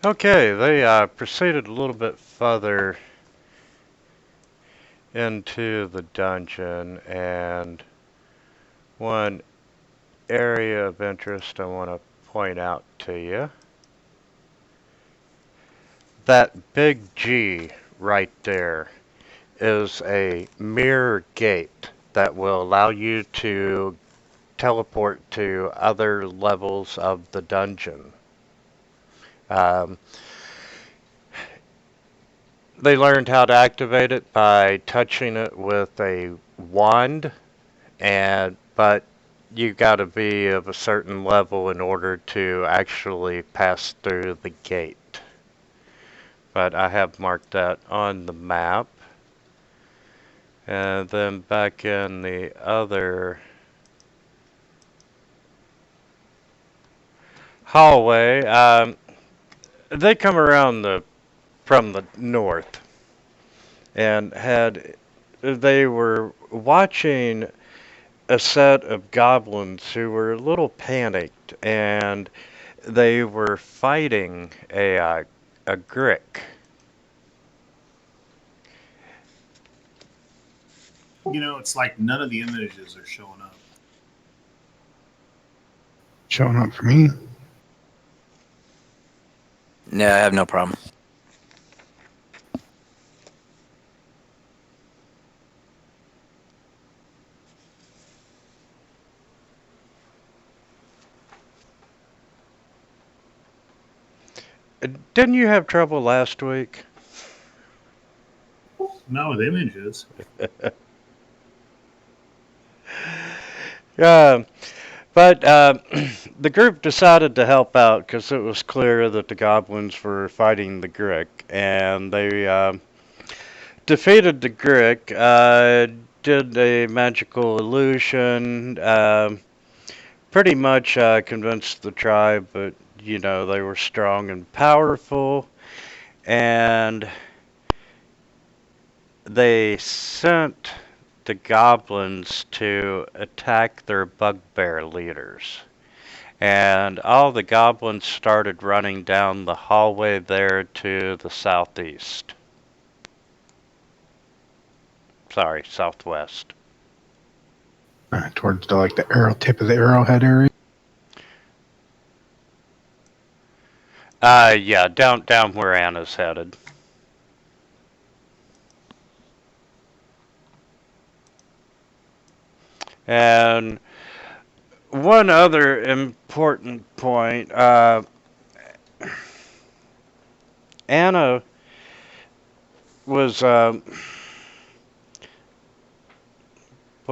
Okay, they proceeded a little bit further into the dungeon, and one area of interest I want to point out to you. That big G right there is a mirror gate that will allow you to teleport to other levels of the dungeon. Um, they learned how to activate it by touching it with a wand, but you got to be of a certain level in order to actually pass through the gate. But I have marked that on the map. And then back in the other hallway, they come around from the north and they were watching a set of goblins who were a little panicked, and they were fighting a grick. It's like none of the images are showing up. Showing up for me. No, I have no problem. Didn't you have trouble last week? No, with images. Yeah, but the group decided to help out because it was clear that the goblins were fighting the Grick, and they defeated the Grick, did a magical illusion, pretty much convinced the tribe that, they were strong and powerful, and they sent the goblins to attack their bugbear leaders. And all the goblins started running down the hallway there to the southeast. Sorry, southwest. Towards the arrow tip of the arrowhead area. Yeah, down where Anna's headed. And one other important point, Anna was, what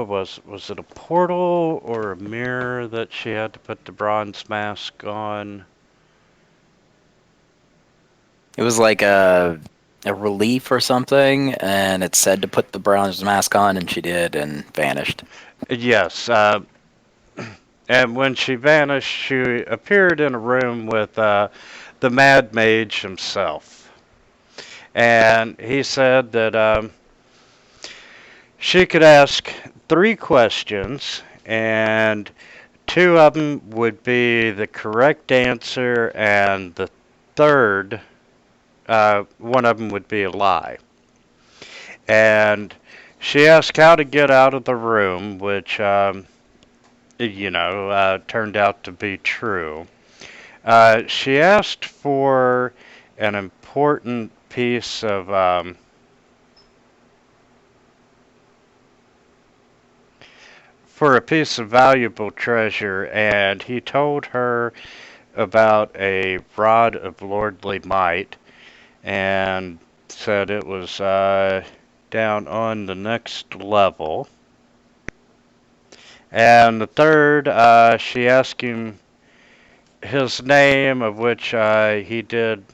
was it a portal or a mirror that she had to put the bronze mask on? It was like a relief or something, and it said to put the bronze mask on, and she did, and vanished. Yes, and when she vanished, she appeared in a room with the Mad Mage himself. And he said that she could ask 3 questions, and 2 of them would be the correct answer, and the third, one of them would be a lie. And she asked how to get out of the room, which, turned out to be true. She asked for an important piece of for a piece of valuable treasure, and he told her about a rod of lordly might, and said it was down on the next level. And the third, she asked him his name, of which he did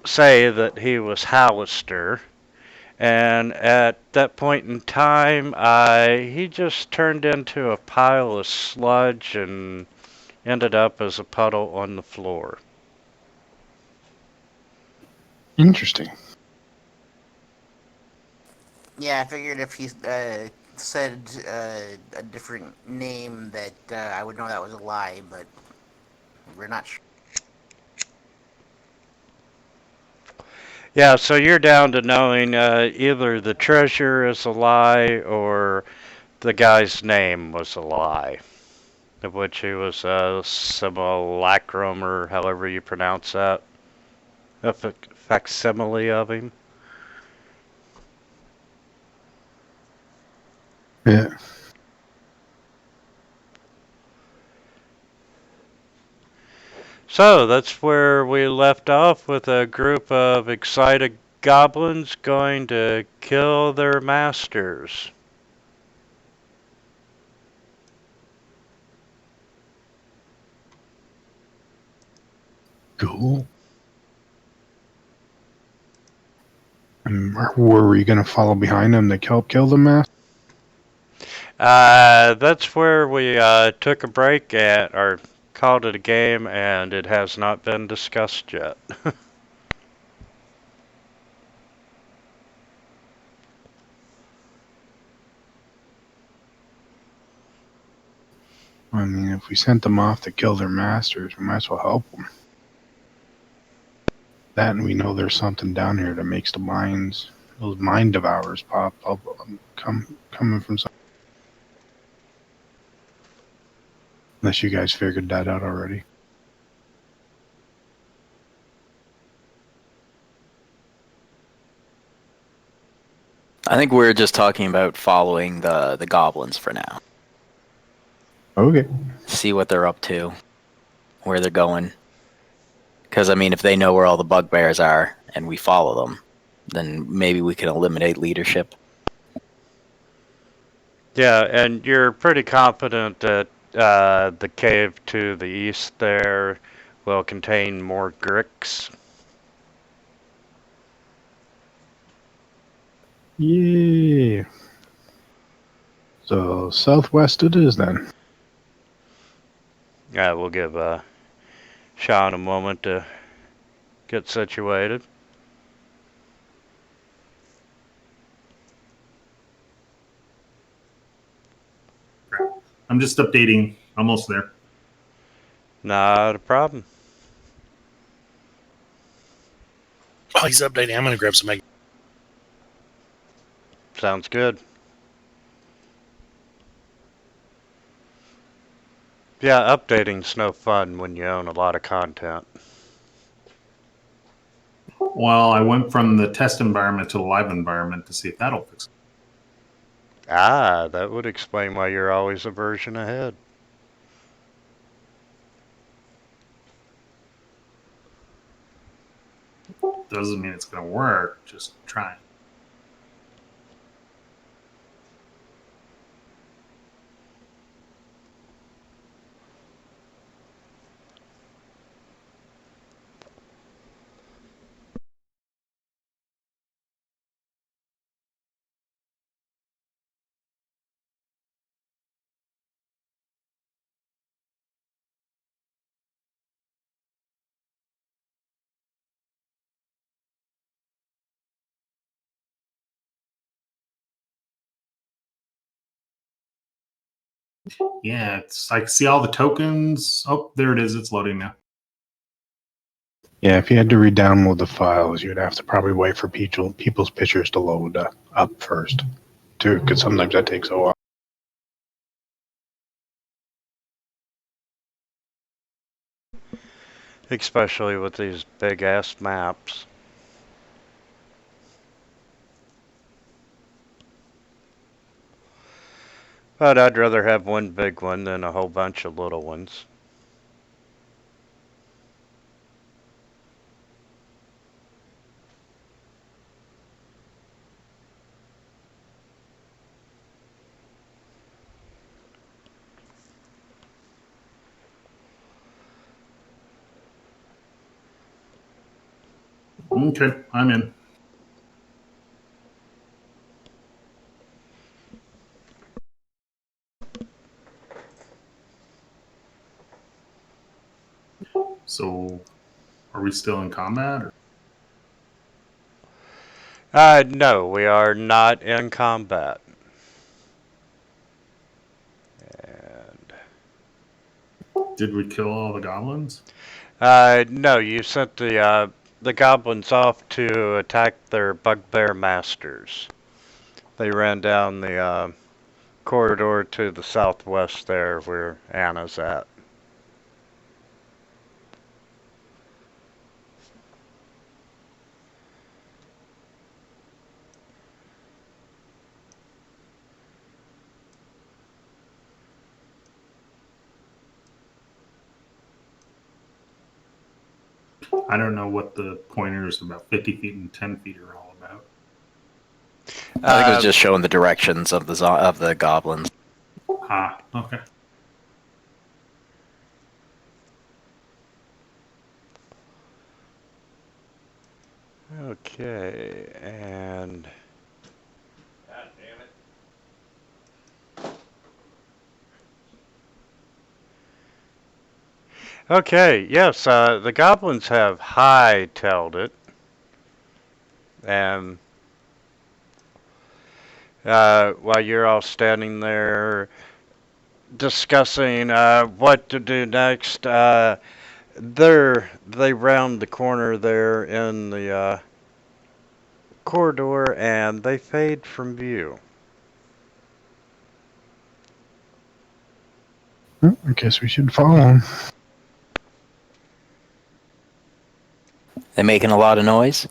say that he was Hallister. And at that point in time, he just turned into a pile of sludge and ended up as a puddle on the floor. Interesting. Yeah, I figured if he said a different name that I would know that was a lie, but we're not sure. Yeah, so you're down to knowing either the treasure is a lie or the guy's name was a lie, of which he was a simulacrum or however you pronounce that, a facsimile of him. Yeah. So that's where we left off with a group of excited goblins going to kill their masters. Cool. And were we going to follow behind them to help kill the master? That's where we took a break at, or called it a game, and it has not been discussed yet. I mean, if we sent them off to kill their masters, we might as well help them. That, and we know there's something down here that makes the minds, those mind devourers pop up, coming from some. Unless you guys figured that out already. I think we're just talking about following the goblins for now. Okay. See what they're up to, where they're going. Because, I mean, if they know where all the bugbears are and we follow them, then maybe we can eliminate leadership. Yeah, and you're pretty confident that the cave to the east there will contain more gricks. Yeah. So southwest it is then. Yeah, we'll give Sean a moment to get situated. I'm just updating. Almost there. Not a problem. While he's updating, I'm going to grab some egg. Sounds good. Yeah, updating's no fun when you own a lot of content. Well, I went from the test environment to the live environment to see if that'll fix it. Ah, that would explain why you're always a version ahead. Doesn't mean it's going to work. Just try it. Yeah, it's I see all the tokens. Oh, there it is. It's loading now. Yeah, if you had to re-download the files, you'd have to probably wait for people's pictures to load up first, too, because sometimes that takes a while. Especially with these big ass maps. But I'd rather have one big one than a whole bunch of little ones. Okay, I'm in. So, are we still in combat? Or? No, we are not in combat. And Did we kill all the goblins? no, you sent the the goblins off to attack their bugbear masters. They ran down the corridor to the southwest there where Anna's at. I don't know what the pointers about 50 feet and 10 feet are all about. I think it was just showing the directions of the goblins. Ah, okay. Okay, and God damn it. Okay, yes, the goblins have high-tailed it, and while you're all standing there discussing what to do next, they round the corner there in the corridor, and they fade from view. I guess we should follow him. They making a lot of noise?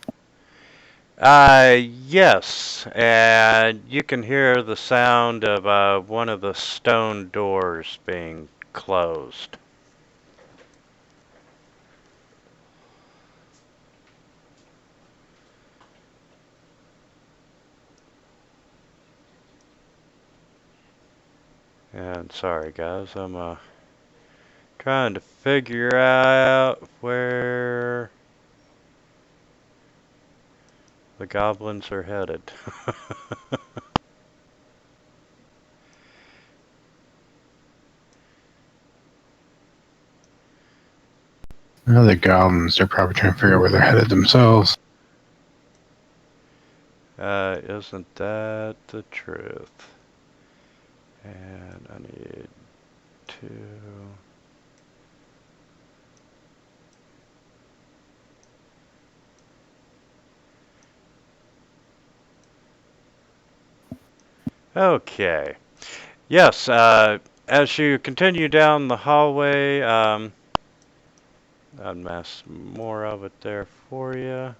Yes, and you can hear the sound of one of the stone doors being closed. And sorry guys, I'm trying to figure out where the goblins are headed. Well, the goblins, they're probably trying to figure out where they're headed themselves. Isn't that the truth? And I need to... Okay. Yes, as you continue down the hallway, I'll mask more of it there for you.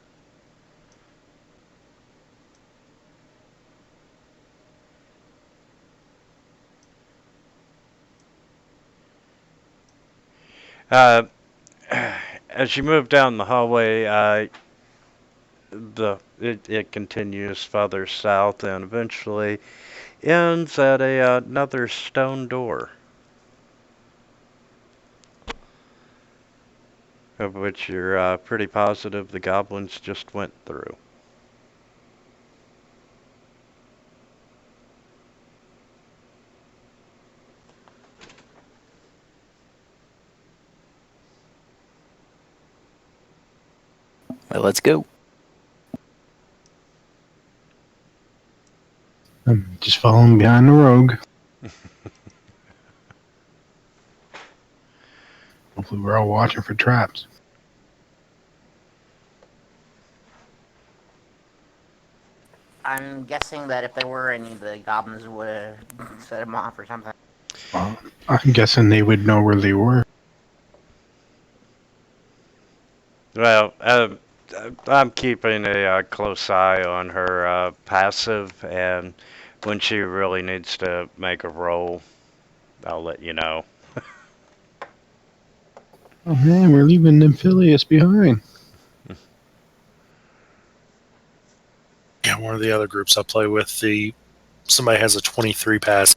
As you move down the hallway, it continues farther south and eventually ends at another stone door, of which you're pretty positive the goblins just went through. Well, let's go. Just following behind the rogue. Hopefully we're all watching for traps. I'm guessing that if there were any, the goblins would have set them off or something. I'm guessing they would know where they were. Well, I'm keeping a close eye on her passive, and when she really needs to make a roll, I'll let you know. Oh man, we're leaving Amphilius behind. Yeah, one of the other groups I play with, somebody has a 23 pass.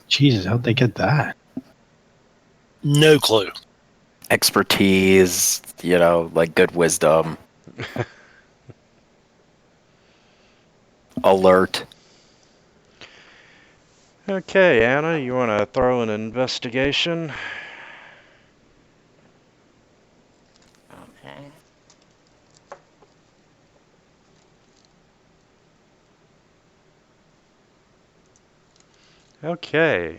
Jesus, how'd they get that? No clue. Expertise, like good wisdom. Alert. Okay, Anna, you want to throw an investigation? Okay. Okay.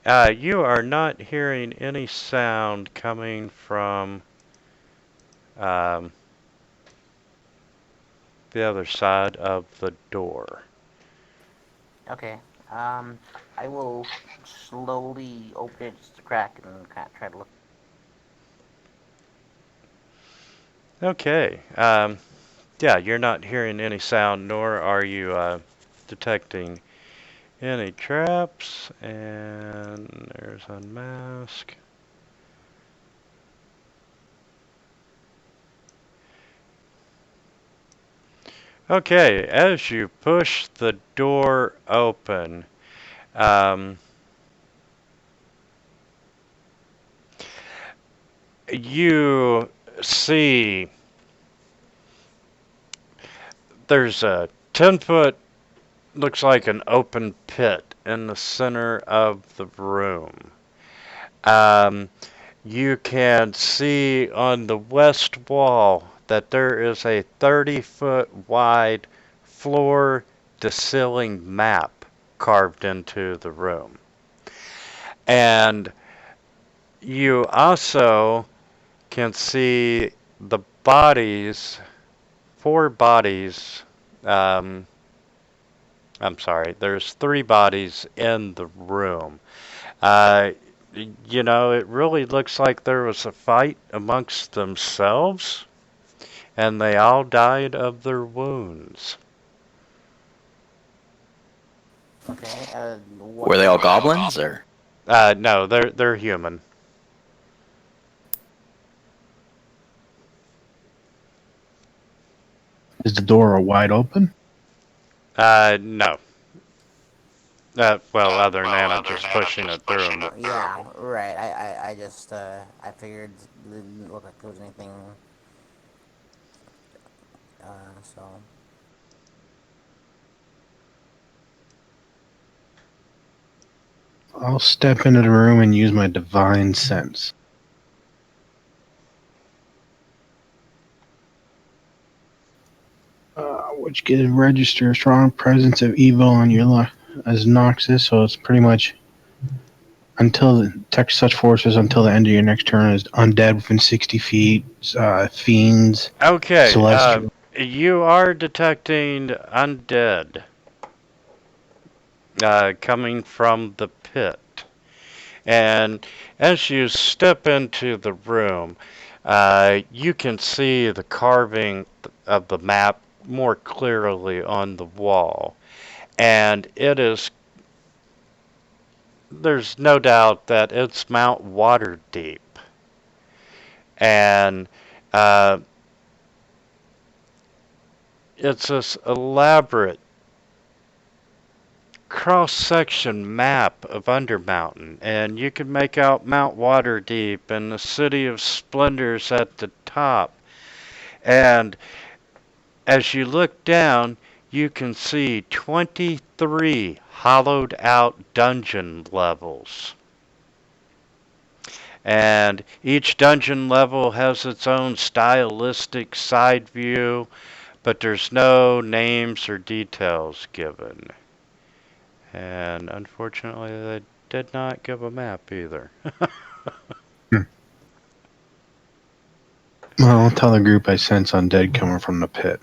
You are not hearing any sound coming from um, the other side of the door. Okay. I will slowly open it just a crack and kind of try to look. Okay. Yeah, you're not hearing any sound, nor are you detecting any traps. And there's unmask. Okay, as you push the door open, um, you see there's a 10-foot, looks like an open pit in the center of the room. Um, you can see on the west wall that there is a 30-foot wide floor to ceiling map carved into the room. And you also can see the bodies, four bodies. Um, I'm sorry, there's three bodies in the room. Uh, it really looks like there was a fight amongst themselves, and they all died of their wounds. Okay. Were they all goblins or? No, they're human. Is the door wide open? No. Well, other than Anna just pushing it through 'em. Yeah. Right. I just I figured it didn't look like there was anything. So. I'll step into the room and use my divine sense. Which can register a strong presence of evil on your life as Noxus, so it's pretty much until detect such forces until the end of your next turn is undead within 60 feet, fiends, Okay, celestial. you are detecting undead coming from the pit. And as you step into the room, you can see the carving of the map more clearly on the wall. And there's no doubt that it's Mount Waterdeep. And uh, it's this elaborate cross-section map of Undermountain, and you can make out Mount Waterdeep and the City of Splendors at the top. And as you look down, you can see 23 hollowed out dungeon levels. And each dungeon level has its own stylistic side view, but there's no names or details given. And unfortunately, they did not give a map either. Well, I'll tell the group I sense undead coming from the pit.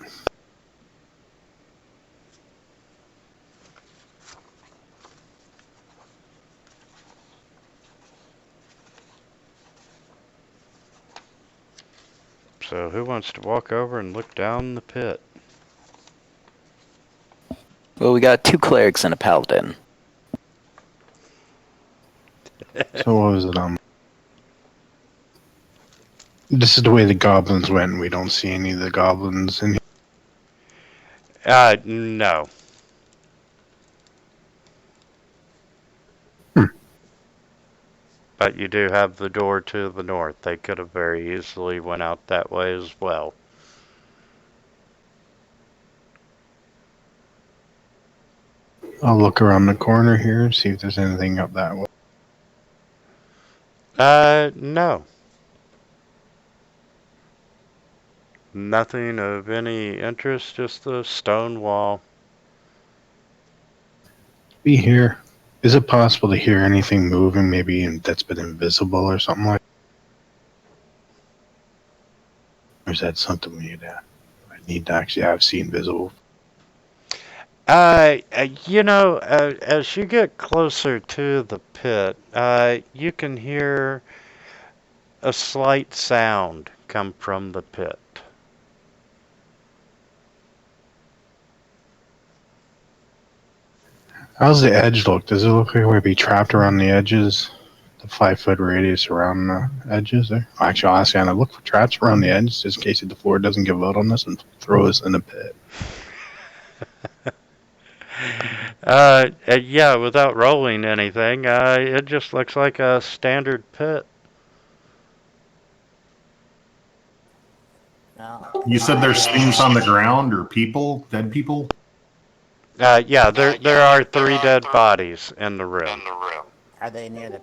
So who wants to walk over and look down the pit? Well, we got two clerics and a paladin. So what was it? This is the way the goblins went. We don't see any of the goblins in here. No. Hmm. But you do have the door to the north. They could have very easily went out that way as well. I'll look around the corner here and see if there's anything up that way. No. Nothing of any interest, just the stone wall. Be here. Is it possible to hear anything moving, maybe that's been invisible or something like? Or is that something I need to actually have seen visible? As you get closer to the pit, you can hear a slight sound come from the pit. How's the edge look? Does it look like we'd be trapped around the edges? The 5 foot radius around the edges there? Actually, I'll ask Anna, look for traps around the edges just in case the floor doesn't give out on us and throw us in the pit. Yeah, without rolling anything, it just looks like a standard pit. No. You said there's things on the ground or people, dead people? Yeah, there are 3 dead bodies in the room. Are they near the?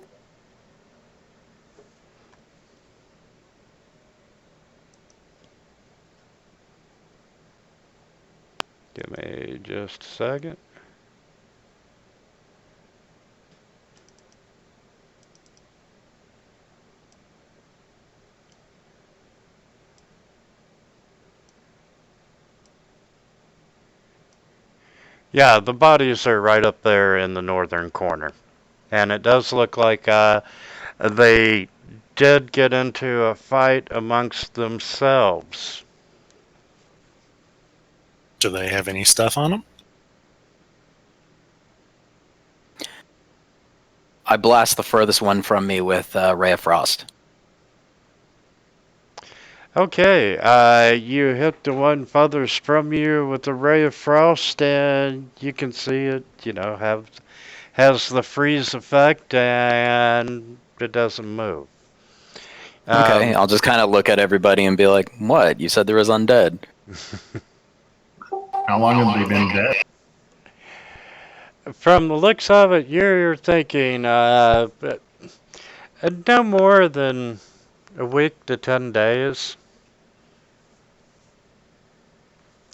Give me just a second. Yeah, the bodies are right up there in the northern corner. And it does look like they did get into a fight amongst themselves. Do they have any stuff on them? I blast the furthest one from me with Ray of Frost. Okay, you hit the one furthest from you with the ray of frost, and you can see it, has the freeze effect, and it doesn't move. Okay, I'll just kind of look at everybody and be like, what? You said there was undead. How long have they been dead? From the looks of it, you're thinking no more than a week to 10 days.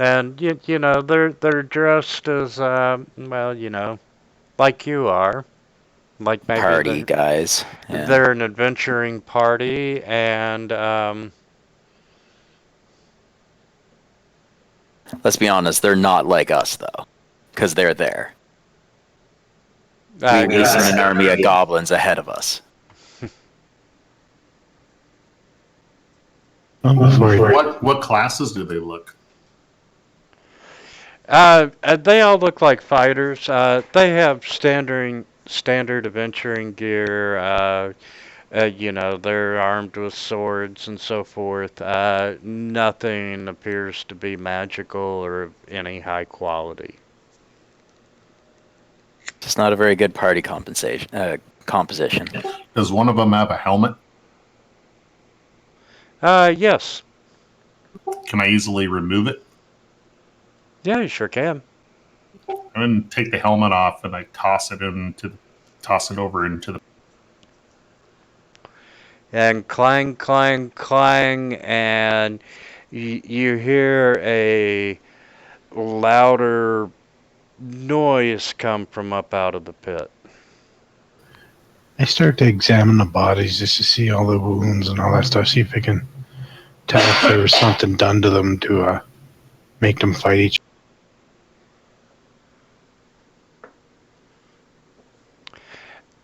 And they're dressed as like you are, like maybe Party guys. Yeah. they're an adventuring party, and Let's be honest, they're not like us though, because they're there. We sent an army of goblins ahead of us. What classes do they look? They all look like fighters. They have standard adventuring gear. They're armed with swords and so forth. Nothing appears to be magical or of any high quality. Just not a very good party composition. Does one of them have a helmet? Yes. Can I easily remove it? Yeah, you sure can. I'm going to take the helmet off and I toss it over into the. And clang, clang, clang, and you hear a louder noise come from up out of the pit. I start to examine the bodies just to see all the wounds and all that stuff, see if I can tell if there was something done to them to make them fight each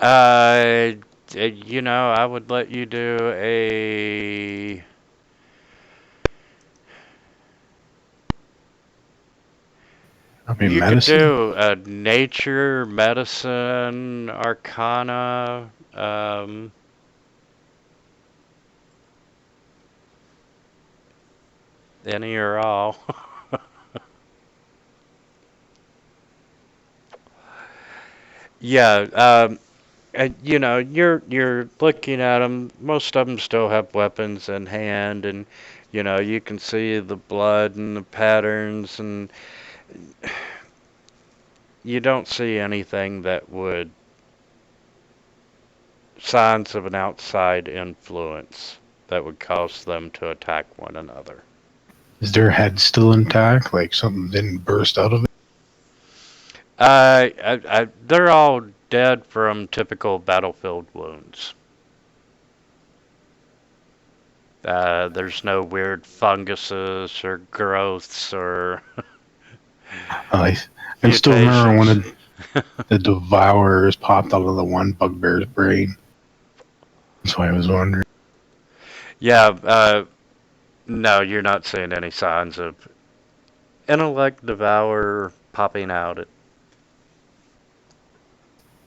I would let you do a. You medicine. could do a nature, medicine, arcana, any or all. Yeah, and, you're looking at them. Most of them still have weapons in hand, and you can see the blood and the patterns, and you don't see anything that would signs of an outside influence that would cause them to attack one another. Is their head still intact? Like something didn't burst out of it? They're all dead from typical battlefield wounds. There's no weird funguses or growths or I still remember when mutations. the Devourers popped out of the one bugbear's brain. That's why I was wondering. Yeah, no, you're not seeing any signs of intellect devourer popping out.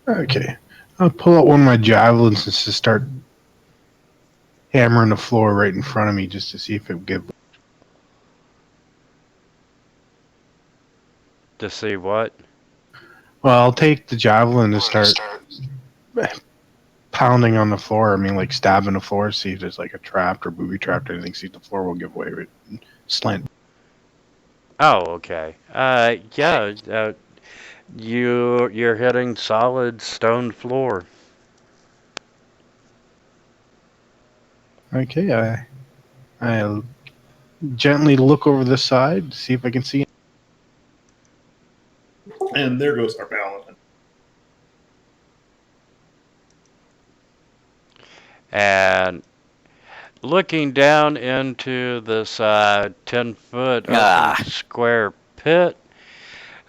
Okay. I'll pull out one of my javelins and just start hammering the floor right in front of me just to see if it would give. To see what? Well, I'll take the javelin and start pounding on the floor. I mean, like stabbing the floor, see if there's like a trap or booby trap or anything. See if the floor will give way with slant. Oh, okay. Yeah. You're hitting solid stone floor. Okay, I'll gently look over the side, see if I can see. And there goes our paladin. And looking down into this 10-foot open square pit,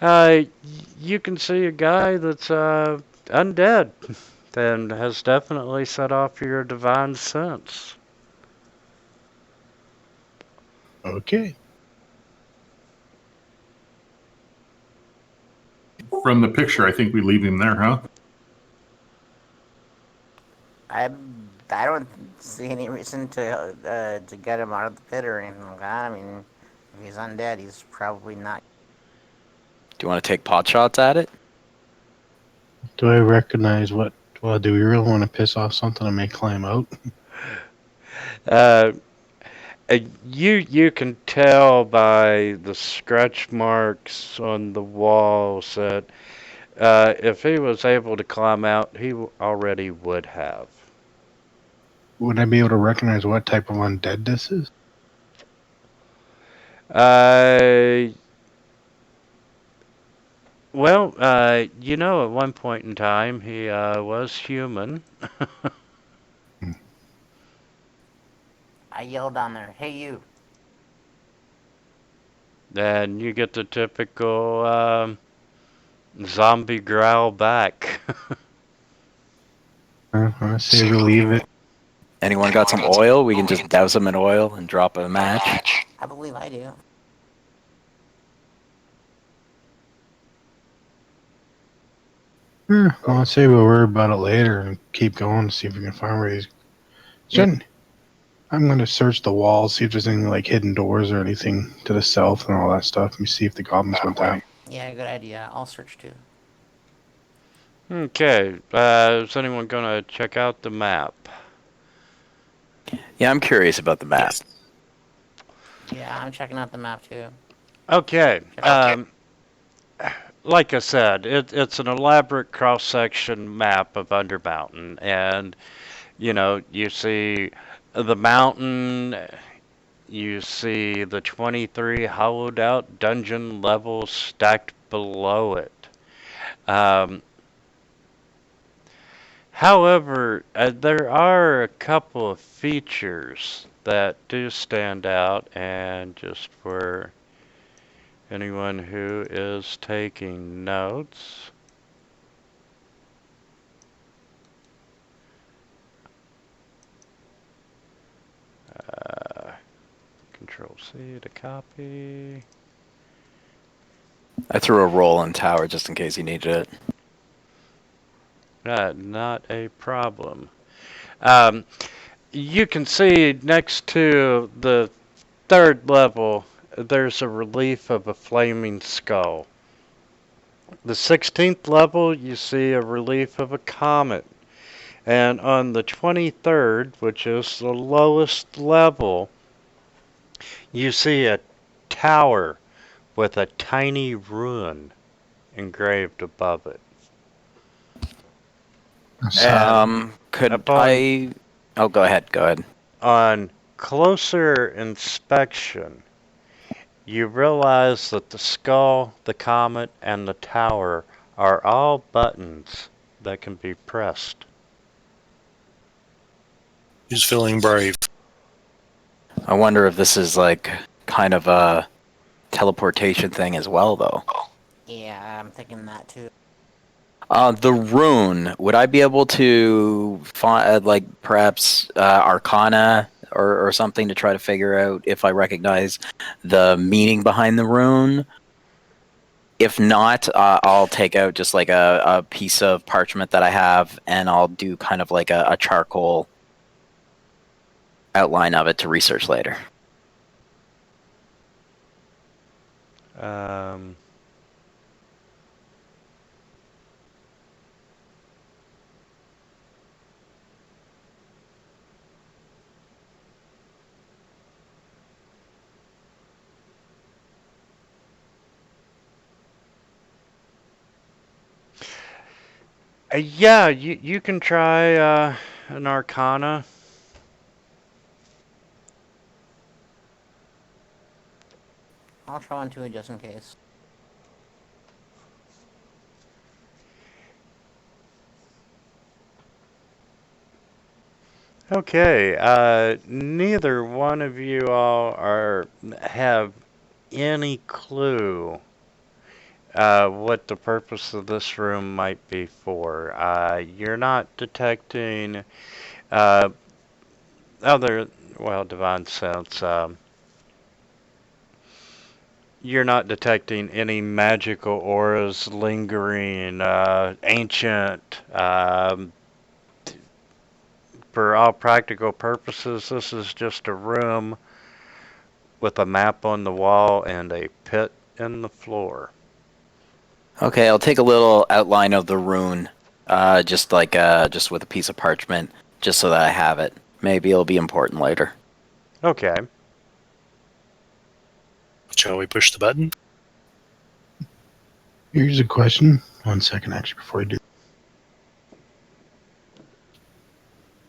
you can see a guy that's undead and has definitely set off your divine sense. Okay. From the picture, I think we leave him there, huh? I don't see any reason to get him out of the pit or anything like that. I mean, if he's undead, he's probably not. Do you want to take pot shots at it? Do I recognize what? Well, do we really want to piss off something and make climb out? Uh, you can tell by the scratch marks on the walls that if he was able to climb out, he already would have. Would I be able to recognize what type of undead this is? Well, at one point in time, he was human. I yelled down there, "Hey, you!" And you get the typical zombie growl back. I say we leave it. Anyone got some oil? We can just douse them in oil and drop a match. I believe I do. Well, I'd say we'll worry about it later and keep going to see if we can find where he's. I'm going to search the walls, see if there's any like hidden doors or anything to the south and all that stuff. Let me see if the goblins went down. Yeah, good idea. I'll search too. Okay, is anyone gonna check out the map? Yeah, I'm curious about the map. Yeah, I'm checking out the map too. Okay, like I said, it's an elaborate cross-section map of Undermountain, and you see the mountain, you see the 23 hollowed out dungeon levels stacked below it. However, there are a couple of features that do stand out, and just for anyone who is taking notes, Control C to copy. I threw a roll on tower just in case you needed it. Not a problem. You can see next to the third level, there's a relief of a flaming skull. The 16th level, you see a relief of a comet. And on the 23rd, which is the lowest level, you see a tower with a tiny rune engraved above it. Could upon- I? Oh, go ahead. On closer inspection, you realize that the skull, the comet, and the tower are all buttons that can be pressed. Who's feeling brave? I wonder if this is like kind of a teleportation thing as well, though. Yeah, I'm thinking that too. The rune. Would I be able to find, like, perhaps Arcana or something to try to figure out if I recognize the meaning behind the rune? If not, I'll take out just like a piece of parchment that I have, and I'll do kind of like a charcoal outline of it to research later. Um, yeah, you can try an Arcana. I'll try one too, just in case. Okay, neither one of you all have any clue what the purpose of this room might be for. You're not detecting uh, other, well, divine sense. You're not detecting any magical auras lingering, ancient. For all practical purposes, this is just a room with a map on the wall and a pit in the floor. Okay, I'll take a little outline of the rune, just like just with a piece of parchment, just so that I have it. Maybe it'll be important later. Okay. Shall we push the button? Here's a question. 1 second, actually, before we do.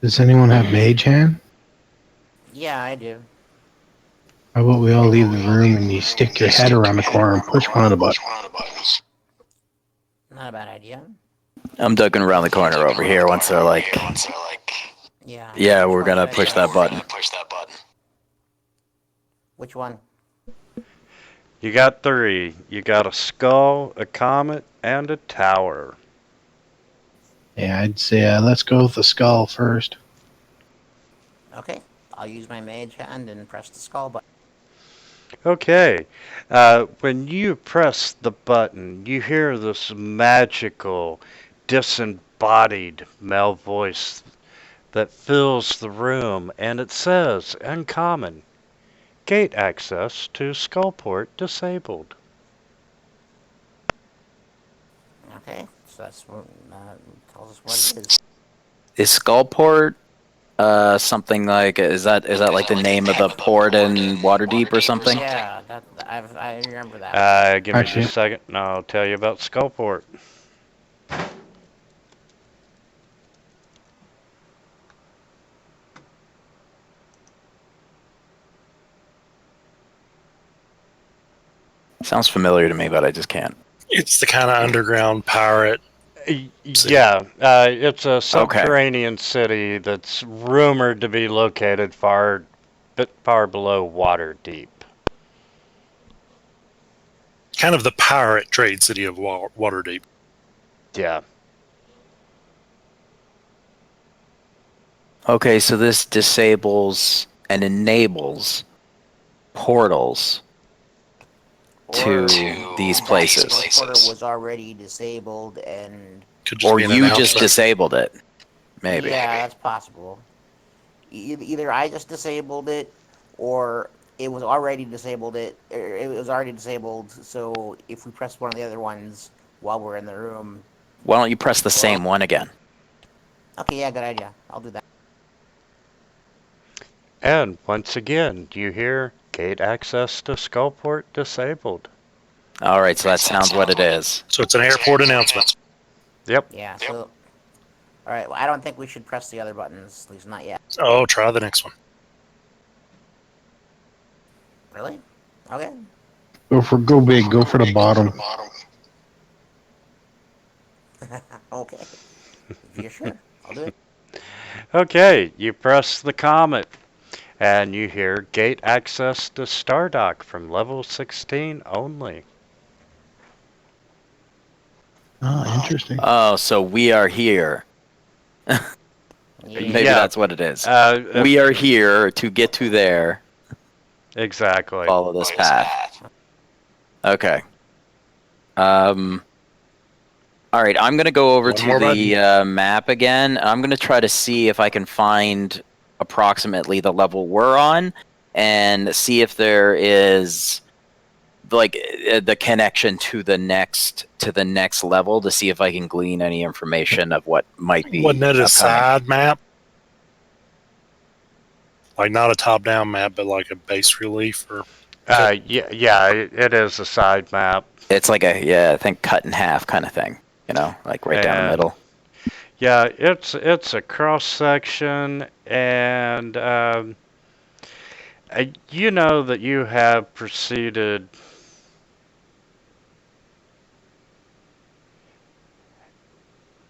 Does anyone have Mage Hand? Yeah, I do. How about we all leave the room and you stick your head around the corner and push one of the buttons? Not a bad idea. I'm ducking around the corner over here once they're like, Yeah. yeah, Which we're one gonna should I push press? that button. Which one? You got 3. You got a skull, a comet, and a tower. Yeah, I'd say let's go with the skull first. Okay. I'll use my mage hand and press the skull button. Okay. When you press the button, you hear this magical, disembodied male voice that fills the room, and it says, uncommon, gate access to Skullport disabled. Okay. So that's what tells us what it is. Is Skullport something like is that like the name of the port in Waterdeep or something? Yeah, I remember that. Give me Actually- just a second, and I'll tell you about Skullport. Sounds familiar to me, but I just can't. It's the kind of underground pirate. Yeah, it's a subterranean city that's rumored to be located bit far below Waterdeep. Kind of the pirate trade city of Waterdeep. Yeah. Okay, so this disables and enables portals to these places. The portal was already disabled and... Could just Or be an you just announcement. disabled it. Maybe. Yeah, that's possible. Either I just disabled it, or it was already disabled. So if we press one of the other ones while we're in the room, Why don't you press the same one again? okay, yeah, good idea. I'll do that. And once again, do you hear gate access to Skullport disabled? All right, so that sounds what it is. So it's an airport announcement. Yep. Yeah. So, all right. Well, I don't think we should press the other buttons, at least not yet. Oh, try the next one. Really? Okay. Go big. Go for the bottom. Okay. Yeah, sure. I'll do it. Okay, you press the comet, and you hear gate access to Stardock from level 16 only. Oh, interesting. Oh, so we are here. Maybe Yeah. that's what it is. Uh, We are here to get to there. exactly. Follow this path. Okay. All right, I'm gonna go over One to more the map again. I'm gonna try to see if I can find approximately the level we're on, and see if there is like the connection to the next level to see if I can glean any information of what might be Wasn't it a upcoming. side map? Like not a top-down map, but like a base relief or Yeah, it is a side map. It's like I think cut in half kind of thing. Like right down the And middle. yeah, it's a cross section, and you know that you have proceeded.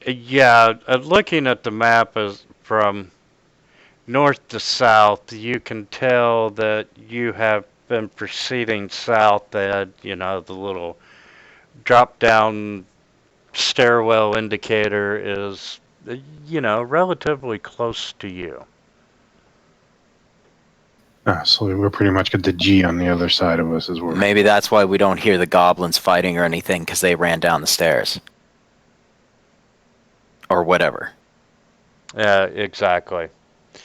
Yeah, looking at the map as from north to south, you can tell that you have been proceeding south. That the little drop down stairwell indicator is relatively close to you. So we're pretty much got the G on the other side of us as well. Maybe that's why we don't hear the goblins fighting or anything, because they ran down the stairs. Or whatever. Yeah, exactly.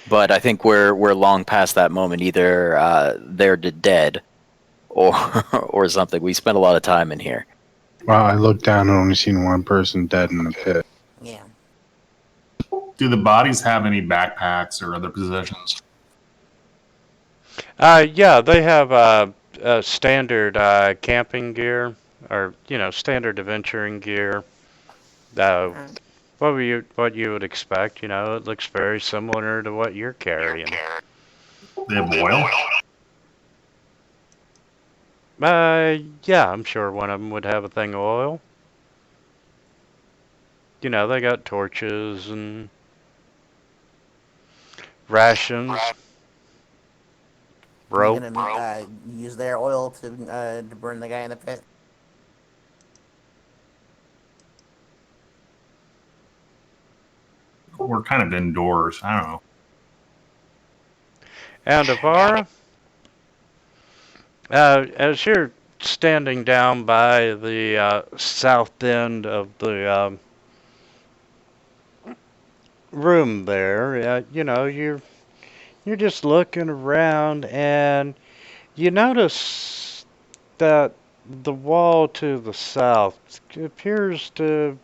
But I think we're long past that moment. Either they're dead, or or something. We spent a lot of time in here. Well, I looked down and only seen one person dead in the pit. Yeah. Do the bodies have any backpacks or other possessions? Yeah, they have standard camping gear, or standard adventuring gear. Uh, Alright. what you would expect? It looks very similar to what you're carrying. They have oil? Yeah, I'm sure one of them would have a thing of oil. They got torches and rations, You rope. gonna use their oil to burn the guy in the pit? We're kind of indoors. I don't know. And Avara, as you're standing down by the south end of the room there, you're just looking around, and you notice that the wall to the south appears to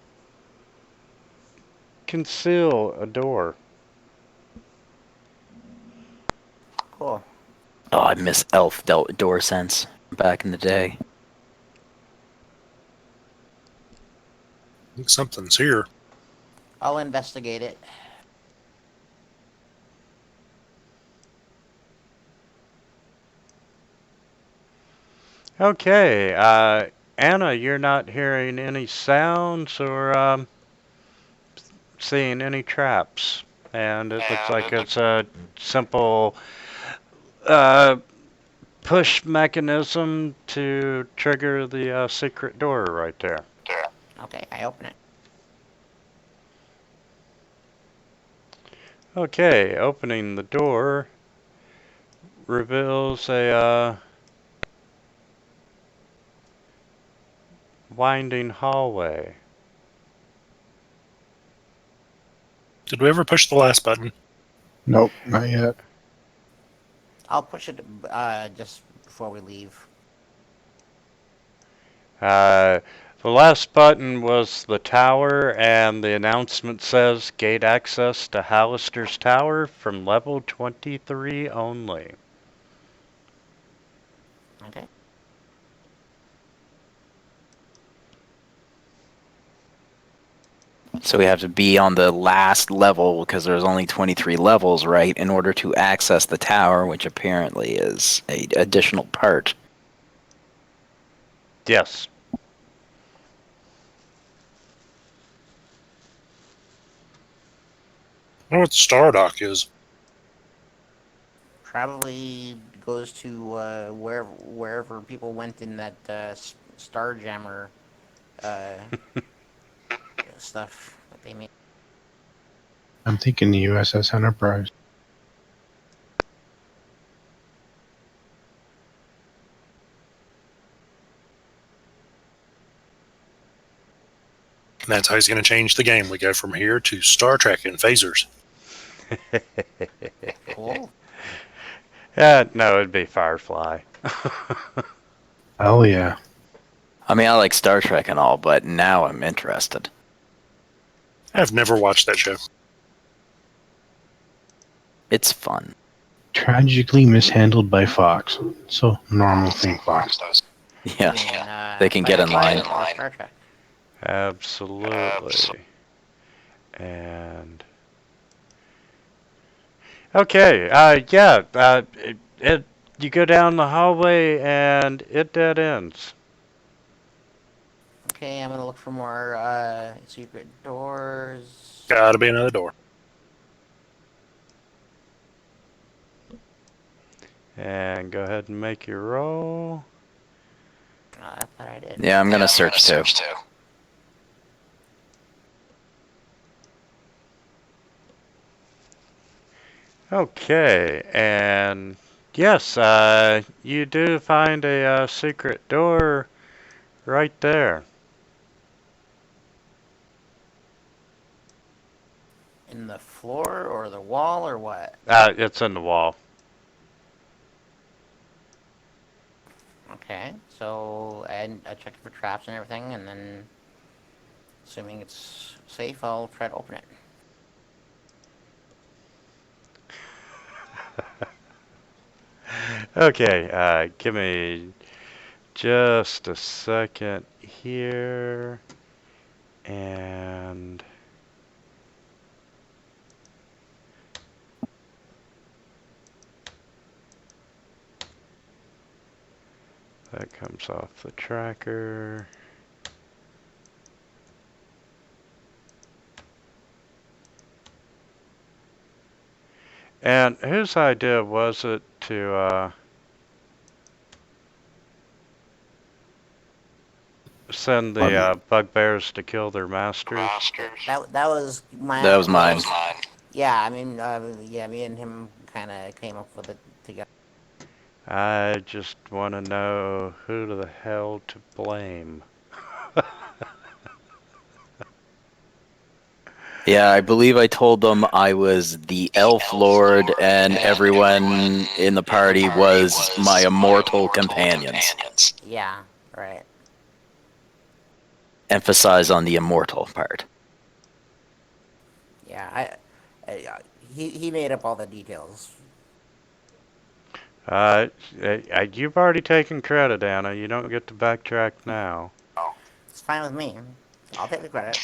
conceal a door. Cool. Oh, I miss elf door sense back in the day. I think something's here. I'll investigate it. Okay, Anna, you're not hearing any sounds or seeing any traps, and it looks like it's a simple uh, push mechanism to trigger the secret door right there. Okay, I open it. Okay, opening the door reveals a winding hallway. Did we ever push the last button? Nope, not yet. I'll push it just before we leave. The last button was the tower, and the announcement says gate access to Hallister's Tower from level 23 only. Okay. So we have to be on the last level because there's only 23 levels, right, in order to access the tower, which apparently is a additional part. Yes. I don't know what the Star Dock is. Probably goes to wherever people went in that Starjammer uh, stuff that they made. I'm thinking the USS Enterprise. And that's how he's going to change the game. We go from here to Star Trek and phasers. Cool. No, it'd be Firefly. Oh yeah. I mean, I like Star Trek and all, but now I'm interested. I've never watched that show. It's fun. Tragically mishandled by Fox. So normal thing Fox does. Yeah, You mean, they can get in line. or Star Trek. Absolutely. And okay, yeah, you go down the hallway and it dead ends. Okay, I'm gonna look for more secret doors. Gotta be another door. And go ahead and make your roll. Oh, I thought I did. Yeah, I'm gonna search too. Okay, and yes, you do find a secret door right there. In the floor or the wall or what? It's in the wall. Okay, so I checked for traps and everything, and then assuming it's safe, I'll try to open it. Okay, give me just a second here. And that comes off the tracker. And whose idea was it to send the bugbears to kill their masters? That was my. That was mine. Yeah, I mean, yeah, me and him kind of came up with it together. I just want to know who the hell to blame. Yeah, I believe I told them I was the Elf Lord and everyone in the party was my immortal companions. Yeah, right. Emphasize on the immortal part. Yeah, he made up all the details. You've already taken credit, Anna. You don't get to backtrack now. It's fine with me. I'll take the credit.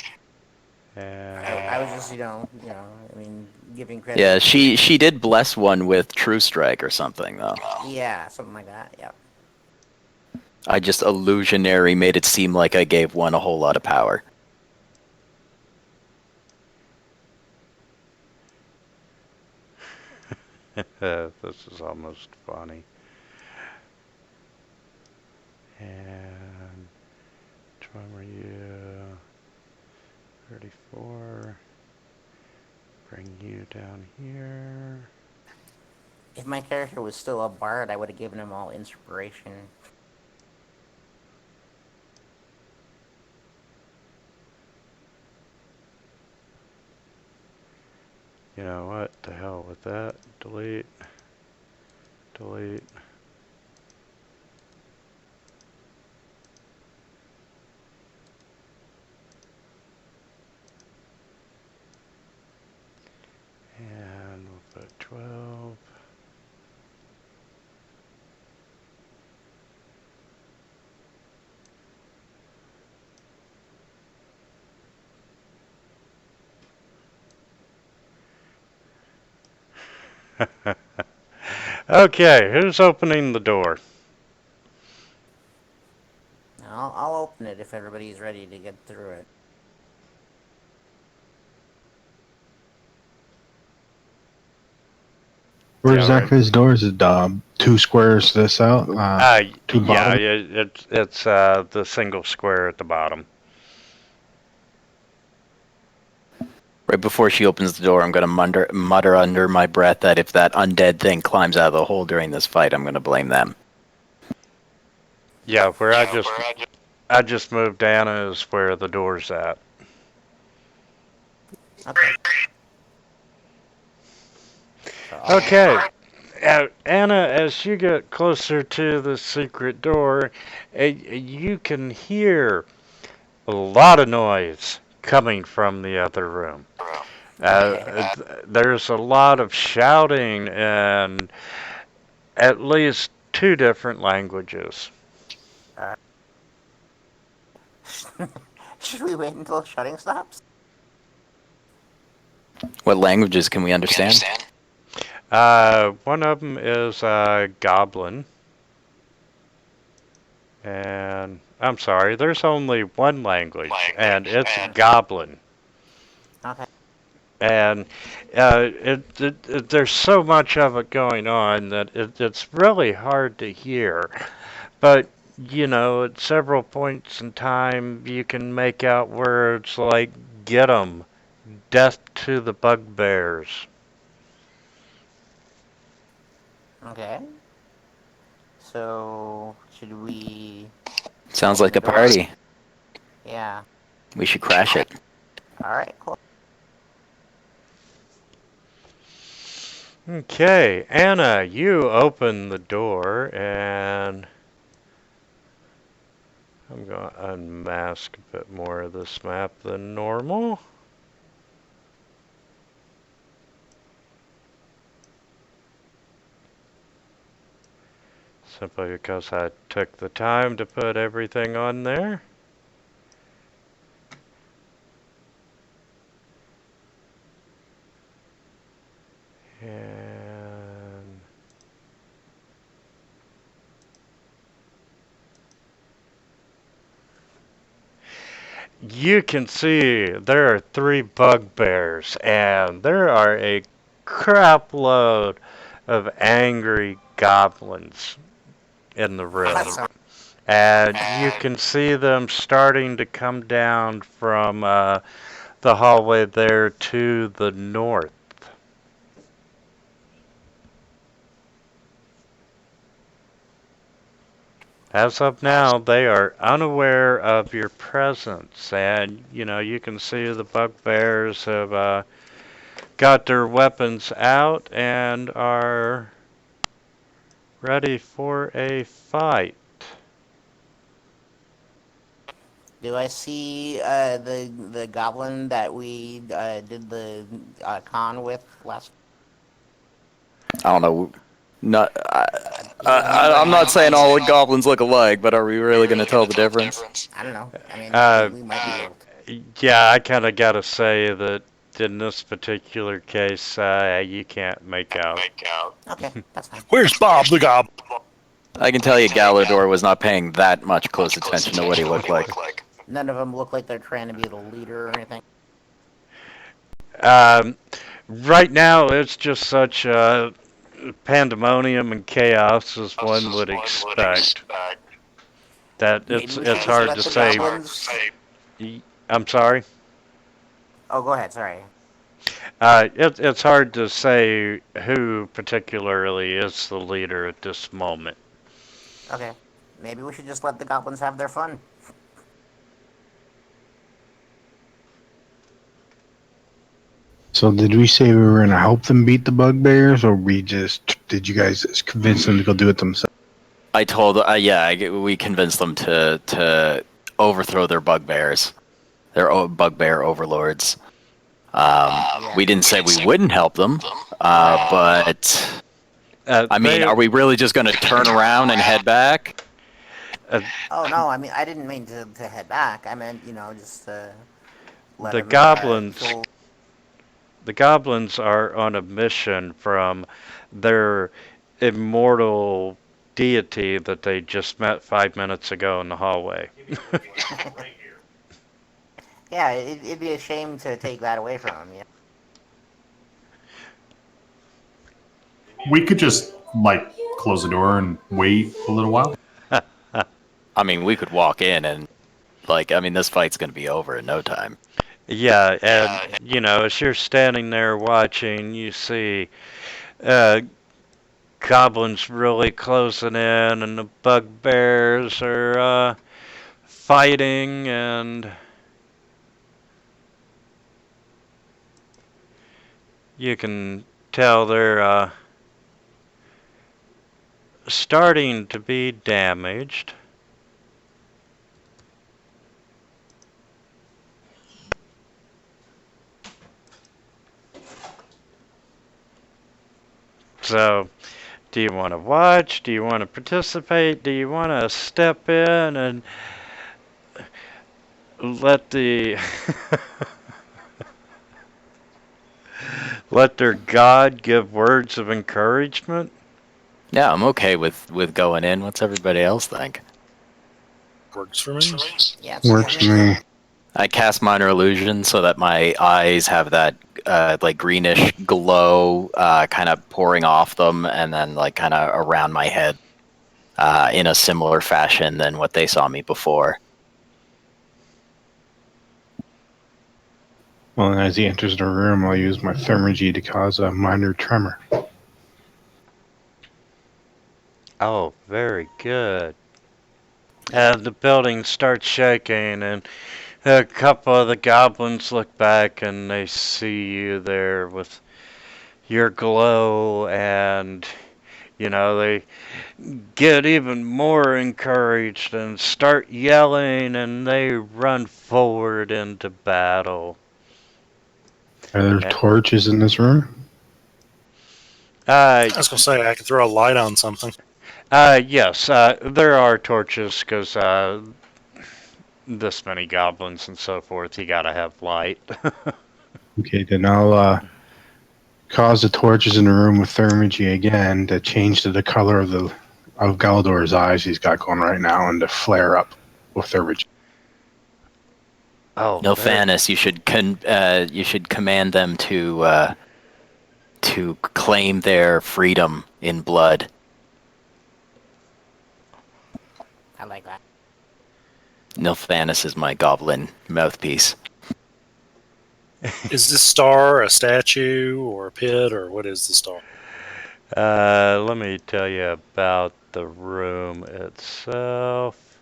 I was just, I mean, giving credit. Yeah, she did bless one with True Strike or something though. Yeah, something like that. Yeah. I just illusionary made it seem like I gave one a whole lot of power. This is almost funny. And which one were you? 34. Bring you down here. If my character was still a bard, I would have given him all inspiration. You know what? The hell with that. Delete. Delete. And we'll put 12. Okay, who's opening the door? I'll open it if everybody's ready to get through it. Where Yeah, exactly is door? Is it two squares this out? Two yeah, bottom? it's the single square at the bottom. Right before she opens the door, I'm going to mutter under my breath that if that undead thing climbs out of the hole during this fight, I'm going to blame them. Yeah, where I just moved Anna is where the door's at. Okay. So I'll Okay. Anna, as you get closer to the secret door, you can hear a lot of noise coming from the other room. Okay. There's a lot of shouting in at least two different languages. Uh, should we wait until shutting stops? What languages can we understand? One of them is Goblin. And I'm sorry, there's only one language, and it's Goblin. Okay. And there's so much of it going on that it's really hard to hear. But, you know, at several points in time, you can make out words like "get 'em," "death to the bugbears." Okay. So should we Sounds open like the a door? party. Yeah. We should crash it. All right. Cool. Okay, Anna, you open the door, and I'm going to unmask a bit more of this map than normal. Simply because I took the time to put everything on there. And you can see there are 3 bugbears, and there are a crap load of angry goblins in the room. Awesome. And you can see them starting to come down from the hallway there to the north. As of now, they are unaware of your presence, and you know you can see the bugbears have got their weapons out and are ready for a fight. Do I see the goblin that we did the con with last? I don't know. Not, I'm not Might saying be. all the goblins look alike, but are we really going to tell the difference? I don't know. I mean, Uh, we might be able to. yeah, I kind of gotta say that in this particular case, you can't make out. Okay, that's fine. Where's Bob the Gob? I can tell you Galador was not paying that much close attention to what he looked like. None of them look like they're trying to be the leader or anything. Um, right now, it's just such pandemonium and chaos as one would expect. That Maybe it's we should it's just hard let to the say. goblins. I'm sorry. Oh, go ahead. Sorry. It's hard to say who particularly is the leader at this moment. Okay. Maybe we should just let the goblins have their fun. So did we say we were gonna help them beat the bugbears, or did you guys just convince them to go do it themselves? I told, we convinced them to overthrow their bugbears, their bugbear overlords. We didn't say we wouldn't help them, but I mean, are we really just going to turn around and head back? Oh no, I mean I didn't mean to head back. I meant just let The them goblins. kill. The goblins are on a mission from their immortal deity that they just met 5 minutes ago in the hallway. Yeah, it'd be a shame to take that away from them. Yeah. We could just close the door and wait a little while. I mean, we could walk in and this fight's gonna be over in no time. Yeah, and as you're standing there watching, you see uh, goblins really closing in, and the bugbears are fighting, and you can tell they're starting to be damaged. So, do you want to watch? Do you want to participate? Do you want to step in and let the let their god give words of encouragement? Yeah, I'm okay with going in. What's everybody else think? Works for me. Yeah, Works for me. I cast minor illusion so that my eyes have that greenish glow kind of pouring off them, and then kind of around my head in a similar fashion than what they saw me before. Well, as he enters the room, I'll use my thermagy to cause a minor tremor. Oh, very good. And the building starts shaking, and a couple of the goblins look back and they see you there with your glow, and they get even more encouraged and start yelling, and they run forward into battle. Are there Yeah. torches in this room? I was gonna say I could throw a light on something. Yes, there are torches, because this many goblins and so forth, you gotta have light. Okay, then I'll cause the torches in the room with thermagy again to change to the color of Galdor's eyes he's got going right now, and to flare up with thermagy. Oh, No, very- Fanis, you should command them to claim their freedom in blood. I like that. Nilfanis is my goblin mouthpiece. Is this star a statue or a pit, or what is the star? Let me tell you about the room itself.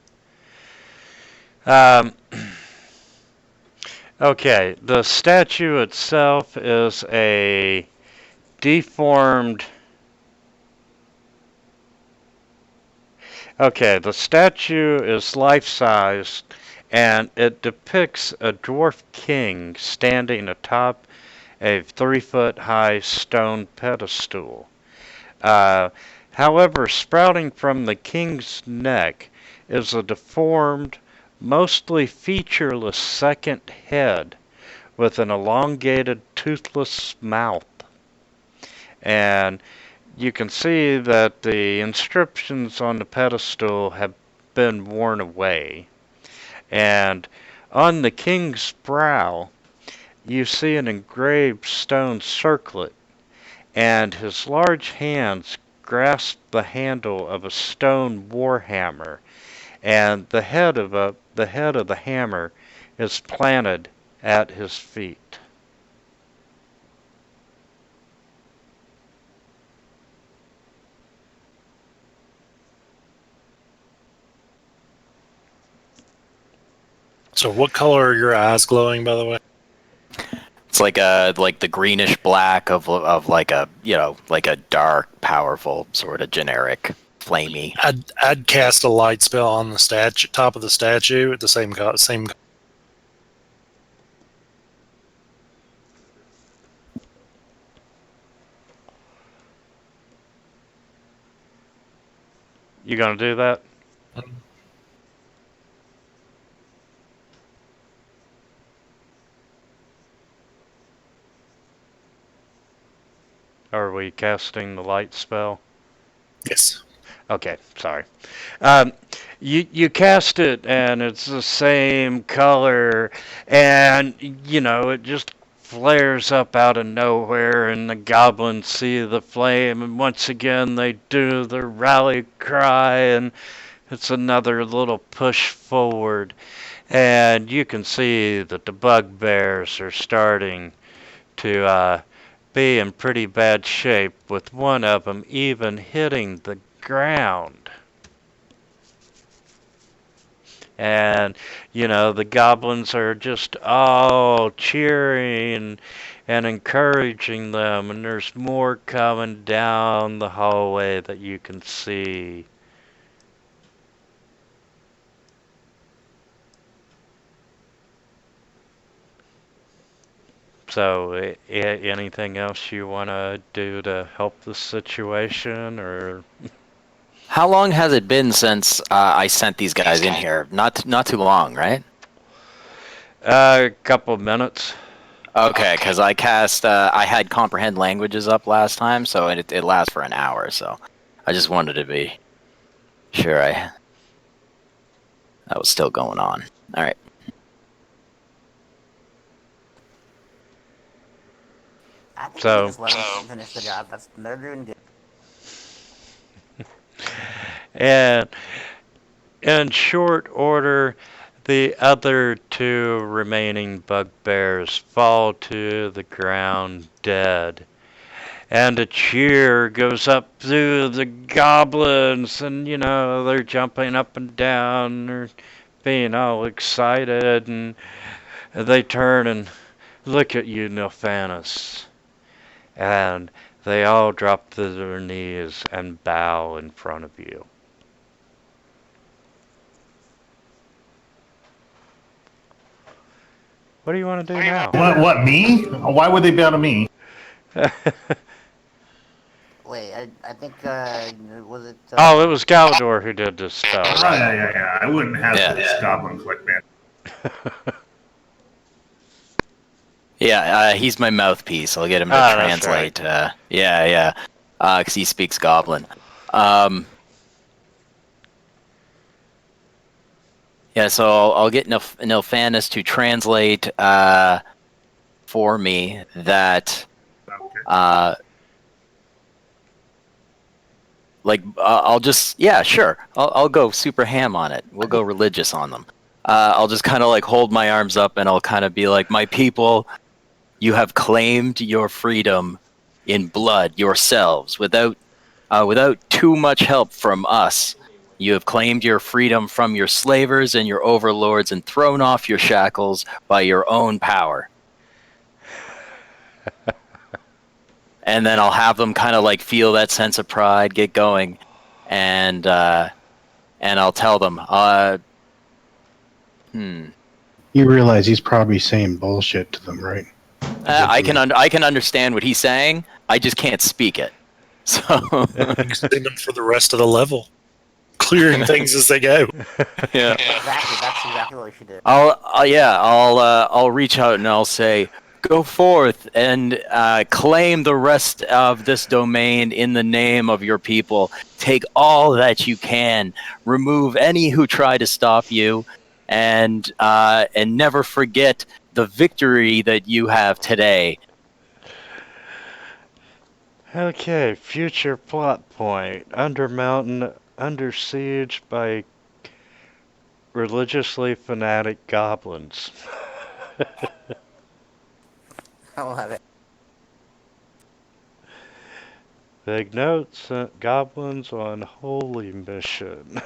Okay, the statue itself is a deformed. Okay, the statue is life-sized, and it depicts a dwarf king standing atop a 3-foot-high stone pedestal. However, sprouting from the king's neck is a deformed, mostly featureless second head with an elongated, toothless mouth. And you can see that the inscriptions on the pedestal have been worn away. And on the king's brow, you see an engraved stone circlet, and his large hands grasp the handle of a stone warhammer, and the head of the hammer is planted at his feet. So, what color are your eyes glowing, by the way? It's like the greenish black of a dark, powerful sort of generic flamey. I'd cast a light spell on the top of the statue at the same. You gonna do that? Are we casting the light spell? Yes. Okay, sorry. You cast it, and it's the same color, and it just flares up out of nowhere, and the goblins see the flame, and once again they do the rally cry, and it's another little push forward. And you can see that the bugbears are starting to be in pretty bad shape, with one of them even hitting the ground. And, the goblins are just all cheering and encouraging them, and there's more coming down the hallway that you can see. So, anything else you want to do to help the situation, or? How long has it been since I sent these guys in here? Not too long, right? A couple minutes. Okay, because I had comprehend languages up last time, so it lasts for an hour. So I just wanted to be sure that was still going on. All right. I think So- we just let them finish the job. They're doing good. And in short order, the other two remaining bugbears fall to the ground dead. And a cheer goes up through the goblins, and they're jumping up and down, they're being all excited, and they turn and look at you, Nilphanus. And they all drop to their knees and bow in front of you. What do you want to do now? What, me? Why would they bow to me? Wait, I think, was it... Oh, it was Galador who did this spell, Oh, right? yeah. I wouldn't have this goblin click, man. Yeah, he's my mouthpiece. I'll get him to that's translate. Because he speaks Goblin. So I'll get Nilphanus to translate for me that, Okay. I'll just, sure. I'll go super ham on it. We'll go religious on them. I'll just kind of hold my arms up, and I'll kind of be like, my people, you have claimed your freedom in blood yourselves without too much help from us. You have claimed your freedom from your slavers and your overlords and thrown off your shackles by your own power. And then I'll have them kind of feel that sense of pride, get going, and I'll tell them, You realize he's probably saying bullshit to them, right? I can understand what he's saying. I just can't speak it. So Using them for the rest of the level, clearing things as they go. yeah, Exactly, that's exactly what we should do. I'll reach out and I'll say, go forth and claim the rest of this domain in the name of your people. Take all that you can. Remove any who try to stop you, and never forget the victory that you have today. Okay, future plot point. Undermountain under siege by religiously fanatic goblins. I love it. Big notes, goblins on holy mission.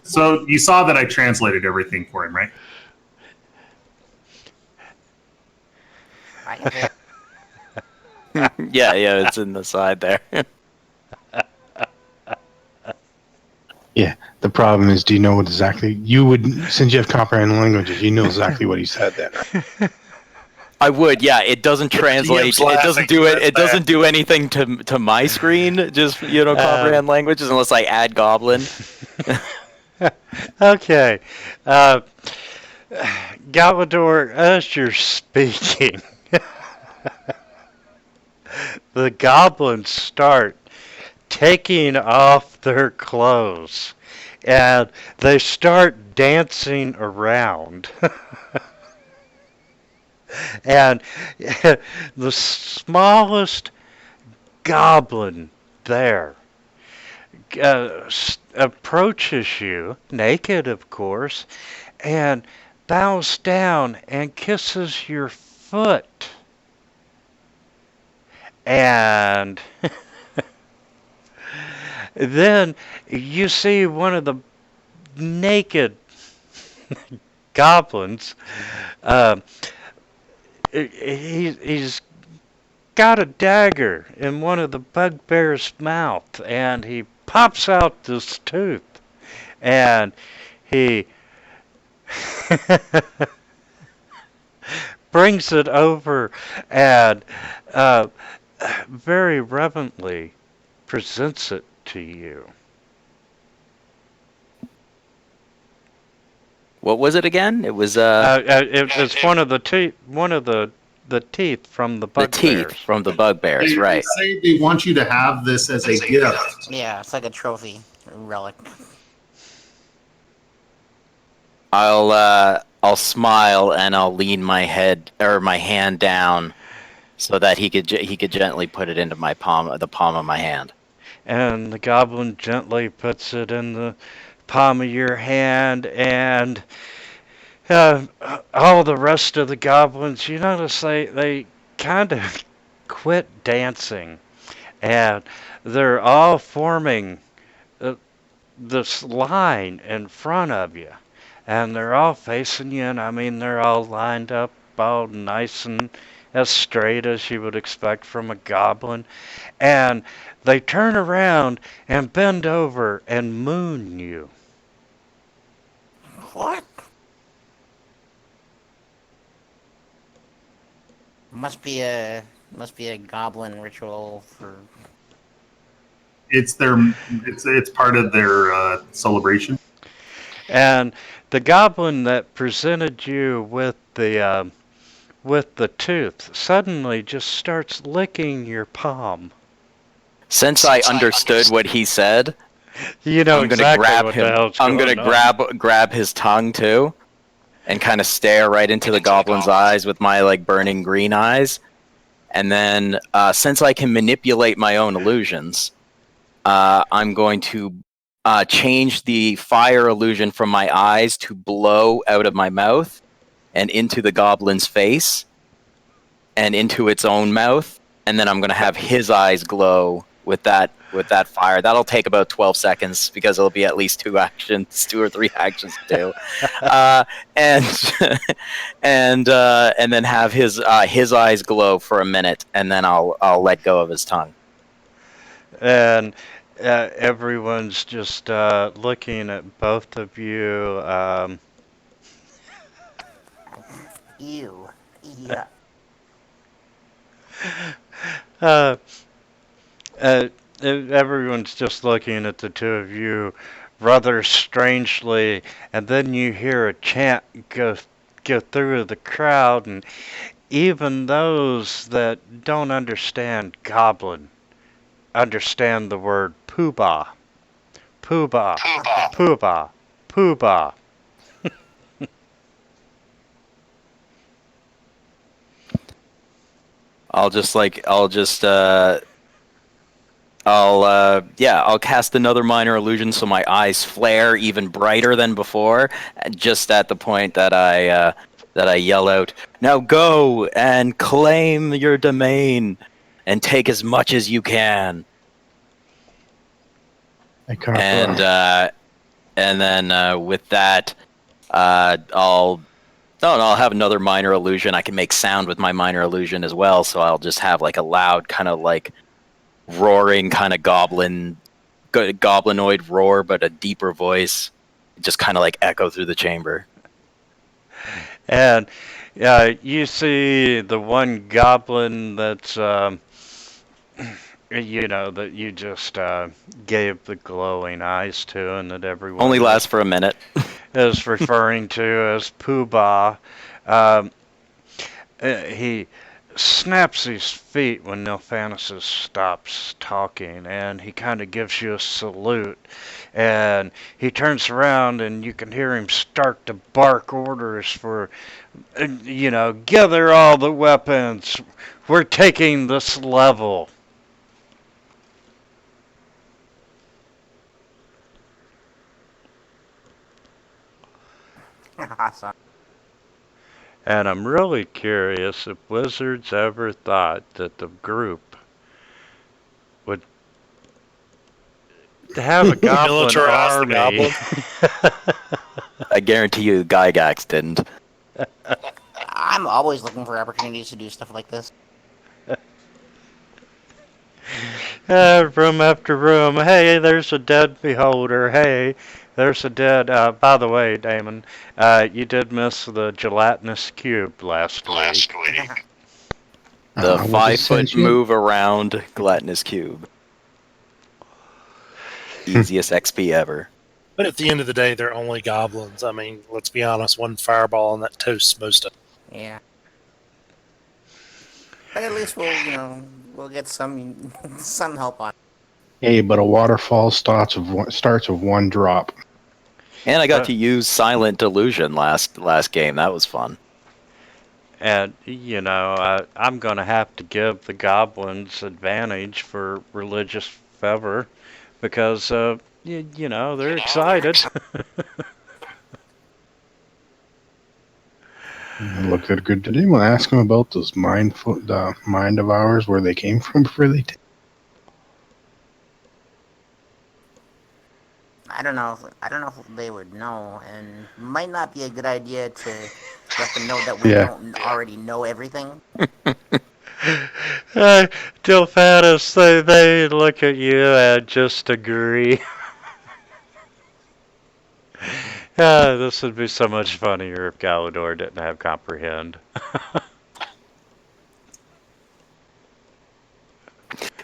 So you saw that I translated everything for him, right? I can say it. yeah, it's in the side there. Yeah. The problem is, do you know what exactly you would? Since you have comprehend languages, you know exactly what he said then. I would, yeah. It doesn't translate. It doesn't do it. It doesn't do anything to my screen. Just comprehend languages unless I add Goblin. Okay. Galador, as you're speaking, the goblins start taking off their clothes and they start dancing around. And the smallest goblin there approaches you, naked of course, and bows down and kisses your foot. And then you see one of the naked goblins. Uh, he's got a dagger in one of the bugbear's mouth, and he pops out this tooth, and he brings it over and very reverently presents it to you. What was it again? It was It's one of the teeth from the the teeth bugbears. from the bugbears, right? They say they want you to have this as a gift. Yeah, it's like a trophy relic. I'll smile and I'll lean my head or my hand down so that he could gently put it into the palm of my hand. And the goblin gently puts it in the palm of your hand, and all the rest of the goblins, you notice they kind of quit dancing, and they're all forming this line in front of you, and they're all facing you, and I mean they're all lined up all nice and as straight as you would expect from a goblin, and they turn around and bend over and moon you. What? Must be a goblin ritual for. It's part of their celebration. And the goblin that presented you with the tooth suddenly just starts licking your palm. Since I understood what he said, You know I'm gonna exactly grab what him. the hell's I'm going gonna on. grab his tongue too, and kind of stare right into the goblin's eyes with my like burning green eyes. And then, since I can manipulate my own illusions, I'm going to change the fire illusion from my eyes to blow out of my mouth and into the goblin's face and into its own mouth. And then I'm going to have his eyes glow with that fire. That'll take about 12 seconds because it'll be at least 2 or 3 actions to do. And and then have his eyes glow for a minute, and then I'll let go of his tongue. And everyone's just looking at both of you. Ew. Yeah. Uh, everyone's just looking at the two of you rather strangely, and then you hear a chant go through the crowd, and even those that don't understand Goblin understand the word poobah. Poobah. Poobah. Poobah. I'll cast another minor illusion so my eyes flare even brighter than before, just at the point that I yell out, "Now go and claim your domain and take as much as you can." And then with that, I'll have another minor illusion. I can make sound with my minor illusion as well, so I'll just have like a loud kind of like roaring kind of goblinoid roar, but a deeper voice, just kind of like echo through the chamber. And you see the one goblin that's, that you just gave the glowing eyes to, and that everyone Only lasts for a minute. is referring to as Poobah. He snaps his feet when Nilphanus stops talking, and he kind of gives you a salute. And he turns around, and you can hear him start to bark orders for, gather all the weapons. We're taking this level. Awesome. And I'm really curious if Wizards ever thought that the group would have a goblin Militarize the army. goblin. I guarantee you, Gygax didn't. I'm always looking for opportunities to do stuff like this. Room after room. Hey, there's a dead beholder. Hey, there's a dead. By the way, Damon, you did miss the gelatinous cube last week. The was it 5-foot sentient? move around gelatinous cube. Easiest XP ever. But at the end of the day, they're only goblins. I mean, let's be honest, one fireball and that toasts most of it. Yeah. But at least we'll get some some help on. Hey, but a waterfall starts with one drop. And I got to use Silent Delusion last game. That was fun. And, I'm going to have to give the goblins advantage for religious fervor because, they're excited. Look at good. Did anyone ask him about those the mind of ours, where they came from before they did? I don't know if they would know, and might not be a good idea to let them know that we don't already know everything. Dilphanus, they look at you and just agree. This would be so much funnier if Galador didn't have comprehend.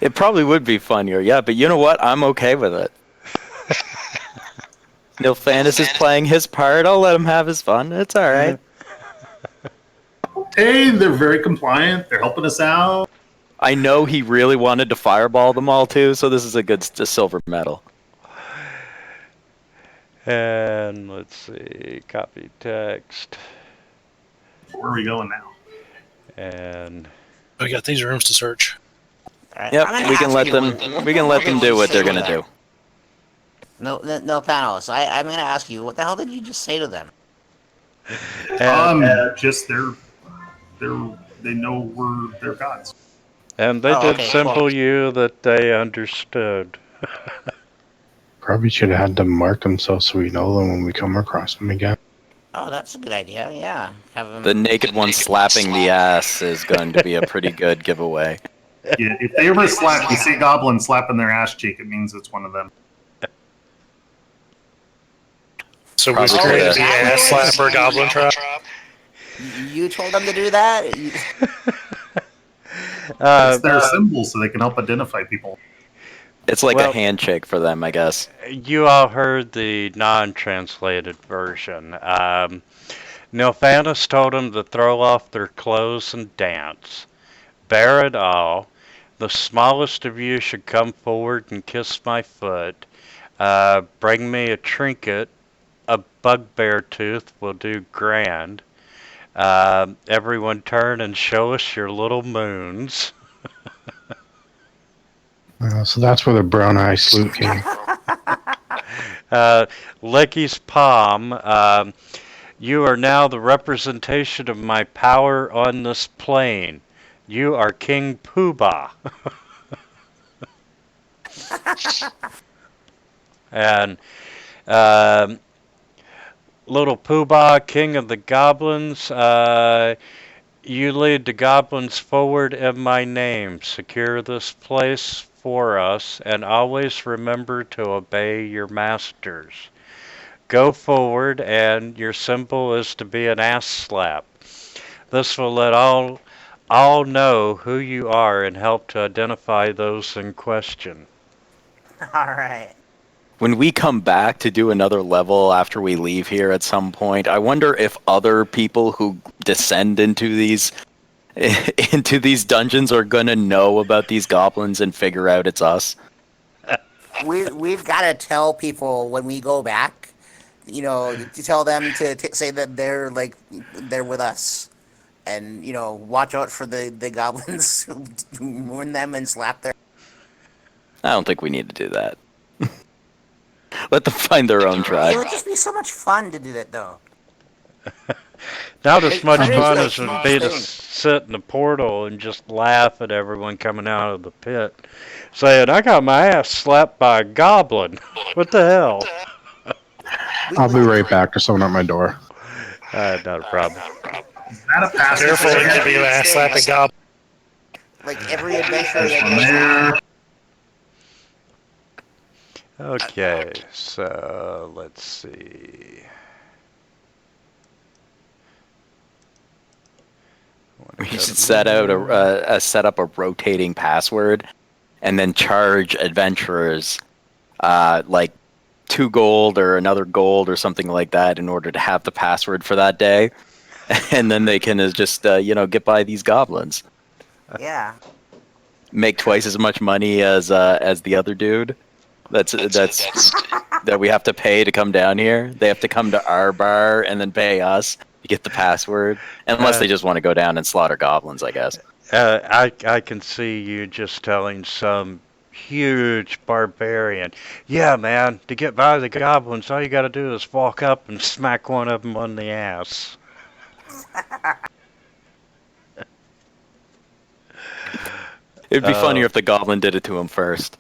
It probably would be funnier, yeah, but you know what? I'm okay with it. Nilphanus is playing his part. I'll let him have his fun. It's alright. Hey, they're very compliant. They're helping us out. I know he really wanted to fireball them all too, so this is a silver medal. And let's see, copy text. Where are we going now? And We got these rooms to search. Alright, Yep, I'm gonna we can ask let you them. one thing. We can let them do what they're gonna do. No, Panos. I'm gonna ask you, what the hell did you just say to them? Just they know we're their gods. and they Oh, did okay, symbol cool. you that they understood. Probably should have had them mark themselves so we know them when we come across them again. Oh, that's a good idea. Yeah, have them. The naked one slapping the ass is going to be a pretty good giveaway. Yeah, if they ever slap, you see goblin slapping their ass cheek, it means it's one of them. So we Probably created could the have. ass slapper goblin trap. You told them to do that? It's their symbol so they can help identify people. It's like Well- a handshake for them, I guess. You all heard the non-translated version. Nilphanus told them to throw off their clothes and dance. Bear it all. The smallest of you should come forward and kiss my foot. Bring me a trinket. A bugbear tooth will do grand. Everyone turn and show us your little moons. So that's where the brown eye salute came. Lecky's palm. You are now the representation of my power on this plane. You are King Poobah. And little Poobah, King of the Goblins, you lead the goblins forward in my name. Secure this place for us, and always remember to obey your masters. Go forward, and your symbol is to be an ass slap. This will let all know who you are and help to identify those in question. Alright. When we come back to do another level after we leave here at some point, I wonder if other people who descend into these into these dungeons are gonna know about these goblins and figure out it's us. We've got to tell people when we go back, to tell them to say that they're with us, and watch out for the goblins who mourn them and slap their. I don't think we need to do that. Let them find their own It tribe. would just be so much fun to do that, though. Not as much That is fun a as it would huge be to thing. sit in the portal and just laugh at everyone coming out of the pit, saying, "I got my ass slapped by a goblin." What the hell? I'll be right back. There's someone at my door. Not a problem. Is that a passage? Careful, it could be an ass slapping goblin. Like every adventure There's that one goes there. Okay, so let's see. We should set up a rotating password, and then charge adventurers like 2 gold or another gold or something like that in order to have the password for that day, and then they can just get by these goblins. Yeah. Make twice as much money as the other dude. That's that we have to pay to come down here. They have to come to our bar and then pay us to get the password, unless they just want to go down and slaughter goblins, I guess. I can see you just telling some huge barbarian, "Yeah, man, to get by the goblins, all you got to do is walk up and smack one of them on the ass." It'd be funnier if the goblin did it to him first.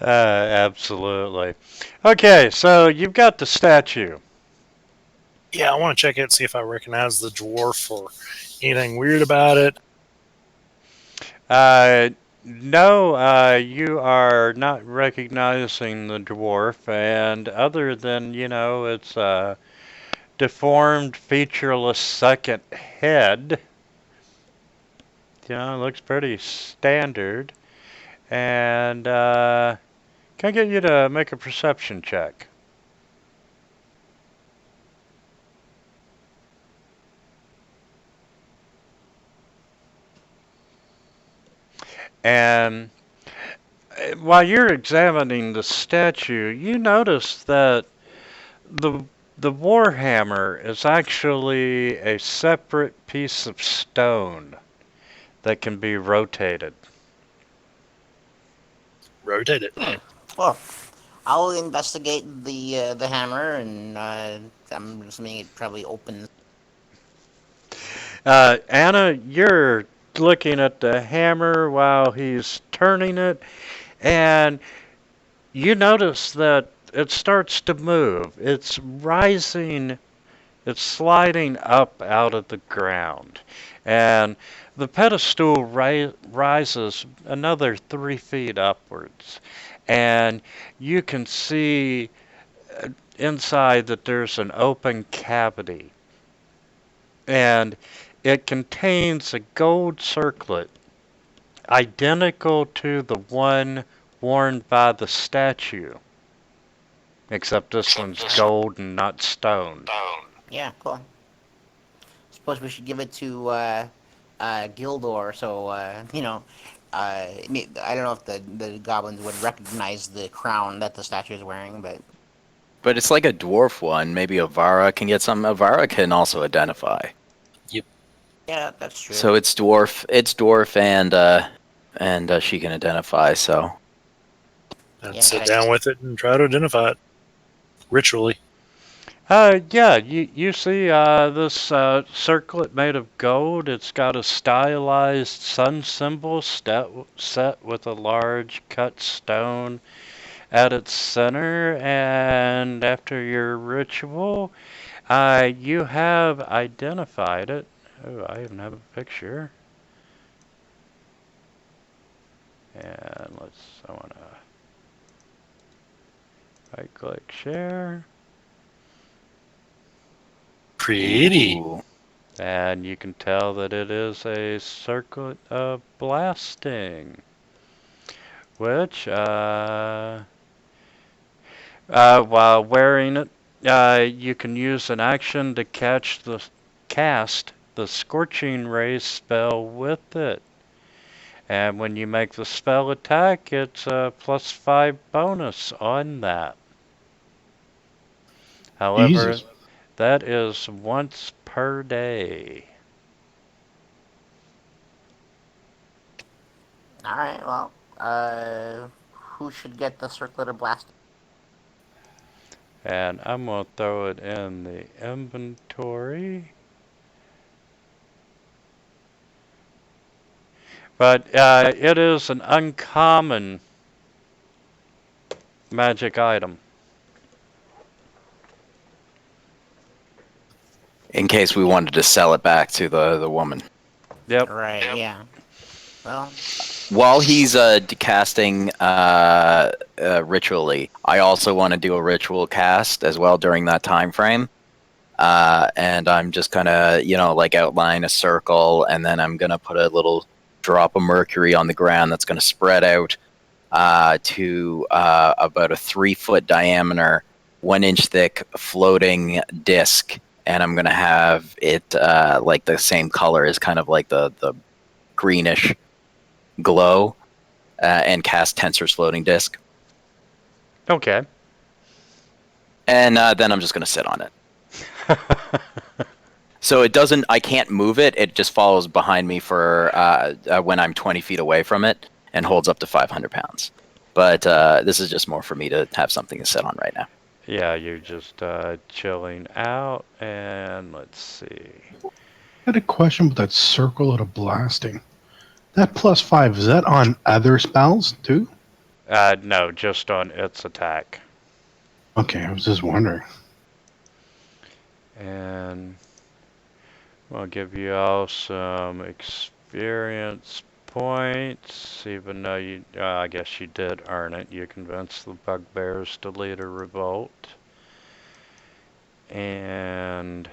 Absolutely. Okay, so you've got the statue. Yeah, I want to check it, see if I recognize the dwarf or anything weird about it. No, you are not recognizing the dwarf, and other than, it's a deformed, featureless second head. It looks pretty standard. And, can I get you to make a perception check? And while you're examining the statue, you notice that the warhammer is actually a separate piece of stone that can be rotated. Rotate it. Well, I'll investigate the hammer, and I'm assuming it probably opens. Anna, you're looking at the hammer while he's turning it, and you notice that it starts to move. It's rising, it's sliding up out of the ground. And the pedestal rises another 3 feet upwards. And you can see inside that there's an open cavity. And it contains a gold circlet identical to the one worn by the statue. Except this one's gold and not stone. Yeah, cool. Suppose we should give it to Gildor, so I don't know if the goblins would recognize the crown that the statue is wearing, but But it's like a dwarf one. Maybe Avara can get some. Avara can also identify. yeah, that's true. So it's dwarf. It's dwarf, and she can identify. So And Yeah, sit I down just- with it and try to identify it ritually. Yeah, you see this circlet made of gold. It's got a stylized sun symbol set with a large cut stone at its center. And after your ritual, you have identified it. Oh, I even have a picture. And I want to right click share. Pretty. Ooh. And you can tell that it is a circlet of blasting, which, while wearing it, you can use an action to cast the Scorching Ray spell with it. And when you make the spell attack, it's a +5 bonus on that. However, Jesus. that is once per day. All right. Well, who should get the circlet of blast? And I'm going to throw it in the inventory. But it is an uncommon magic item. In case we wanted to sell it back to the woman. Yep. Right. Yeah. Well, While he's casting ritually, I also want to do a ritual cast as well during that time frame. And I'm just gonna, like outline a circle, and then I'm gonna put a little drop of mercury on the ground that's gonna spread out to about a 3-foot diameter, 1-inch thick floating disc, and I'm gonna have it like the same color as kind of like the greenish glow, and cast Tensor's floating disc. Okay. And then I'm just gonna sit on it. So it doesn't. I can't move it. It just follows behind me for when I'm 20 feet away from it, and holds up to 500 pounds. But this is just more for me to have something to sit on right now. Yeah, you're just chilling out, and let's see. I had a question about that circle of blasting. That +5, is that on other spells too? No, just on its attack. Okay, I was just wondering. And I'll give you all some experience points, even though you, I guess you did earn it. You convinced the bugbears to lead a revolt. And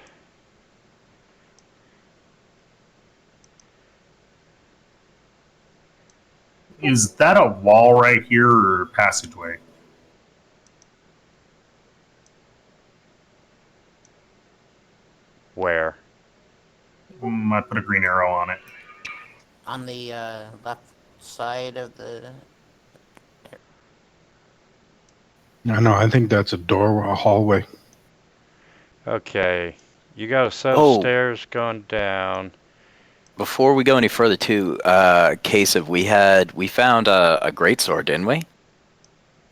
Is that a wall right here or passageway? where? I put a green arrow on it. on the left side of the. No, I think that's a door, a hallway. Okay, you got a set of Oh. stairs going down. Before we go any further, too, case of we found a greatsword, didn't we?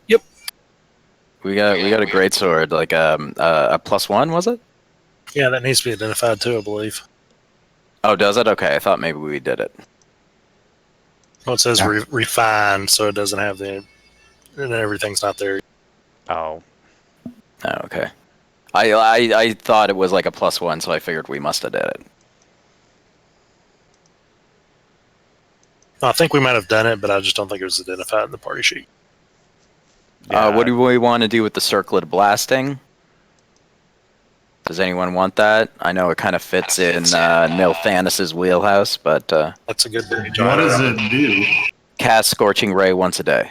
Yep. We got a greatsword, like a +1, was it? Yeah, that needs to be identified too, I believe. Oh, does it? Okay, I thought maybe we did it. Well, it says Yeah. refined, so it doesn't have the. And everything's not there. Oh, Oh, okay. I thought it was like a +1, so I figured we must have did it. I think we might have done it, but I just don't think it was identified in the party sheet. yeah. What do we want to do with the circlet blasting? Does anyone want that? I know it kind of fits in Nilthanis's wheelhouse, but That's a good page. What does it do? cast Scorching Ray once a day.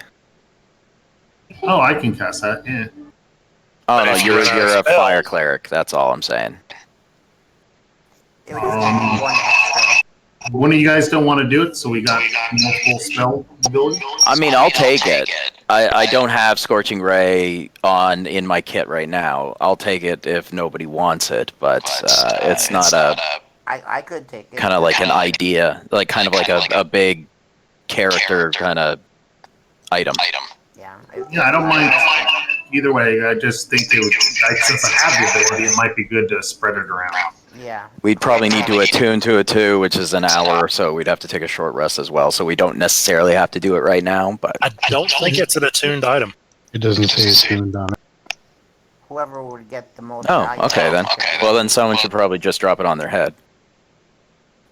Oh, I can cast that. Yeah. Oh But no, if you you're run out of a spells- fire cleric. That's all I'm saying. It would just be one extra. One of you guys don't want to do it, so we got multiple spell ability. I mean, I'll take it. I don't have Scorching Ray in my kit right now. I'll take it if nobody wants it, but it's not a I could take it. kind of like an idea, like kind of like a big character kind of item. Yeah. Yeah, I don't mind either way. I just think it would, since I have the ability, it might be good to spread it around. Yeah. We'd probably need to attune to it too, which is an hour or so. We'd have to take a short rest as well, so we don't necessarily have to do it right now. But I don't think it's an attuned item. It doesn't say it's tuned on it. Whoever would get the most. oh, value okay then. out of it. Well, then someone should probably just drop it on their head.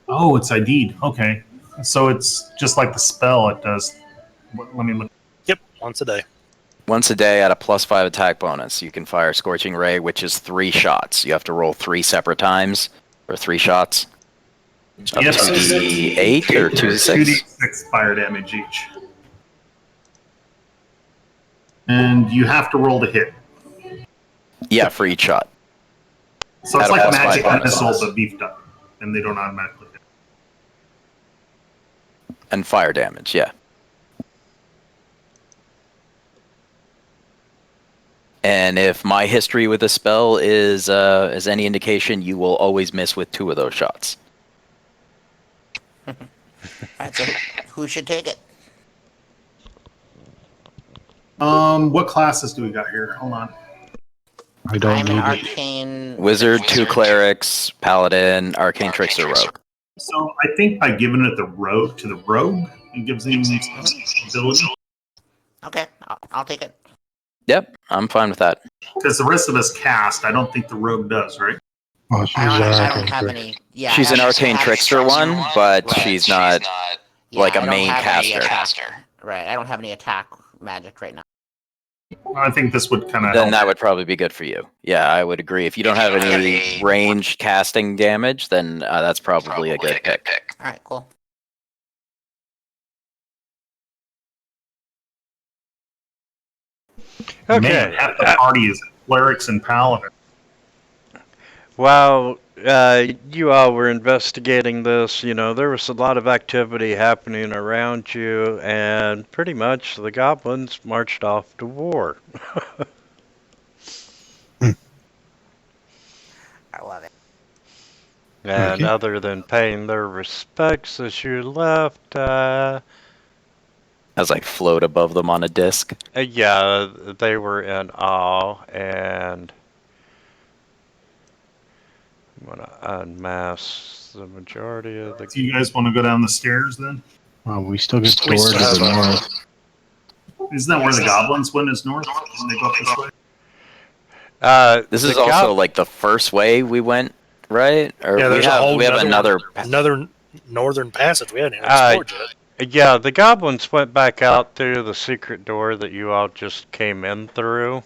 Oh, it's ID'd. Okay. So it's just like the spell. It does. Let me look. Yep, once a day. Once a day at a +5 attack bonus, you can fire Scorching Ray, which is 3 shots. You have to roll 3 separate times for 3 shots. Up Yes. to 2d8 or 2d6? 2d6 fire damage each. And you have to roll to hit. Yeah, for each shot. So At it's a like plus magic 5 bonus. missile, but beefed up. and they don't automatically hit. And fire damage, yeah. And if my history with the spell is any indication, you will always miss with 2 of those shots. Alright, so who should take it? What classes do we got here? Hold on. I don't I'm an need it. arcane Wizard, 2 clerics, paladin, arcane trickster, rogue. So I think by giving it the rogue to the rogue, it gives him ability. Okay, I'll take it. Yep, I'm fine with that. Because the rest of us cast, I don't think the rogue does, right? Oh, she's I don't arcane have trick. any. Yeah, She's I an don't arcane have- trickster one, but Right. she's not Yeah, like a I don't main have any caster. Right, I don't have any attack magic right now. I think this would kind of Then help. that would probably be good for you. Yeah, I would agree. If you don't have any range casting damage, then that's probably a good pick. Alright, cool. Okay. Man, half the party is clerics and paladins. While you all were investigating this, there was a lot of activity happening around you, and pretty much the goblins marched off to war. I love it. And Okay. other than paying their respects as you left, As I float above them on a disc. yeah, they were in awe, and I'm going to unmask the majority of the... Do you guys want to go down the stairs then? Well, we still get We doors still to the have, north. Isn't that where the goblins went? Is north? Doesn't they go up this way? This the is also like the first way we went, right? Or Yeah, we there's a whole have another another northern passage we hadn't even explored yet. Yeah, the goblins went back out through the secret door that you all just came in through.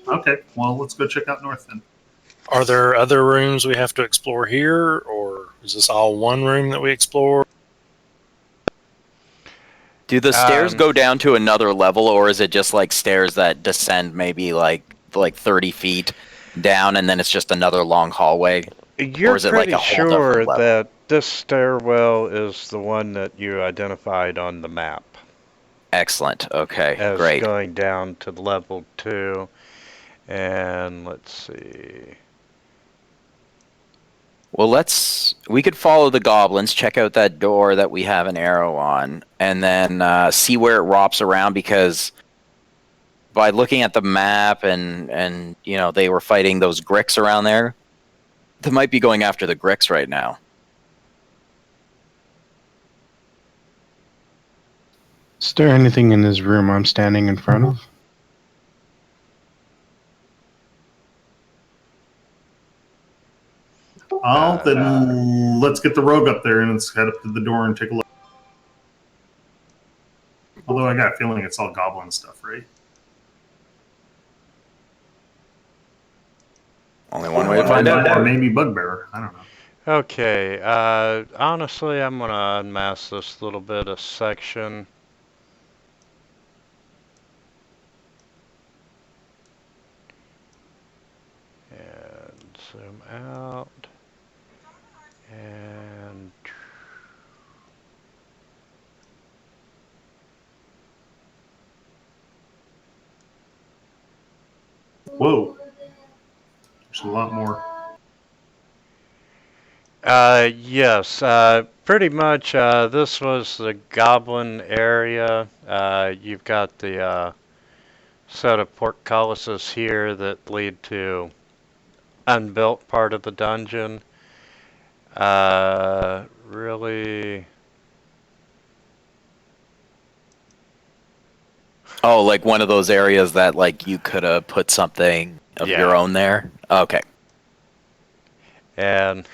Okay, well, let's go check out north then. Are there other rooms we have to explore here, or is this all one room that we explore? Do the stairs Um, go down to another level, or is it just like stairs that descend maybe like 30 feet down, and then it's just another long hallway? You're is it like pretty a whole sure different level? that this stairwell is the one that you identified on the map Excellent. Okay, as great. going down to level 2. And let's see. Well, we could follow the goblins, check out that door that we have an arrow on, and then see where it wraps around, because by looking at the map and they were fighting those Gricks around there, they might be going after the Gricks right now. Is there anything in this room I'm standing in front of? Then let's get the rogue up there and let's head up to the door and take a look. Although I got a feeling it's all goblin stuff, right? Only one way to find Or out. maybe bugbear. I don't know. Okay, honestly, I'm going to unmask this little bit of section. And zoom out. And Whoa. There's a lot more. yes, pretty much, this was the goblin area. You've got the, set of portcullises here that lead to unbuilt part of the dungeon. Really... Oh, like one of those areas that like you could have put something of your own there? Okay. And,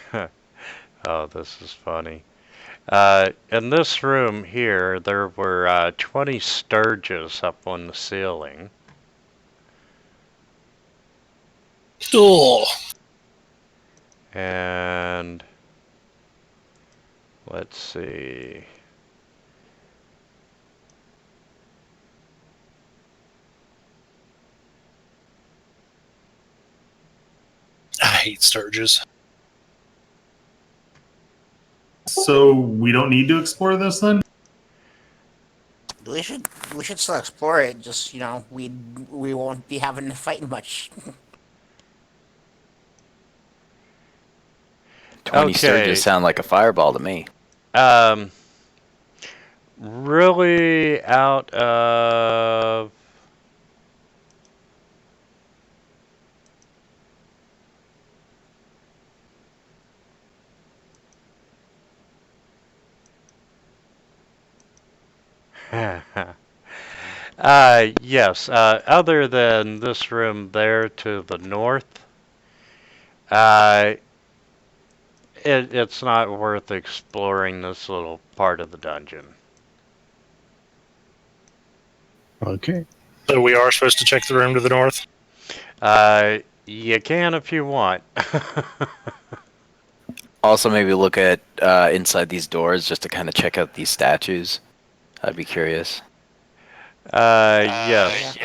oh, this is funny. In this room here, there were 20 sturges up on the ceiling. Oh, And let's see. I hate Sturges. So we don't need to explore this then? We should still explore it. Just we won't be having to fight much. 20 Okay. surges sound like a fireball to me. Really out of yes, other than this room there to the north, uh, it's not worth exploring this little part of the dungeon. Okay. So we are supposed to check the room to the north? You can if you want. Also, maybe look at inside these doors just to kind of check out these statues. I'd be curious. Yes.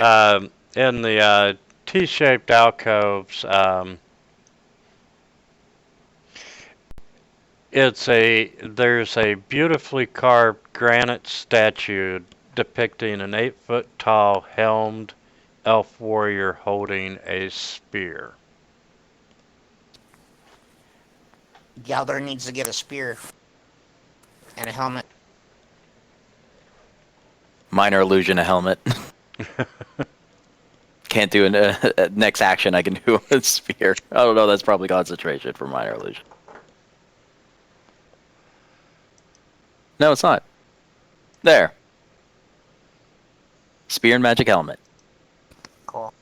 In the T-shaped alcoves, there's a beautifully carved granite statue depicting an 8-foot tall helmed elf warrior holding a spear. Galdor needs to get a spear and a helmet. Minor illusion, a helmet. Can't do a next action. I can do a spear. I don't know. That's probably concentration for minor illusion. No, it's not. There. Spear and magic helmet. Cool.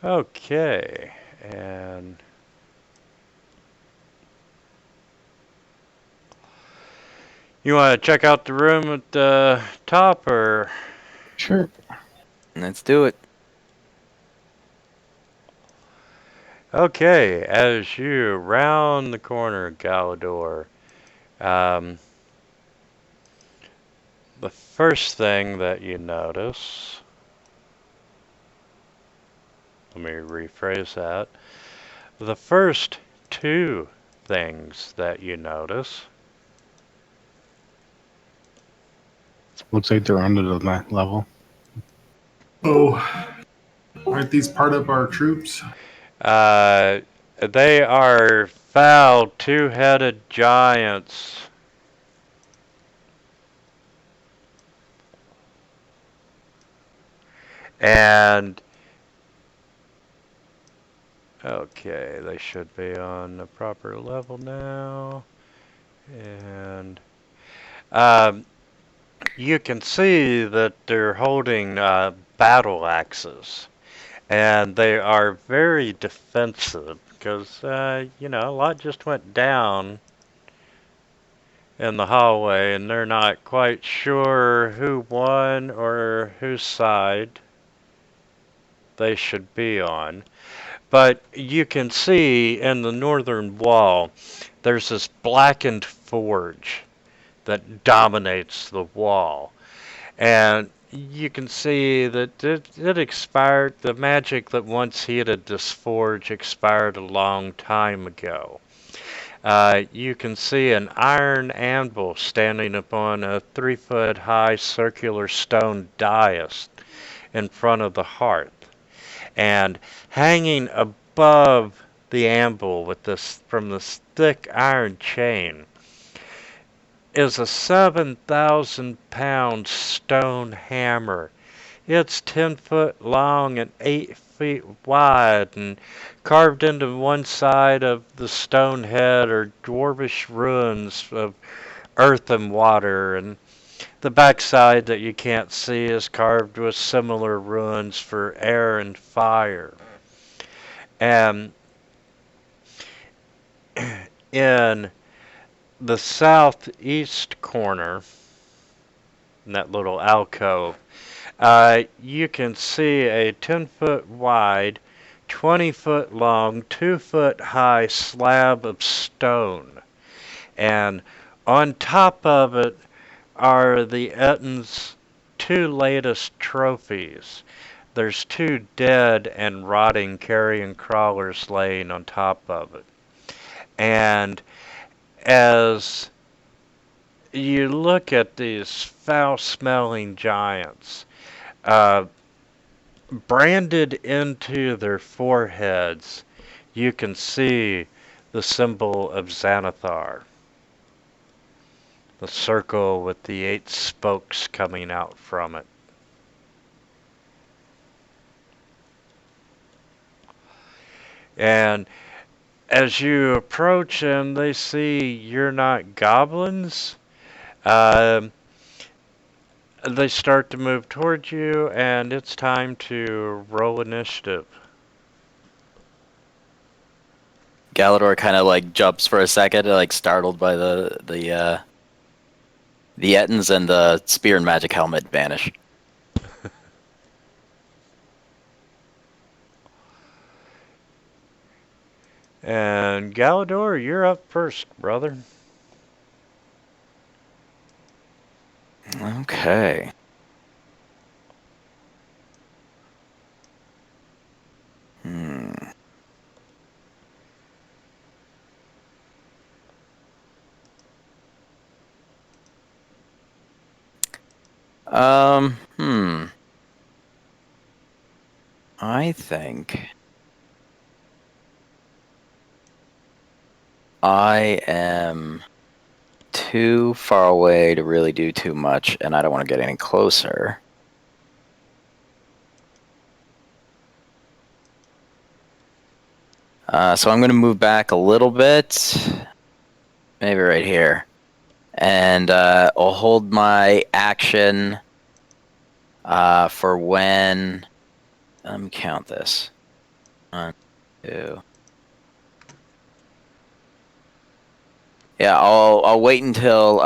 Okay, and you want to check out the room at the top, or? Sure. Let's do it. Okay, as you round the corner, Galador, the first thing that you notice, let me rephrase that, the first two things that you notice, Looks like they're under the level. Oh, aren't these part of our troops? they are foul, two-headed giants. And okay, they should be on the proper level now. And you can see that they're holding battle axes. And they are very defensive because, a lot just went down in the hallway and they're not quite sure who won or whose side they should be on. But you can see in the northern wall, there's this blackened forge that dominates the wall. And you can see that it expired, the magic that once heated this forge expired a long time ago. You can see an iron anvil standing upon a 3-foot high circular stone dais in front of the hearth. And hanging above the anvil with this from this thick iron chain is a 7,000-pound stone hammer. It's 10 foot long and 8 feet wide, and carved into one side of the stone head are dwarvish runes of earth and water, and the backside that you can't see is carved with similar runes for air and fire. And in the southeast corner, in that little alcove, you can see a 10-foot wide, 20-foot long, 2-foot high slab of stone. And on top of it are the Ettin's two latest trophies. There's two dead and rotting carrion crawlers laying on top of it. And as you look at these foul-smelling giants, uh, branded into their foreheads, you can see the symbol of Xanathar. The circle with the 8 spokes coming out from it. And as you approach them, they see you're not goblins. Um, they start to move towards you, and it's time to roll initiative. Galador kind of like jumps for a second, like startled by the Ettins, and the spear and magic helmet vanish. And Galador, you're up first, brother. Okay. Hmm. Hmm. I think I am too far away to really do too much, and I don't want to get any closer. So I'm going to move back a little bit, maybe right here, and I'll hold my action for when. Let me count this. 1, 2. Yeah, I'll wait until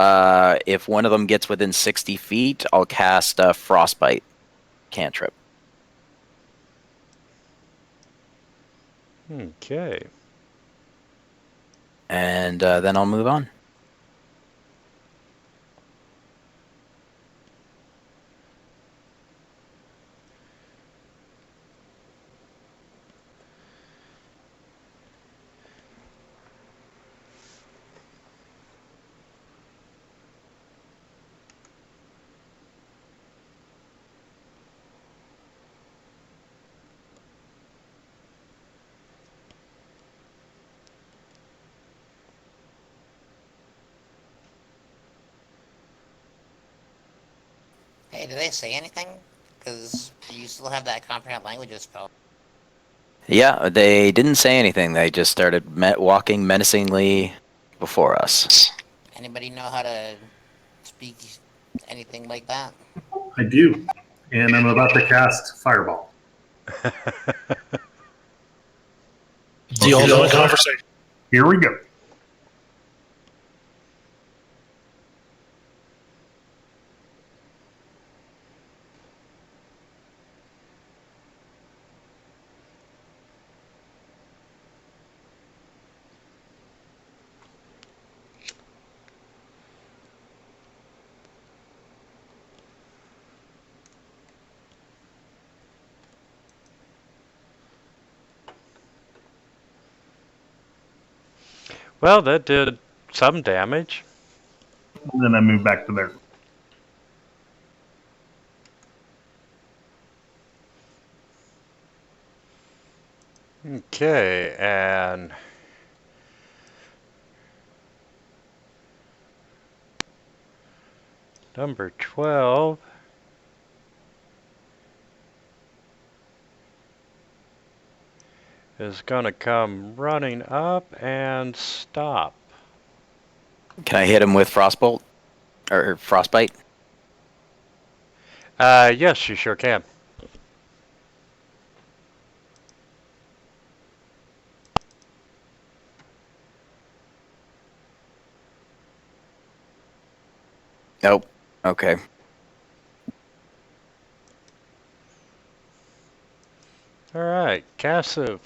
if one of them gets within 60 feet, I'll cast a frostbite cantrip. Okay. And then I'll move on. Hey, did they say anything? Because you still have that comprehend languages spell. Yeah, they didn't say anything. They just started walking menacingly before us. Anybody know how to speak anything like that? I do. And I'm about to cast Fireball. The ultimate conversation. Here we go. Well, that did some damage. And then I move back to there. Okay, and number 12 is going to come running up and stop. Can I hit him with frostbolt or frostbite? Yes, you sure can. Nope. Okay. All right, Cassive.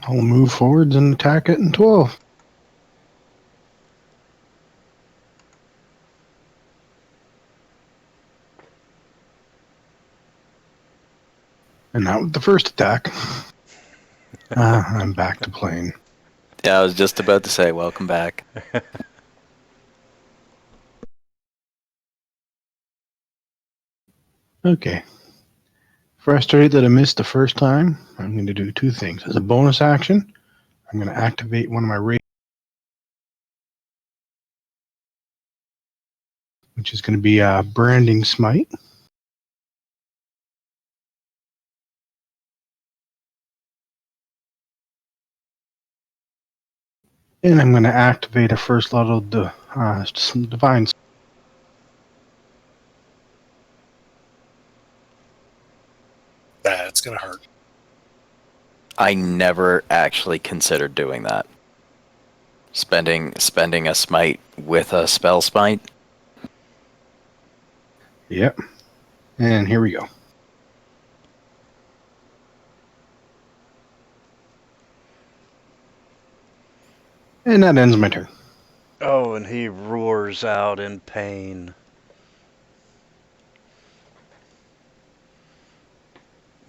I'll move forwards and attack it in 12. And not with the first attack. I'm back to playing. Yeah, I was just about to say, welcome back. Okay. Frustrated that I missed the first time, I'm going to do two things. As a bonus action, I'm going to activate one of my raids, which is going to be a Branding Smite. And I'm going to activate a first level Divine. That's gonna hurt. I never actually considered doing that. Spending a smite with a spell smite. Yep. And here we go. And that ends my turn. Oh, and he roars out in pain.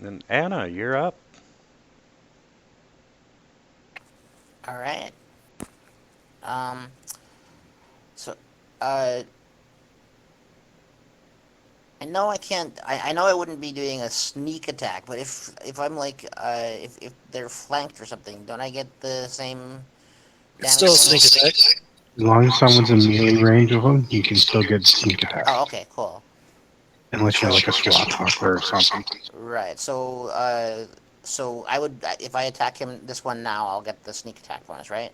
And Anna, you're up. All right. So, uh, I know I can't. I know I wouldn't be doing a sneak attack, but if I'm like, if they're flanked or something, don't I get the same It's damage still a bonus? sneak attack. As long as someone's in melee range of them, you can still get sneak attack. Oh, okay, cool. Unless you're like a SWAT talker or something. Right. So I would, if I attack him this one now, I'll get the sneak attack bonus, right?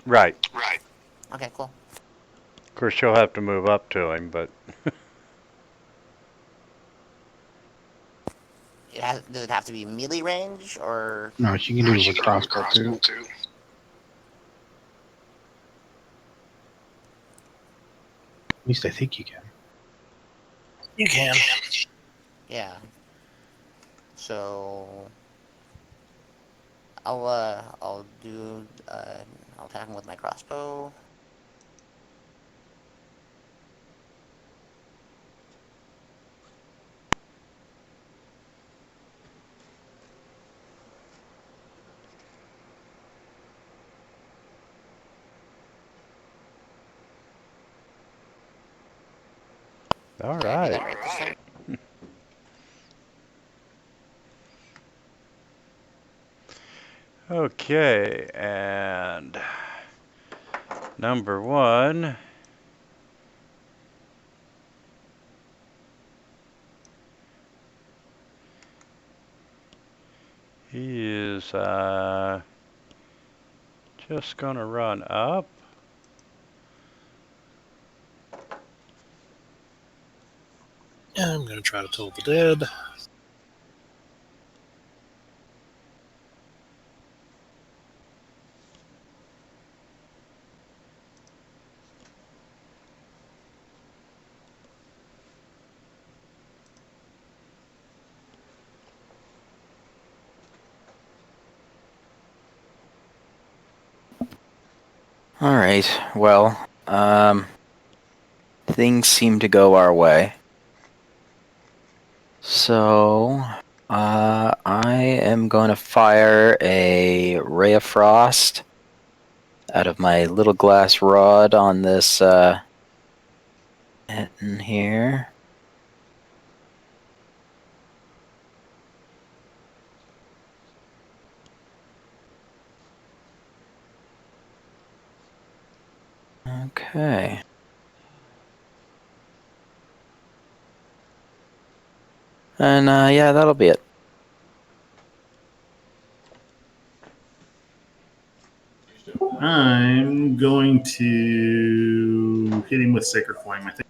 Right. Okay, cool. Of course, you'll have to move up to him, but Does it have to be melee range or? No, she can do it with a crossbow too. At least I think you can. You can. Yeah. So I'll do I'll attack him with my crossbow. all Okay, I did right. that right this time. Okay, and number one. He is just gonna run up. Yeah, I'm gonna try to toll the dead. All right. Well, things seem to go our way. So, I am going to fire a ray of frost out of my little glass rod on this in here. Okay. And yeah, that'll be it. I'm going to hit him with Sacred Flame, I think.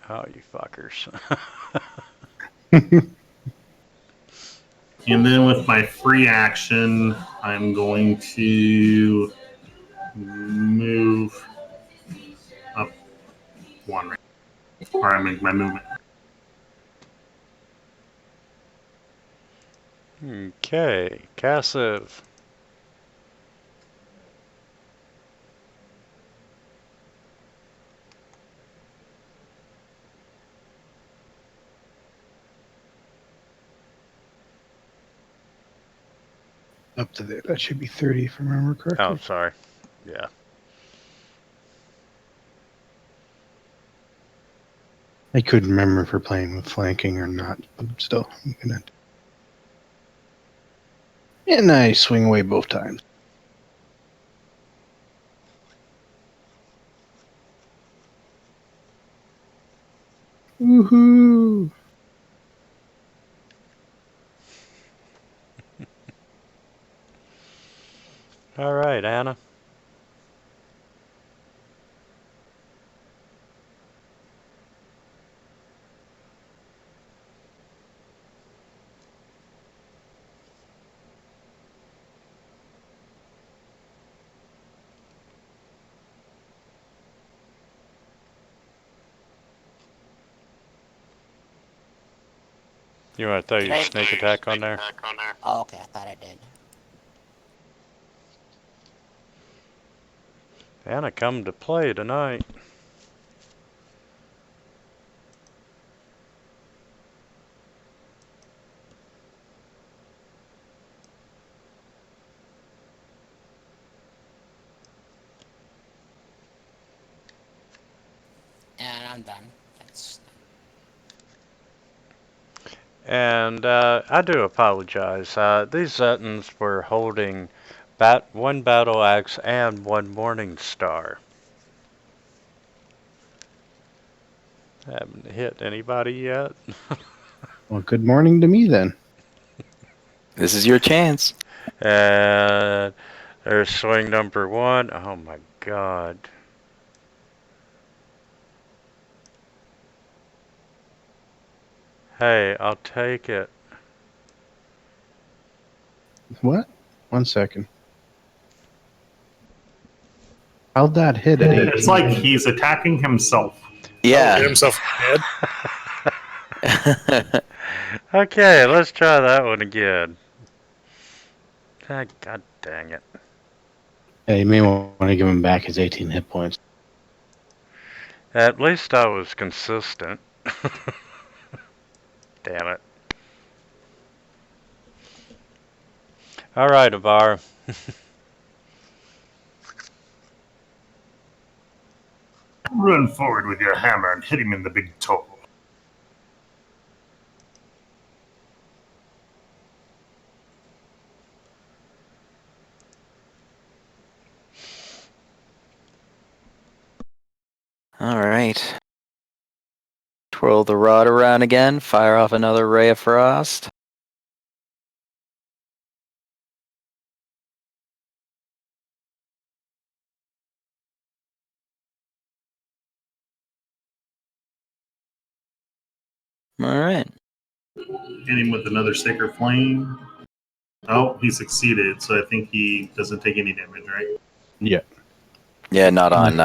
Oh, you fuckers. And then with my free action, I'm going to move up one. Or I make my movement. Okay, Cassive. Up to there. That should be 30 if I remember correctly. Oh, sorry. Yeah. I couldn't remember if we're playing with flanking or not, but still, I'm gonna. And I swing away both times. Woohoo! All right, Anna. You want to throw Did your I? sneak attack on there? Oh, okay, I thought I did. Anna come to play tonight. And I'm done. That's And I do apologize. These Zetans were holding one battle axe and one morning star. Haven't hit anybody yet. Well, good morning to me then. This is your chance. And there's swing number 1. Oh my god. Hey, I'll take it. What? 1 second. How'd that hit at 18? It's like he's attacking himself. Hit Yeah. himself in the head. Okay, let's try that one again. God dang it. Yeah, you may want to give him back his 18 hit points. At least I was consistent. Damn it. Alright, Avar. Run forward with your hammer and hit him in the big toe. All right. Twirl the rod around again. Fire off another ray of frost. All right. Hit him with another sacred flame. Oh, he succeeded, so I think he doesn't take any damage, right? Yeah. Yeah, not on.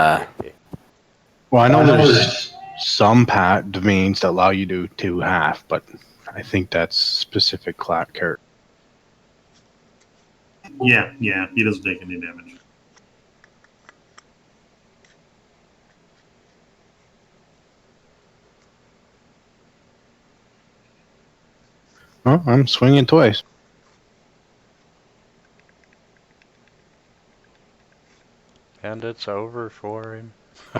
Well, I know there's some domains that allow you to do half, but I think that's specific character. Yeah, he doesn't take any damage. Oh, I'm swinging twice. And it's over for him.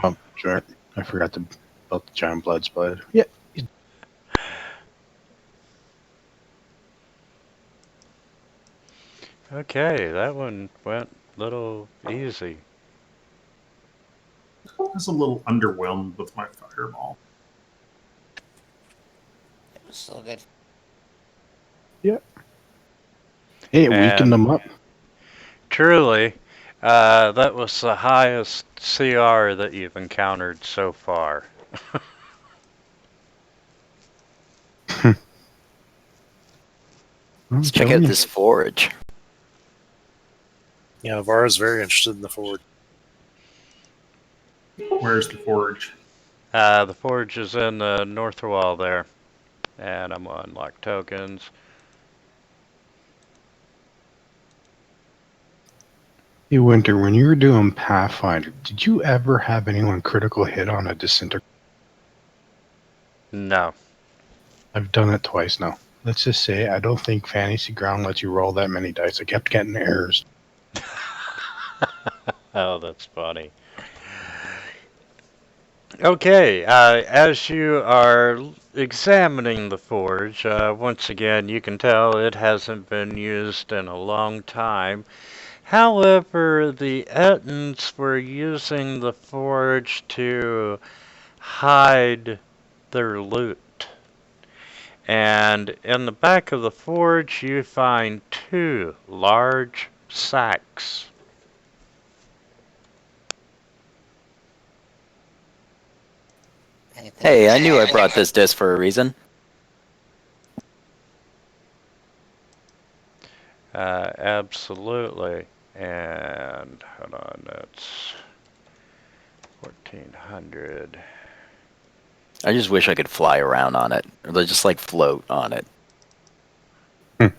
Oh, sure. I forgot about the giant blood spider. Yeah. Okay, that one went a little easy. I was a little underwhelmed with my fireball. it was so good. Hey, it weakened them up. Truly, that was the highest CR that you've encountered so far. Let's check out this forge. Yeah, Vara's very interested in the forge. Where's the forge? The forge is in the north wall there. And I'm on unlock tokens. Hey, Winter, when you were doing Pathfinder, did you ever have anyone critical hit on a disintegrator? No. I've done it twice now. Let's just say I don't think Fantasy Ground lets you roll that many dice. I kept getting errors. Oh, that's funny. Okay, as you are examining the forge, once again, you can tell it hasn't been used in a long time. However, the Ettins were using the forge to hide their loot. And in the back of the forge, you find two large sacks. Anything? Hey, I knew I brought this disc for a reason. Absolutely. And hold on, that's 1400. I just wish I could fly around on it, or just like float on it. I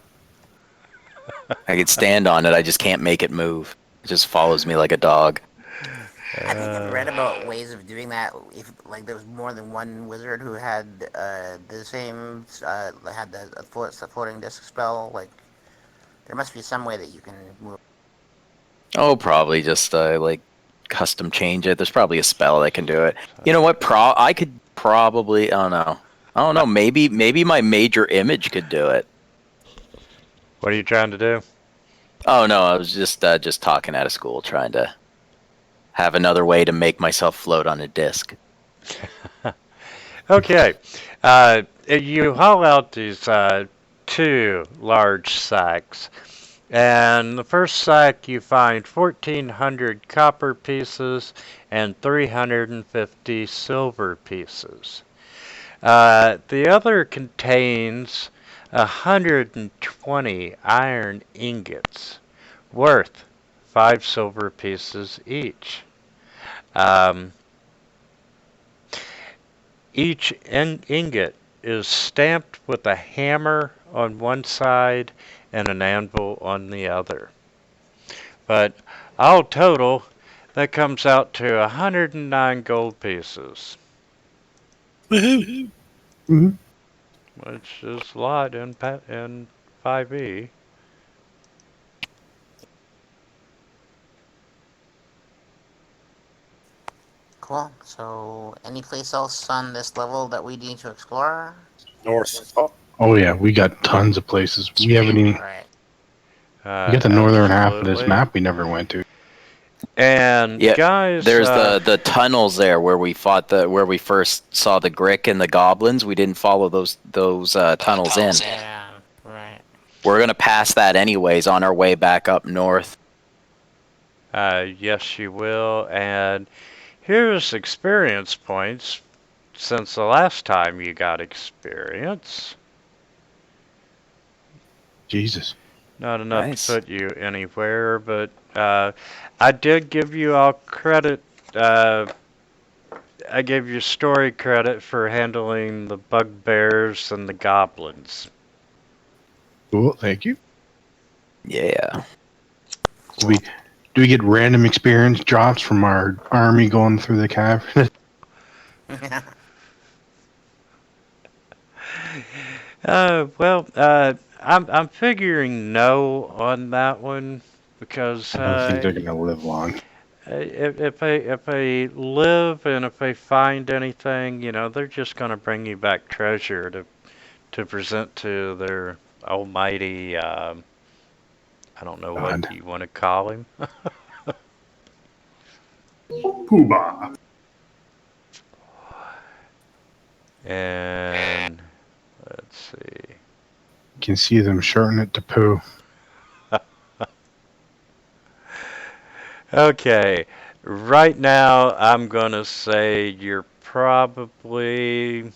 could stand on it, I just can't make it move. It just follows me like a dog. I think I've read about ways of doing that. If like there was more than one wizard who had the same had the floating disc spell, like there must be some way that you can move. Oh, probably just like custom change it. There's probably a spell that can do it. You know what? I could probably. I don't know. I don't know. Maybe my major image could do it. What are you trying to do? Oh no, I was just talking out of school, trying to have another way to make myself float on a disc. Okay. You haul out these two large sacks. And the first sack you find 1,400 copper pieces and 350 silver pieces. The other contains 120 iron ingots worth 5 silver pieces each. Um, each ingot is stamped with a hammer on one side and an anvil on the other. But all total, that comes out to 109 gold pieces, Woohoo! Mm-hmm. which is a lot in 5e. Cool. So, any place else on this level that we need to explore? North. Oh yeah, we got tons of places. We haven't even. All right. We got the northern half of this Absolutely. map we never went to. And Yeah, guys, there's the tunnels there where we where we first saw the Grick and the goblins. We didn't follow those tunnels in. Yeah. Right. We're gonna pass that anyways on our way back up north. yes, you will. And here's experience points since the last time you got experience. Jesus. Not enough Nice. to put you anywhere, but I did give you all credit. I gave you story credit for handling the bugbears and the goblins. Cool. Thank you. Yeah. Do we get random experience drops from our army going through the cavern? I'm figuring no on that one because I don't think they're gonna live long. if they live and if they find anything, they're just gonna bring you back treasure to present to their almighty. I don't know God. what you want to call him. Poobah. And let's see. You can see them shorten it to poo. Okay, right now I'm gonna say you're probably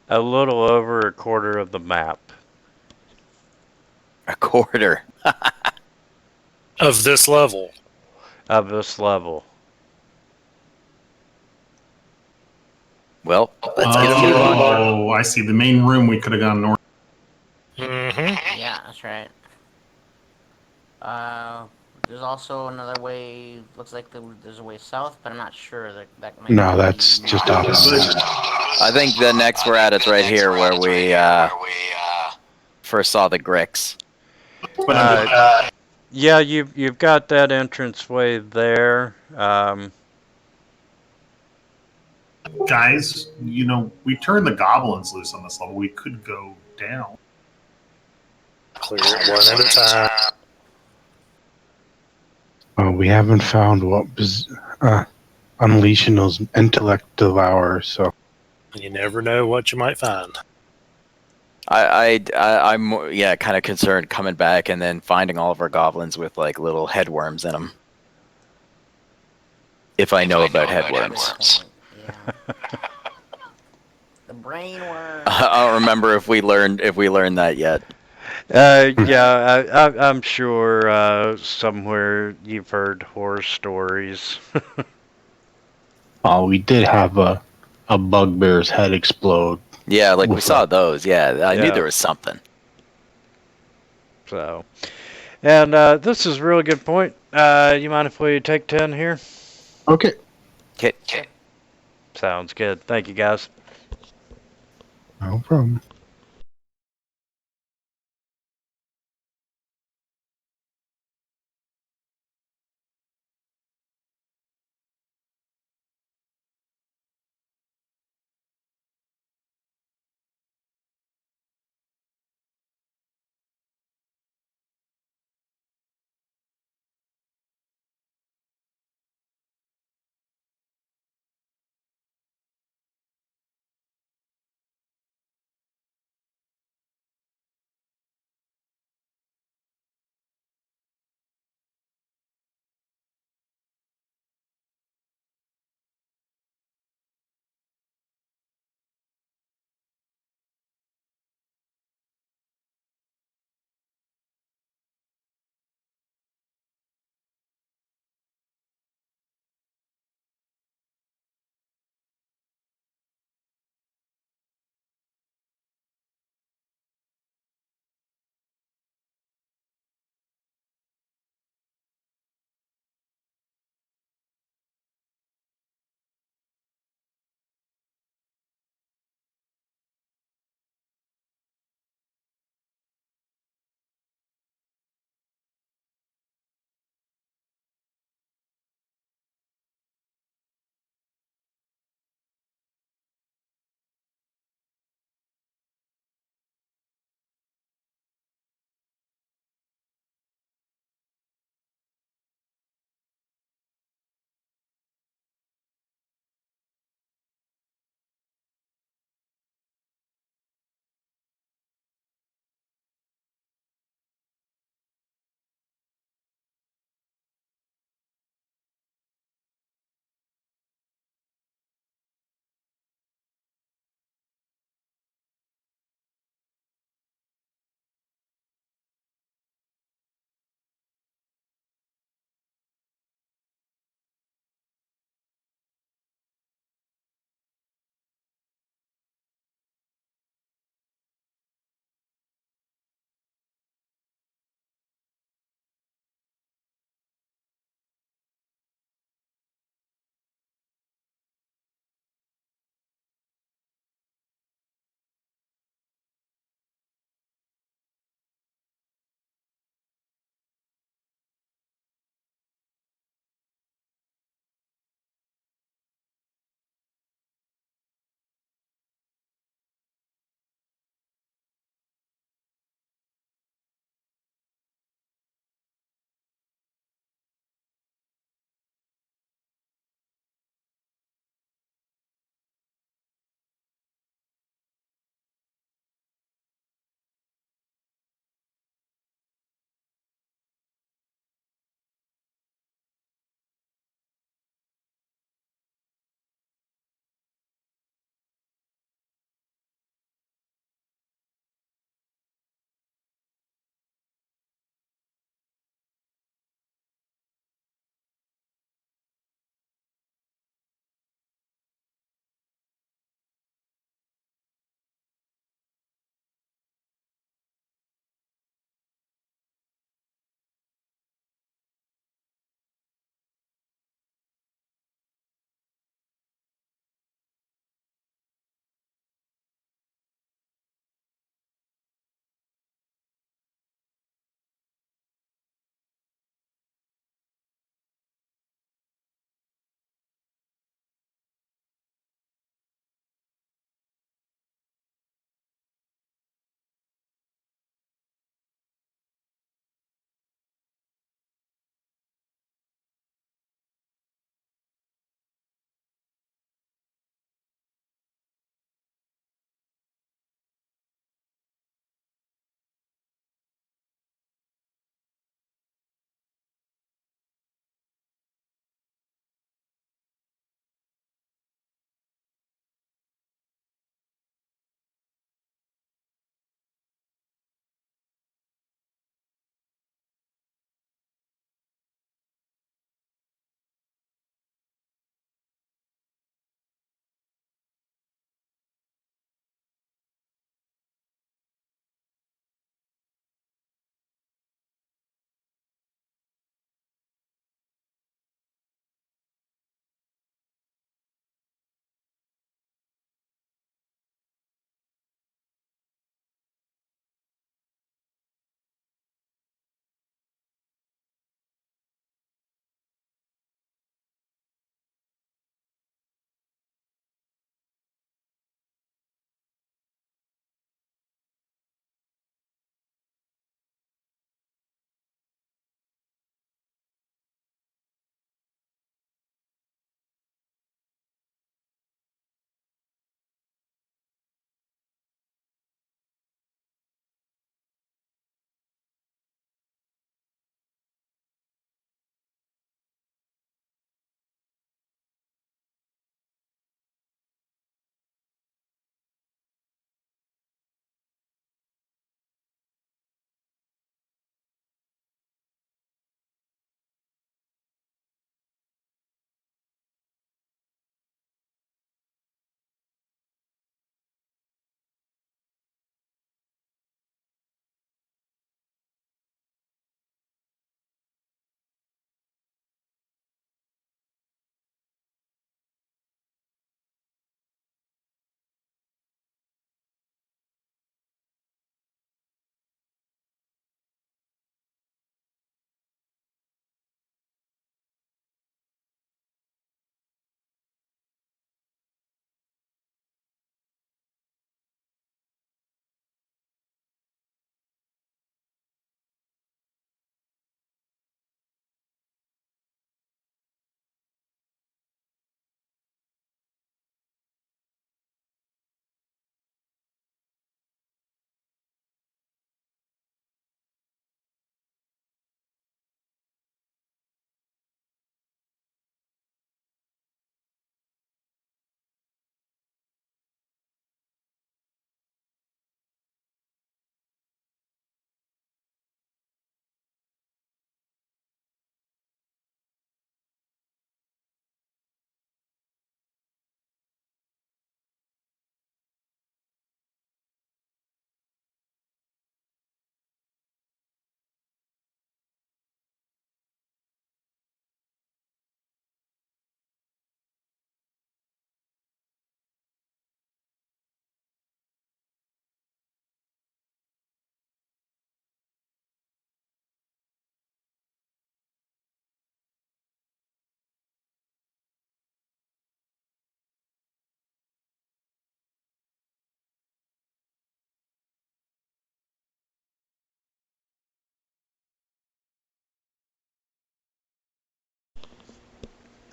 a little over a quarter of the map A quarter. Of this level. of this level. Well, let's get a move on. Oh, I see. The main room we could have gone north. Mm-hmm. Yeah, that's right. There's also another way. Looks like there's a way south, but I'm not sure. That might No, be. that's just But opposite. I think the next we're at is right here where we first saw the Gricks. but I mean, Yeah, you've got that entranceway there. guys, we turned the goblins loose on this level. We could go down. Clear it one at a time. We haven't found what was unleashing those intellect devourers, so You never know what you might find. I'm kind of concerned coming back and then finding all of our goblins with like little headworms in them. If I know about headworms. Yeah. The brain worm. I don't remember if we learned that yet. Yeah, I'm sure somewhere you've heard horror stories. we did have a bugbear's head explode. Yeah, like we With saw those. Yeah, I knew Yeah. there was something. So, and this is a really good point. You mind if we take 10 here? Okay. Okay. Sounds good. Thank you, guys. No problem.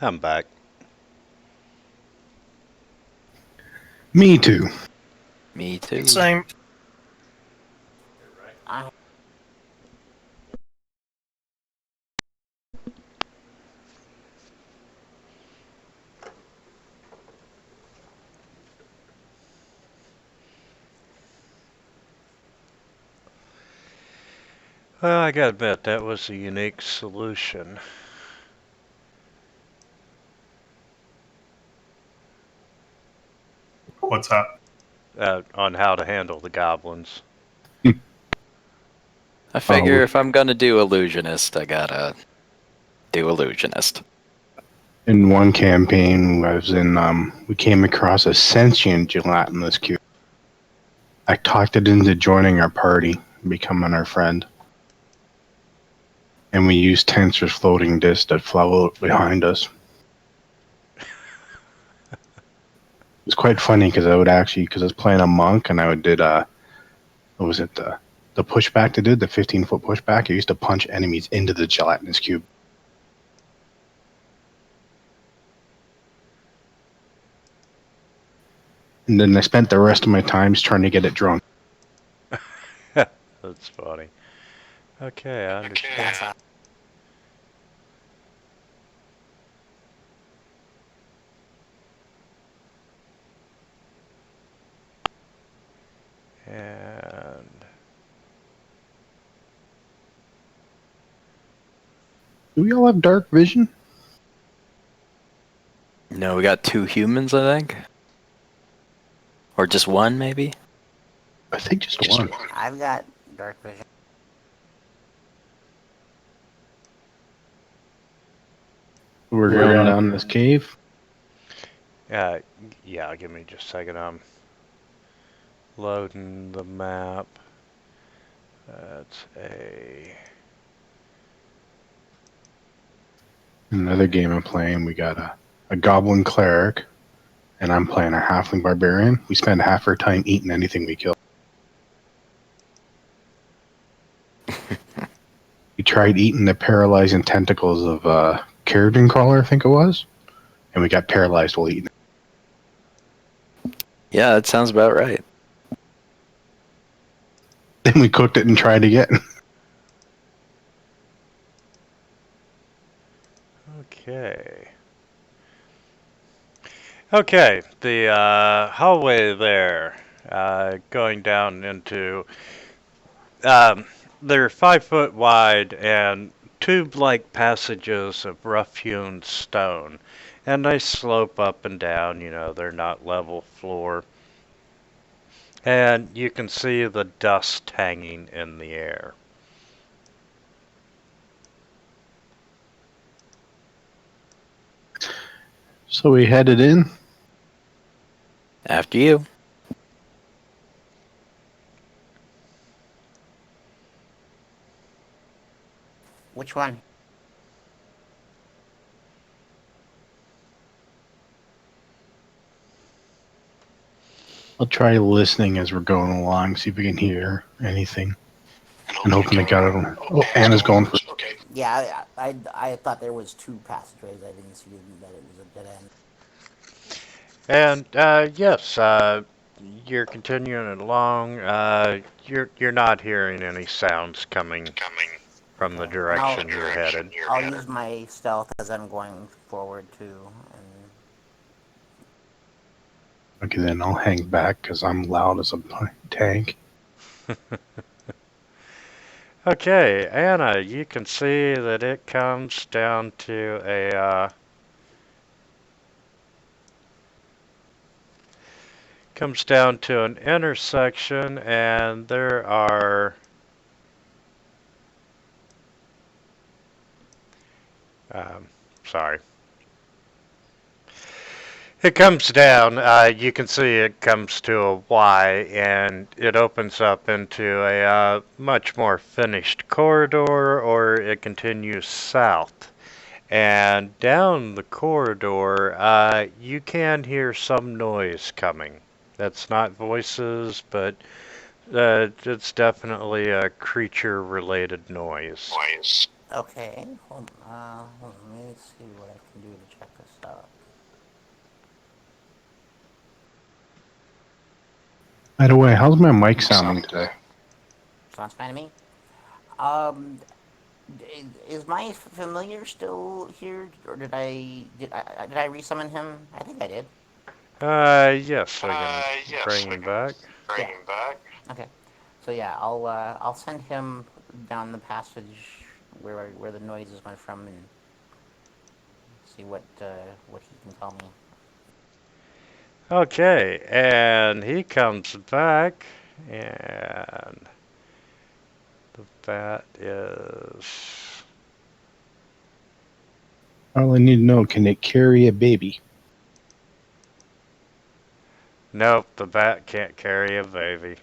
I'm back. Me too. Me too. Same. I Well, I gotta admit, that was a unique solution. What's that? On how to handle the goblins. I figure Oh. if I'm gonna do illusionist, I gotta do illusionist. In one campaign, I was in, we came across a sentient gelatinous cube. I talked it into joining our party, becoming our friend. And we used Tensor's floating disk that floated behind us. It was quite funny because I would actually, because I was playing a monk and I did, what was it, the pushback to do, the 15-foot pushback. I used to punch enemies into the gelatinous cube. And then I spent the rest of my times trying to get it drunk. That's funny. Okay, I understand. that's And Do we all have dark vision? No, we got 2 humans, I think. Or just 1, maybe? I think just one. I've got dark vision. We're going down this cave. yeah, give me just a second. I'm loading the map. That's a Another game I'm playing, we got a goblin cleric, and I'm playing a halfling barbarian. We spend half our time eating anything we kill. We tried eating the paralyzing tentacles of Carrigan Crawler, I think it was, and we got paralyzed while eating it. Yeah, that sounds about right. Then we cooked it and tried again. okay. Okay, the hallway there, going down into. They're 5 foot wide and tube-like passages of rough-hewn stone, and they slope up and down. They're not level floor. And you can see the dust hanging in the air. So we headed in. After you. Which one? I'll try listening as we're going along, see if we can hear anything. And hoping to God, oh, Anna's going for. Yeah, I thought there was 2 passageways. I didn't see that it was a dead end. And yes, you're continuing along. You're not hearing any sounds coming from the direction you're headed. I'll use my stealth as I'm going forward too. And Okay, then I'll hang back because I'm loud as a tank. Okay, Anna, you can see that it comes down to a an intersection, and there are sorry. It comes down, you can see it comes to a Y, and it opens up into a much more finished corridor, or it continues south. And down the corridor, you can hear some noise coming. That's not voices, but it's definitely a creature-related noise. Okay. Hold on. Let me see what I can do to check this out. By the way, how's my mic sounding today? Sounds fine to me. Um, is my familiar still here, or did I resummon him? I think I did. Yes, we can bring him back. Yeah. Okay. So yeah, I'll send him down the passage where the noise is coming from and see what he can tell me. Okay, and he comes back, and that is. All I need to know, can it carry a baby? Nope, the bat can't carry a baby.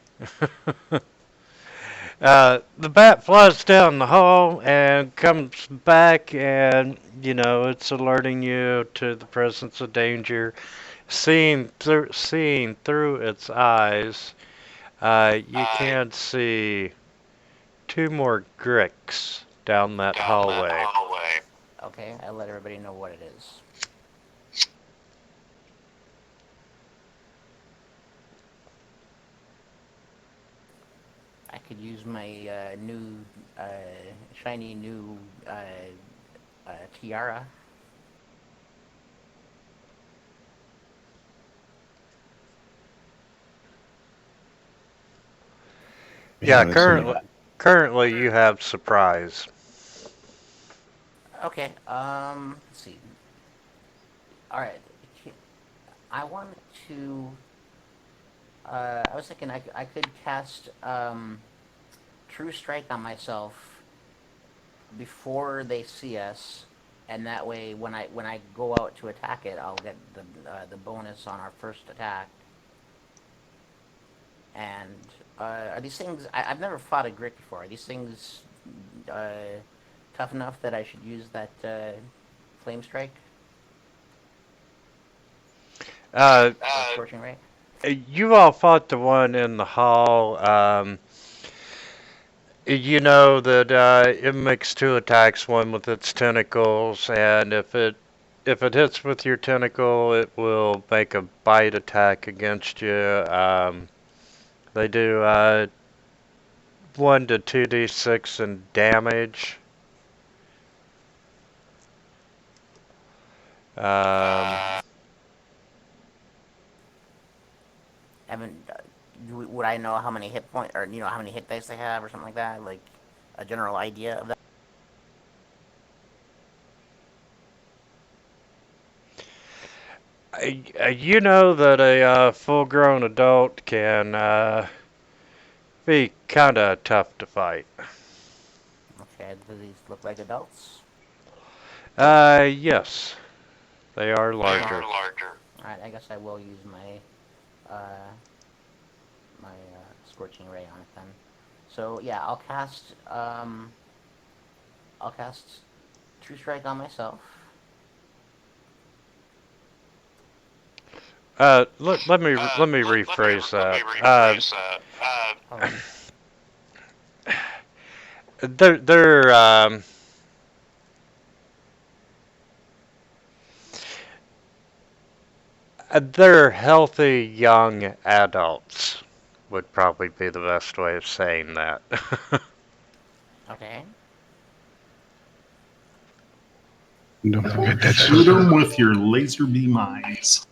The bat flies down the hall and comes back, and it's alerting you to the presence of danger. Seeing through its eyes, you can see two more gricks down that hallway. Okay, I'll let everybody know what it is. I could use my new uh, shiny new tiara. Yeah, That's currently you have surprise. Okay. Let's see. All right. I wanted to. I was thinking I could cast True Strike on myself before they see us, and that way when I go out to attack it, I'll get the bonus on our first attack. And are these things? I've never fought a Grick before. Are these things uh, tough enough that I should use that Flame Strike Uh, or Scorching Ray? you all fought the one in the hall. You know that it makes two attacks, one with its tentacles, and if it hits with your tentacle, it will make a bite attack against you. They do 1 to 2d6 in damage. Um, Haven't. Would I know how many hit point or how many hit dice they have or something like that? Like a general idea of that. you know that a full-grown adult can be kind of tough to fight. Okay, do these look like adults? Yes, they are larger. All right, I guess I will use my scorching ray on it then. So yeah, I'll cast True Strike on myself. Let me rephrase that. Oh, They're they're healthy young adults would probably be the best way of saying that. okay. Don't forget that Shoot circle. them with your laser beam eyes.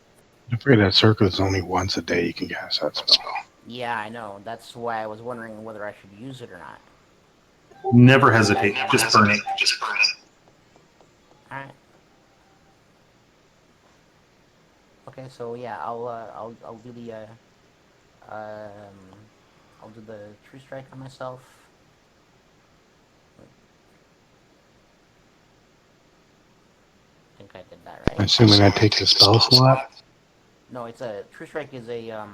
Don't forget that circle is only once a day you can cast that spell. Yeah, I know. That's why I was wondering whether I should use it or not. Never hesitate. Just burn it. All right. Okay, so yeah, I'll do the um I'll do the True Strike on myself. I think I did that right. Assuming that takes a spell slot. No, it's a True Strike is a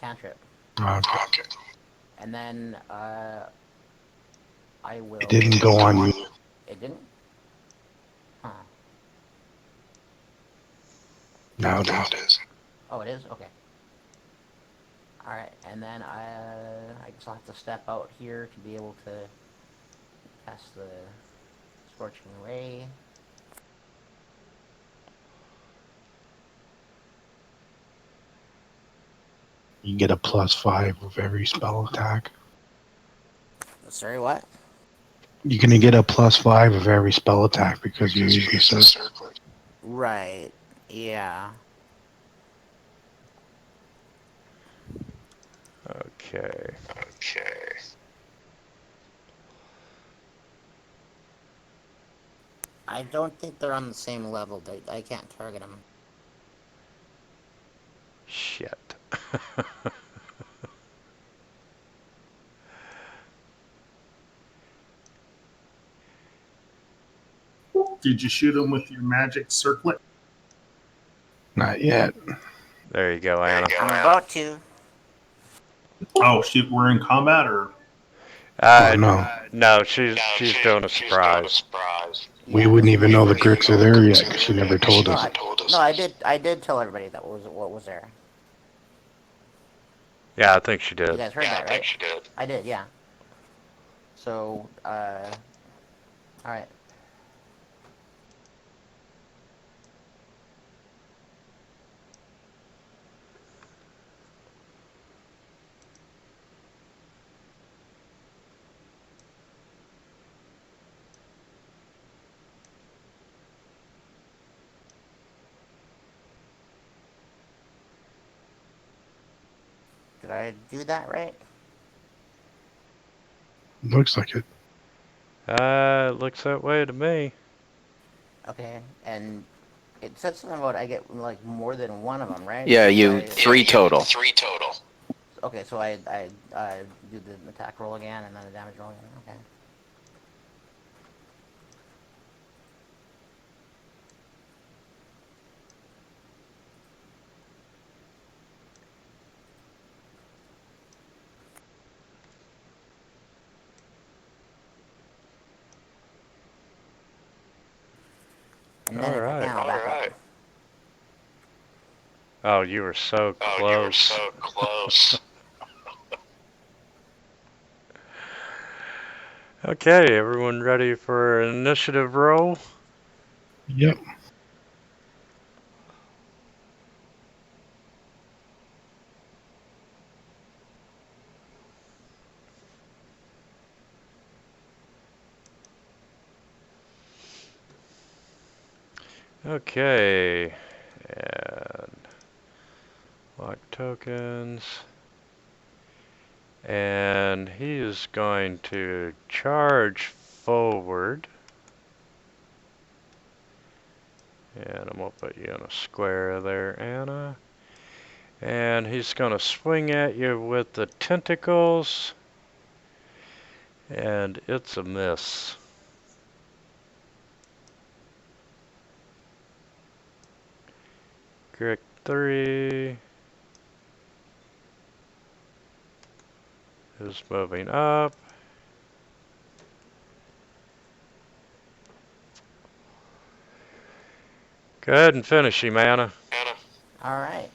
cantrip, Okay. and then I will. It didn't go on you. It didn't. Huh. Now it is. Oh, it is. Okay. All right, and then I guess I'll have to step out here to be able to Cast the Scorching Ray. You get a +5 with every spell attack. Sorry, what? You're gonna get a +5 of every spell attack because you're using the circlet. Right. Yeah. Okay. I don't think they're on the same level. I can't target them. Shit. Did you shoot him with your magic circlet? Not yet. There you go, Anna. I'm about to. Oh, shoot, we're in combat, or? Oh no. No, she's doing a surprise. We Yeah, wouldn't this even is- know the Gricks are there yet because she never told No, us. no, I did. I did tell everybody that was what was there. Yeah, I think she You did. guys heard that, right? I did. Yeah. So, all right. Did I do that right? Looks like it. Looks that way to me. Okay. And it said something about I get like more than one of them, right? Yeah, So you I- 3 total. Okay, so I do the attack roll again and then the damage roll again. Okay. And then if I can, I'll back up. Oh, you were so close. Okay, everyone ready for an initiative roll? Yep. Okay. And lock tokens. And he is going to charge forward. And I'm going to put you in a square there, Anna. And he's going to swing at you with the tentacles. And it's a miss. Crick 3 is moving up. Go ahead and finish him, Anna. All right.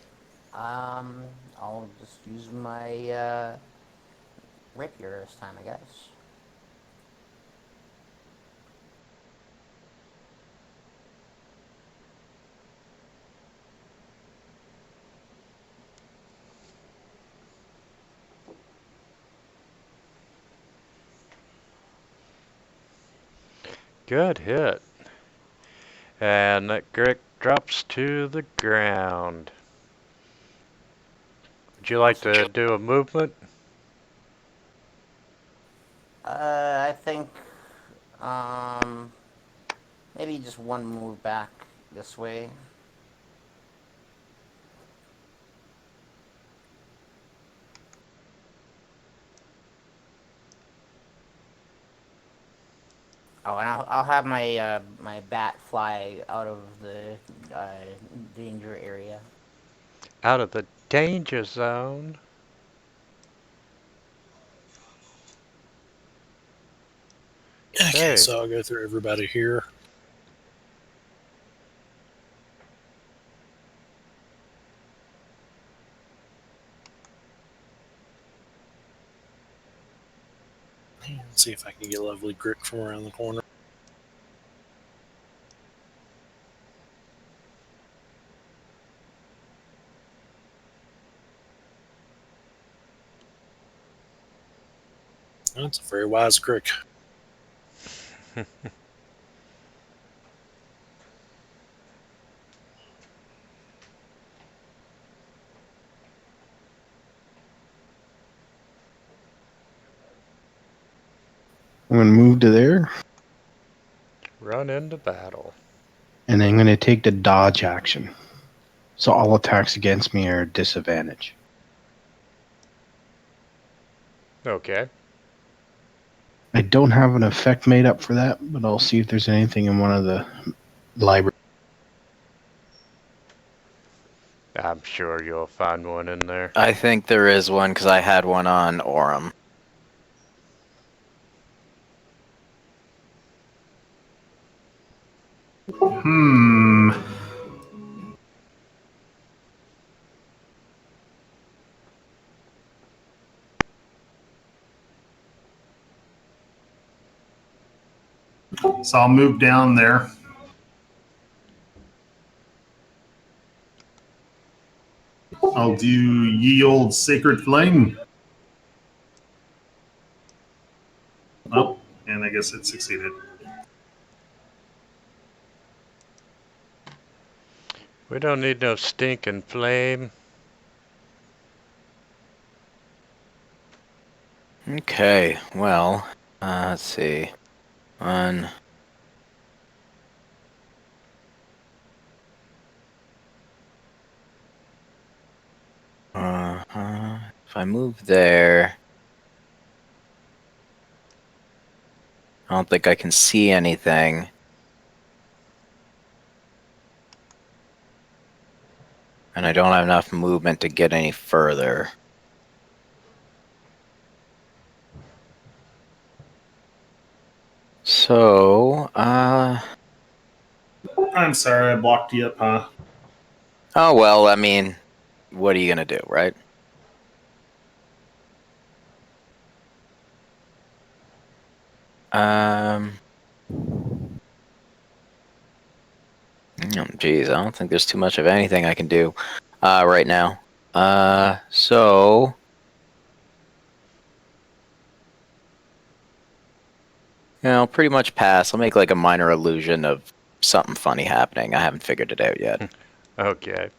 I'll just use my rapier this time, I guess. Good hit. And that Grick drops to the ground. Would you like to do a movement? I think maybe just one move back this way. Oh, and I'll have my my bat fly out of the uh, danger area. Out of the danger zone. Okay, Okay. so I'll go through everybody here. Let's see if I can get lovely Grick from around the corner. That's a very wise Grick. I'm going to move to there, Run into battle. and I'm going to take the dodge action. So all attacks against me are at disadvantage. Okay. I don't have an effect made up for that, but I'll see if there's anything in one of the libraries. I'm sure you'll find one in there. I think there is one because I had one on Orem. Hmm. So I'll move down there. I'll do ye old sacred flame. Oh, and I guess it succeeded. We don't need no stinking flame. Okay, well, let's see. One. If I move there, I don't think I can see anything. And I don't have enough movement to get any further. So, I'm sorry, I blocked you up, huh? oh well, I mean, what are you gonna do, right? Geez, I don't think there's too much of anything I can do, right now. So, I'll pretty much pass. I'll make like a minor illusion of something funny happening. I haven't figured it out yet. Okay.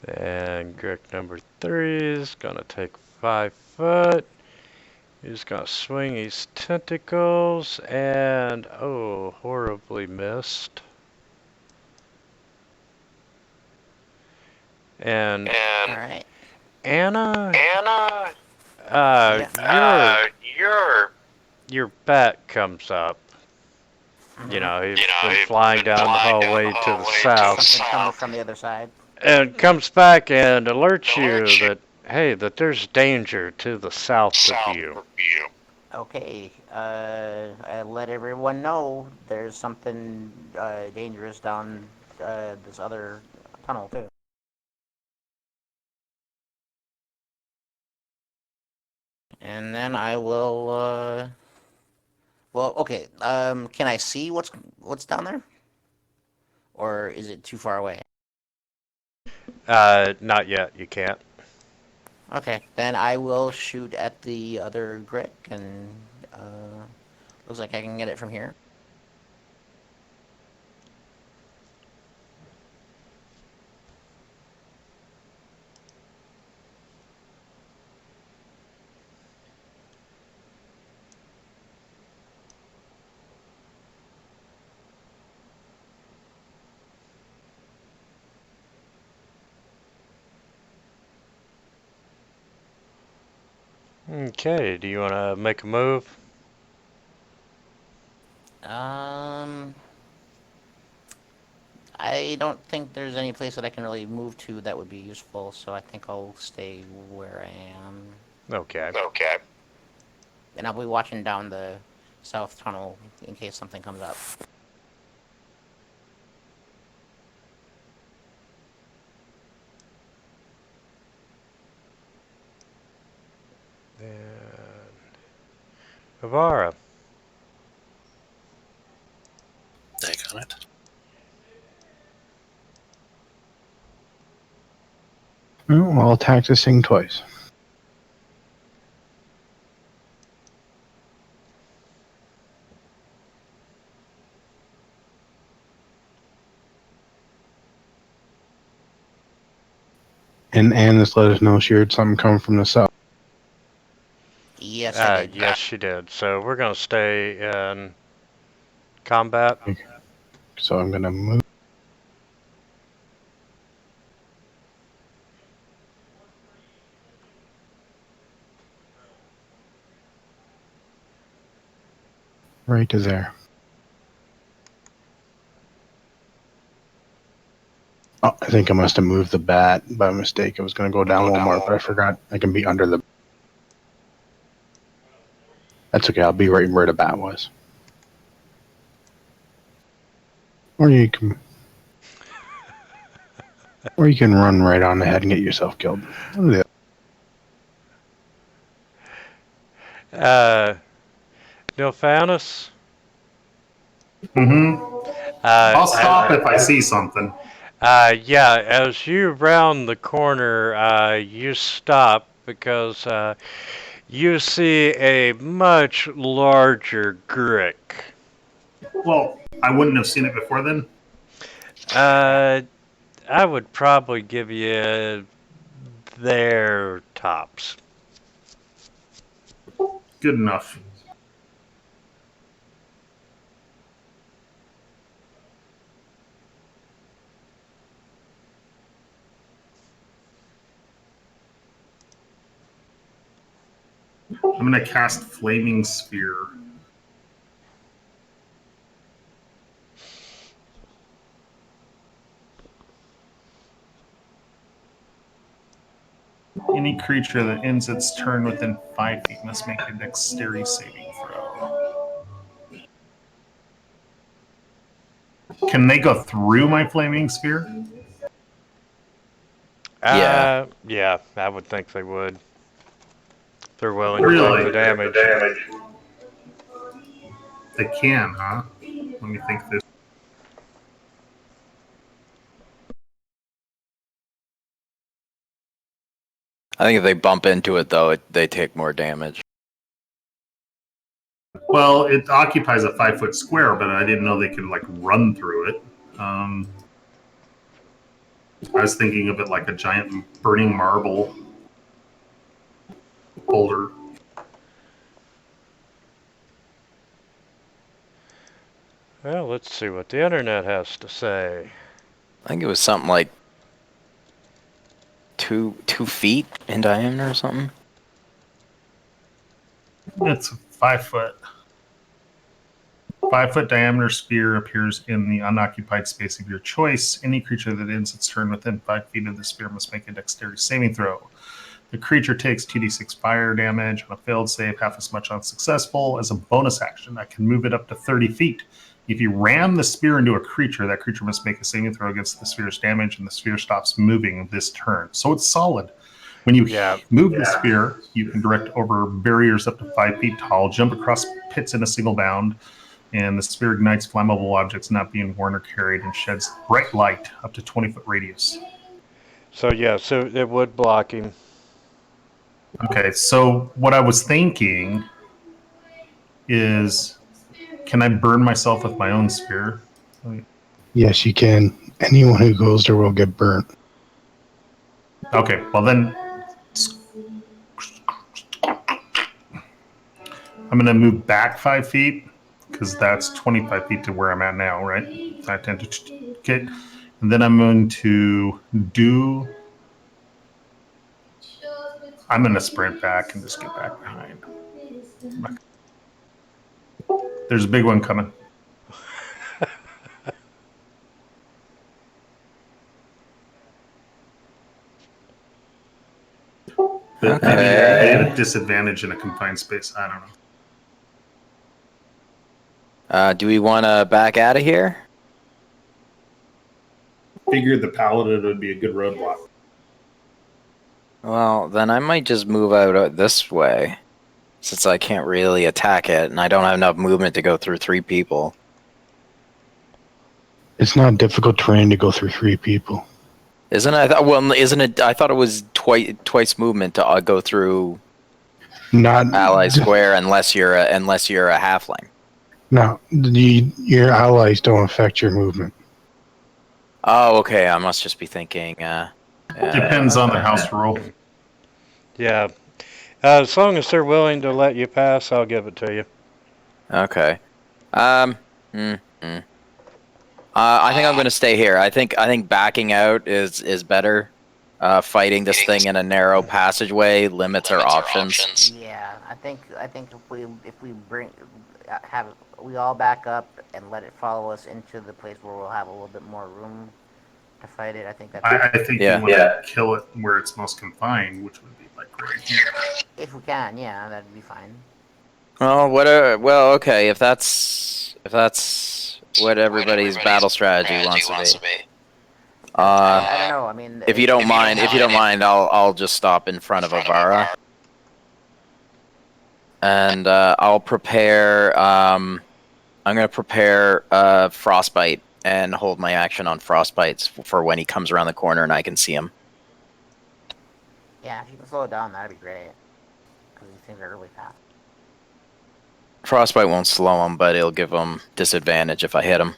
And Grick number 3 is gonna take 5 foot. He's gonna swing his tentacles and oh, horribly missed. And All right. Anna, Yeah. your bat comes up. You know, he went flying down the hallway to the south Something coming from the other side. and comes back and alerts you that hey, that there's danger to the south of you. Okay. I let everyone know there's something dangerous down this other tunnel too. And then I will. Well, okay. Can I see what's down there, or is it too far away? Not yet. You can't. Okay, then I will shoot at the other Grick, and looks like I can get it from here. Okay. Do you want to make a move? Um, I don't think there's any place that I can really move to that would be useful, so I think I'll stay where I am. Okay. And I'll be watching down the south tunnel in case something comes up. And Avara. Take on it. Oh, I'll attack this thing twice. And this let us know she heard something coming from the south. Yes, I did. Yes, she did. So we're gonna stay in combat. So I'm gonna move. Right to there. Oh, I think I must have moved the bat by mistake. I was going to go down one more, but I forgot I can be under the... That's okay, I'll be right where the bat was. Or you can... Or you can run right on ahead and get yourself killed. Nilphanus? I'll stop if I see something. Yeah, as you round the corner, you stop because you see a much larger Grick. Well, I wouldn't have seen it before then. I would probably give you their tops. Good enough. I'm going to cast Flaming Sphere. Any creature that ends its turn within 5 feet must make a dexterity saving throw. Can they go through my Flaming Sphere? Yeah. Yeah, I would think they would. They're willing Really? to take the damage. They can, huh? Let me think this. I think if they bump into it, though, they take more damage. Well, it occupies a 5-foot square, but I didn't know they could like run through it. I was thinking of it like a giant burning marble boulder. Well, let's see what the internet has to say. I think it was something like 2 feet in diameter or something. It's 5 foot. 5-foot diameter sphere appears in the unoccupied space of your choice. Any creature that ends its turn within 5 feet of the sphere must make a dexterity saving throw. The creature takes 2d6 fire damage on a failed save, half as much on successful. As a bonus action, I can move it up to 30 feet. If you ram the spear into a creature, that creature must make a saving throw against the sphere's damage, and the sphere stops moving this turn. So it's solid. When you move the spear, you can direct over barriers up to 5 feet tall, jump across pits in a single bound, and the spear ignites flammable objects not being worn or carried and sheds bright light up to 20-foot radius. So yeah, so it would block him. Okay, so what I was thinking is, can I burn myself with my own spear? Yes, you can. Anyone who goes there will get burnt. Okay, well then, I'm going to move back 5 feet, because that's 25 feet to where I'm at now, right? 5, 10, okay. And then I'm going to do... I'm going to sprint back and just get back behind. There's a big one coming. But maybe they have a disadvantage in a confined space. I don't know. Do we want to back out of here? Figured the paladin would be a good roadblock. Well, then I might just move out this way. since I can't really attack it, and I don't have enough movement to go through 3 people. It's not difficult terrain to go through 3 people. Isn't it? Well, isn't it? I thought it was twice movement to go through Not ally square unless you're a halfling. No, your allies don't affect your movement. Oh, okay. I must just be thinking. Depends on the house rule. Yeah. As long as they're willing to let you pass, I'll give it to you. Okay. I think I'm going to stay here. I think backing out is better. Fighting this thing in a narrow passageway limits our options. Yeah, I think if we we all back up and let it follow us into the place where we'll have a little bit more room to fight it. I think that's I think Yeah. you want to kill it where it's most confined, which would be like right here. if we can. Yeah, that'd be fine. Well, well, okay. If that's what everybody's battle strategy wants to be. I don't know. I mean, If you don't mind, I'll just stop in front of Avara, and I'll prepare. I'm gonna prepare frostbite and hold my action on frostbites for when he comes around the corner and I can see him. Yeah, if you can slow it down, that'd be great. Because these things are really fast. Frostbite won't slow him, but it'll give him disadvantage if I hit him.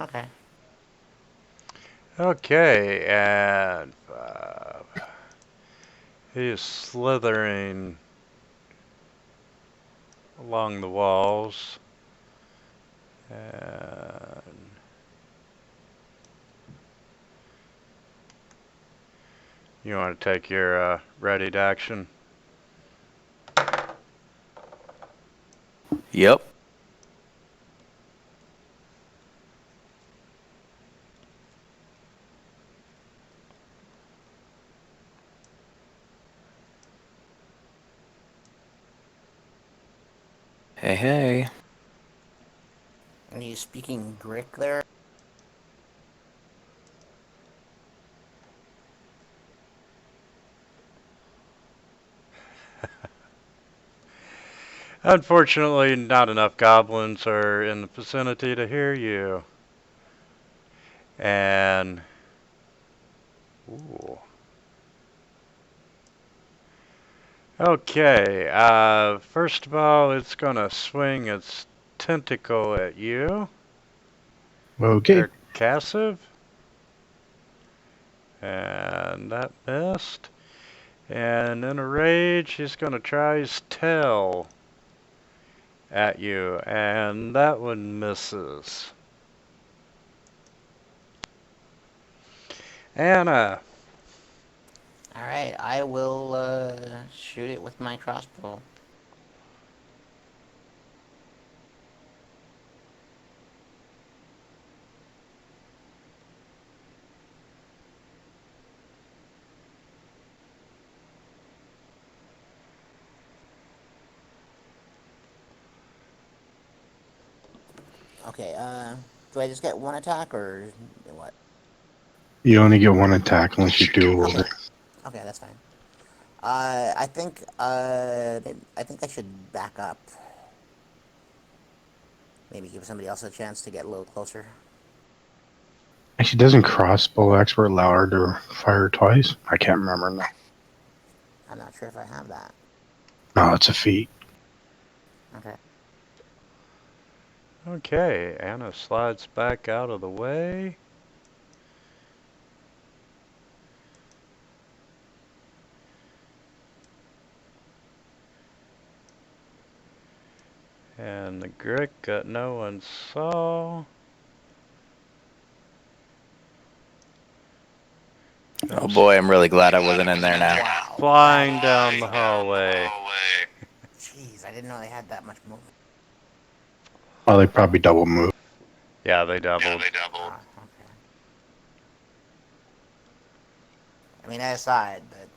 Okay. Okay, and he is slithering along the walls. And you want to take your ready to action? Yep. Hey, hey. Are you speaking Greek there? Unfortunately, not enough goblins are in the vicinity to hear you. And ooh. Okay, first of all, it's gonna swing its tentacle at you. Okay. Cassive. And that missed. And in a rage, he's gonna try his tail at you, and that one misses. Anna. Alright, I will shoot it with my crossbow. Okay, do I just get one attack or what? You only get one attack unless you do Okay. over. Okay, that's fine. I think I should back up. Maybe give somebody else a chance to get a little closer. Actually, doesn't crossbow expert allow her to fire twice? I can't remember now. I'm not sure if I have that. No, it's a feat. Okay. Okay, Anna slides back out of the way. And the Grick that no one saw. Oh boy, I'm really glad I wasn't in there now. Wow. Flying down the hallway. Jeez, I didn't know they had that much movement. Well, they probably double move. Yeah, they doubled. Ah, okay. I mean, I aside, but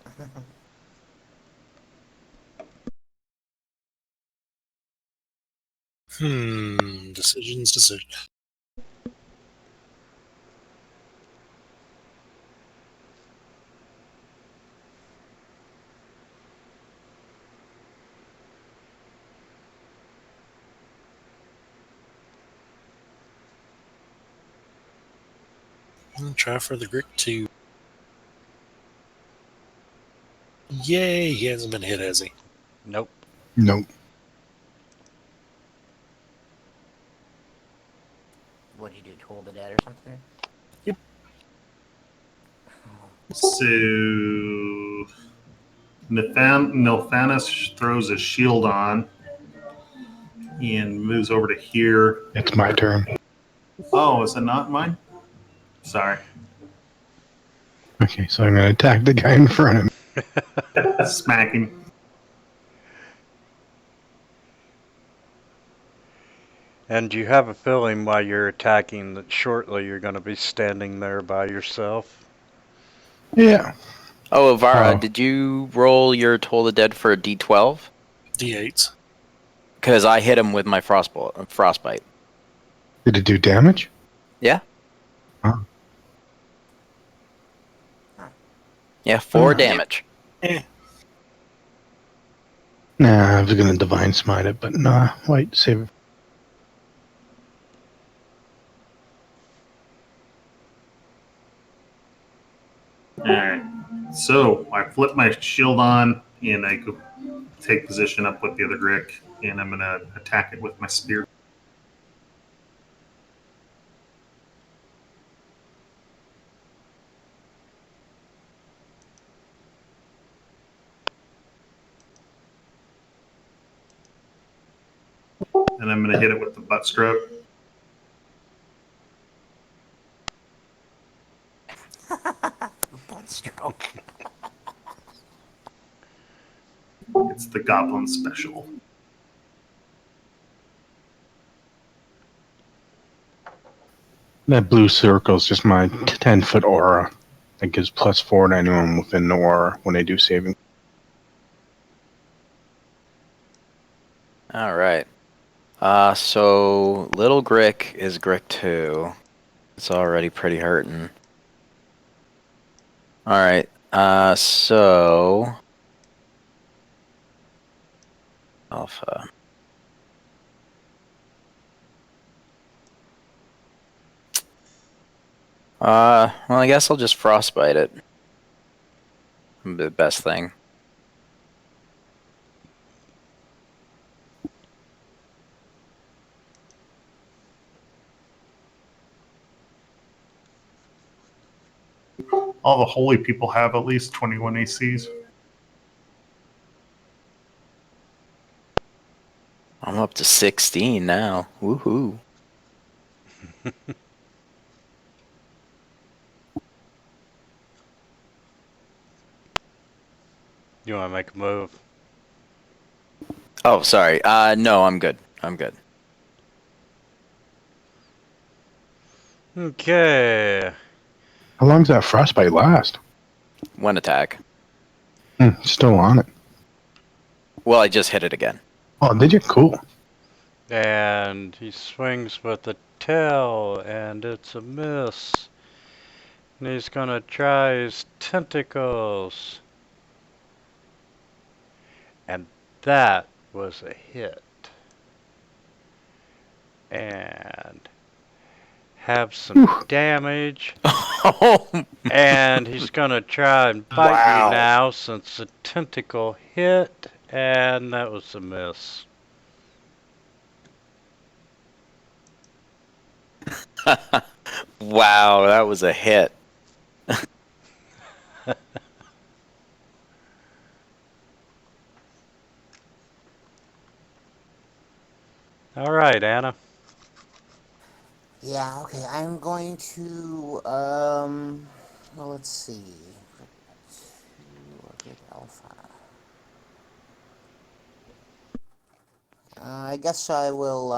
Decisions. Try for the Grick too. Yay! He hasn't been hit, has he? Nope. Nope. What'd you do? Toll the dead or something? So Nilphanus throws a shield on and moves over to here. It's my turn. Oh, is it not mine? Sorry. Okay, so I'm going to attack the guy in front of me. Smack him. And you have a feeling while you're attacking that shortly you're going to be standing there by yourself? Yeah. Oh, Avara, Oh. did you roll your Toll the Dead for a D12? D8s. Because I hit him with my frostbite. Did it do damage? Yeah. Oh. Yeah, 4 Oh. damage. Nah, I was going to Divine Smite it, but nah. Wait, save it. Alright. So I flip my shield on and I go take position up with the other Grick, and I'm gonna attack it with my spear. And I'm gonna hit it with the butt stroke. Butt stroke. It's the goblin special. That blue circle is just my 10-foot aura. That gives +4 to anyone within the aura when they do saving. All right. So Little Grick is Grick 2. It's already pretty hurting. All right. So Alpha. Well, I guess I'll just frostbite it. The best thing. All the holy people have at least 21 ACs. I'm up to 16 now. Woohoo. You want to make a move? Oh, sorry. No, I'm good. I'm good. Okay. How long does that frostbite last? 1 attack. Still on it. Well, I just hit it again. Oh, did you? Cool. And he swings with the tail, and it's a miss. And he's gonna try his tentacles. And that was a hit. And have some damage. And he's gonna try and bite Wow. you now since the tentacle hit, and that was a miss. Wow, that was a hit. All right, Anna. Yeah, okay, I'm going to, well, let's see. Good alpha. I guess I will,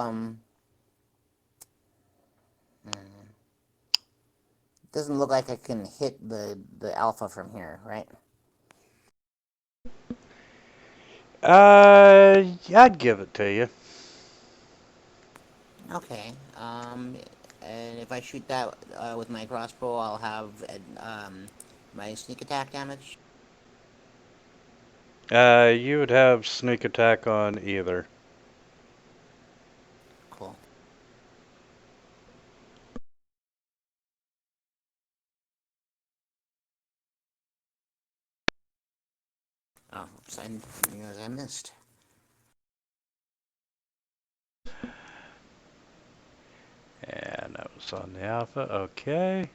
doesn't look like I can hit the alpha from here, right? I'd give it to you. Okay, and if I shoot that, with my crossbow, I'll have, my sneak attack damage? You would have sneak attack on either. Cool. Oops, I realized I missed. And that was on the alpha. Okay.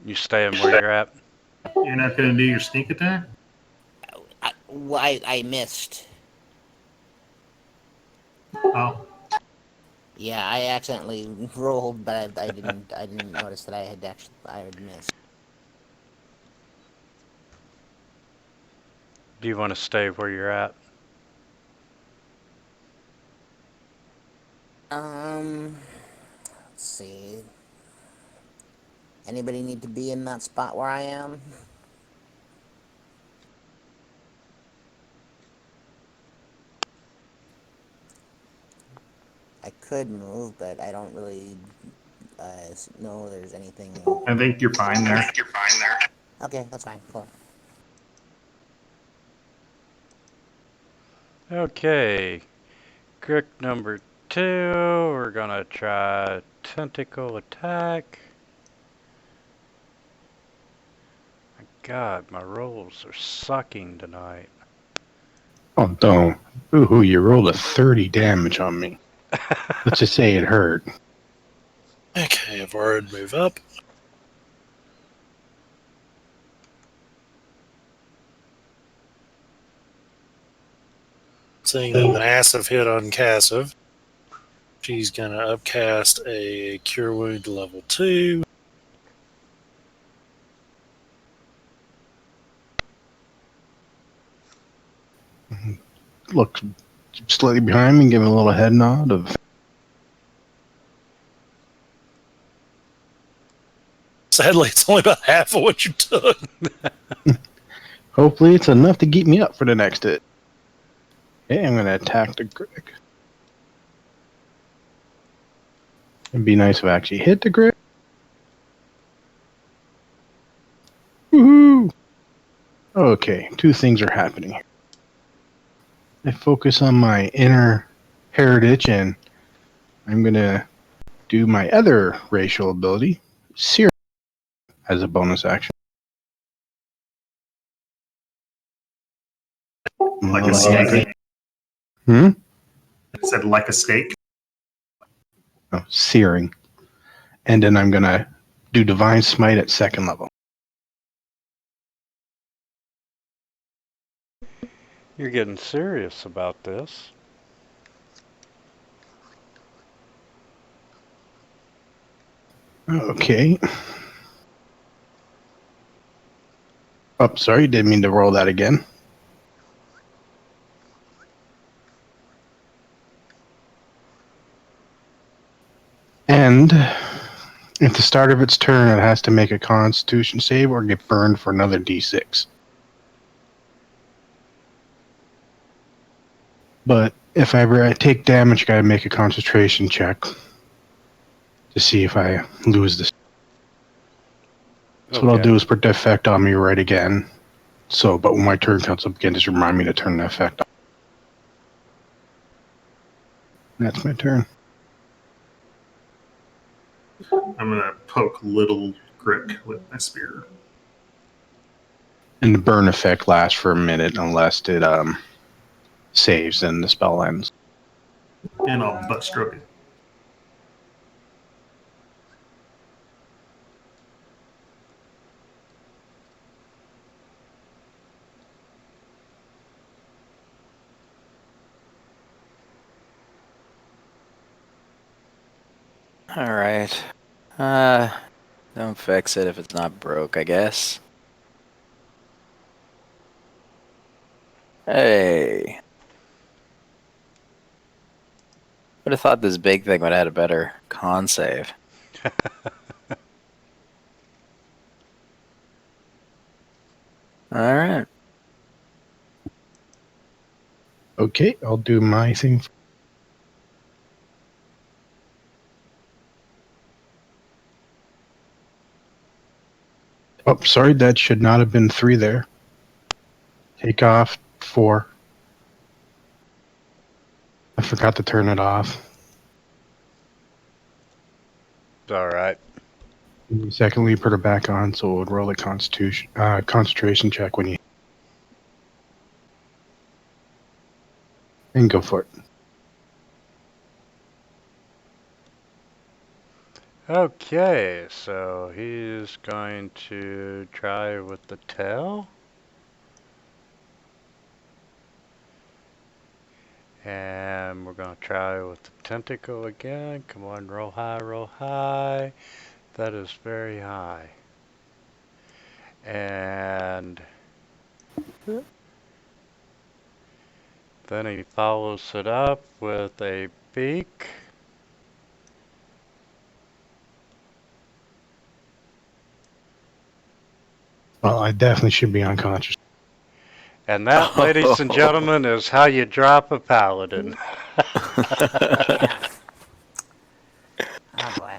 You staying where you're at? You're not going to do your sneak attack? I missed. Oh, Yeah, I accidentally rolled, but I didn't. I didn't notice that I had missed. Do you want to stay where you're at? Let's see. Anybody need to be in that spot where I am? I could move, but I don't really know there's anything. I think you're fine there. Okay, that's fine. Cool. Okay. Crick number 2. We're gonna try tentacle attack. My God, my rolls are sucking tonight. Oh, don't. Ooh, you rolled a 30 damage on me. Let's just say it hurt. Okay, I've already moved up. Seeing a massive hit on Cassive, she's going to upcast a Cure Wound to level 2. Look slightly behind me, give a little head nod of. Sadly, it's only about half of what you took. Hopefully, it's enough to keep me up for the next hit. Okay, I'm going to attack the Grick. It'd be nice if I actually hit the Grick. Woohoo! Okay, two things are happening here. I focus on my inner heritage, and I'm going to do my other racial ability, Sear, as a bonus action. Like a steak. Hmm? It said like a steak. Oh, searing. And then I'm going to do Divine Smite at 2nd level. You're getting serious about this. Okay. Oh, sorry, didn't mean to roll that again. And at the start of its turn, it has to make a Constitution save or get burned for another D6. But if I ever take damage, I gotta make a concentration check to see if I lose this. So what I'll do is put the effect on me right again. So, but when my turn comes up again, just remind me to turn the effect on. That's my turn. I'm going to poke little Grick with my spear. And the burn effect lasts for a minute unless it saves and the spell ends. And I'll butt stroke it. Alright. Don't fix it if it's not broke, I guess. Hey. Would have thought this big thing would have had a better con save. Alright. Okay, I'll do my thing. Oh, sorry, that should not have been 3 there. Take off 4. I forgot to turn it off. It's alright. Secondly, put it back on so it would roll a concentration check when you. And go for it. Okay, so he's going to try with the tail. And we're going to try with the tentacle again. Come on, roll high, roll high. That is very high. And then he follows it up with a beak. Well, I definitely should be unconscious. And that, ladies and gentlemen, is how you drop a paladin. Yeah. Oh boy.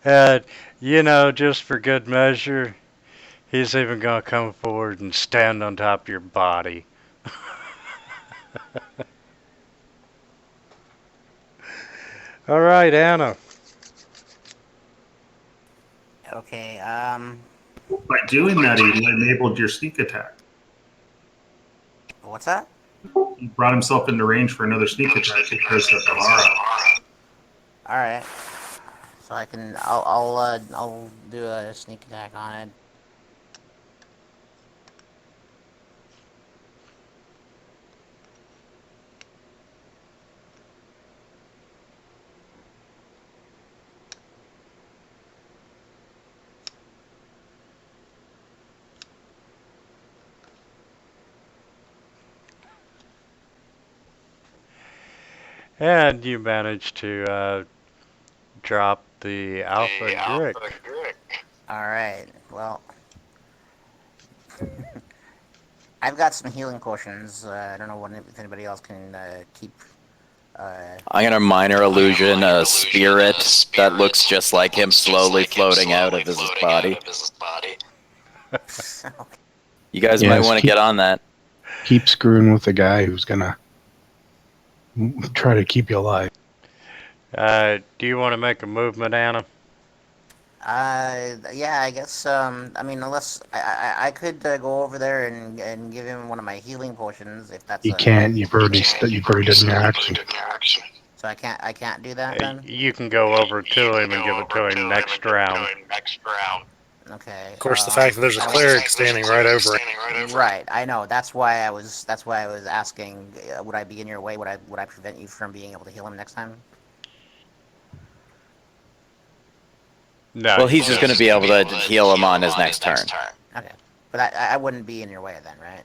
And, you know, just for good measure, he's even going to come forward and stand on top of your body. All right, Anna. Okay. By doing that, he enabled your sneak attack. What's that? He brought himself into range for another sneak attack because of the aura. All right. So I can. I'll do a sneak attack on it. And you managed to drop the Alpha Grick. All right. Well, I've got some healing potions. I don't know if anybody else can keep. I'm gonna minor illusion a spirit that looks just like him slowly floating out of his body. You guys might Yes, want to keep- get on that. Keep screwing with the guy who's gonna try to keep you alive. Do you want to make a movement, Anna? Yeah, I guess. I mean, unless I could go over there and give him one of my healing potions, if that's You can't. You've already done your action. So I can't do that then. You can go over to him and give it to him next round. Okay. Of course, the fact that there's a cleric standing right over it. Right, I know. That's why I was asking. Would I be in your way? Would I prevent you from being able to heal him next time? No. Well, he's just gonna be able to heal him on his next turn. Okay, but I wouldn't be in your way then, right?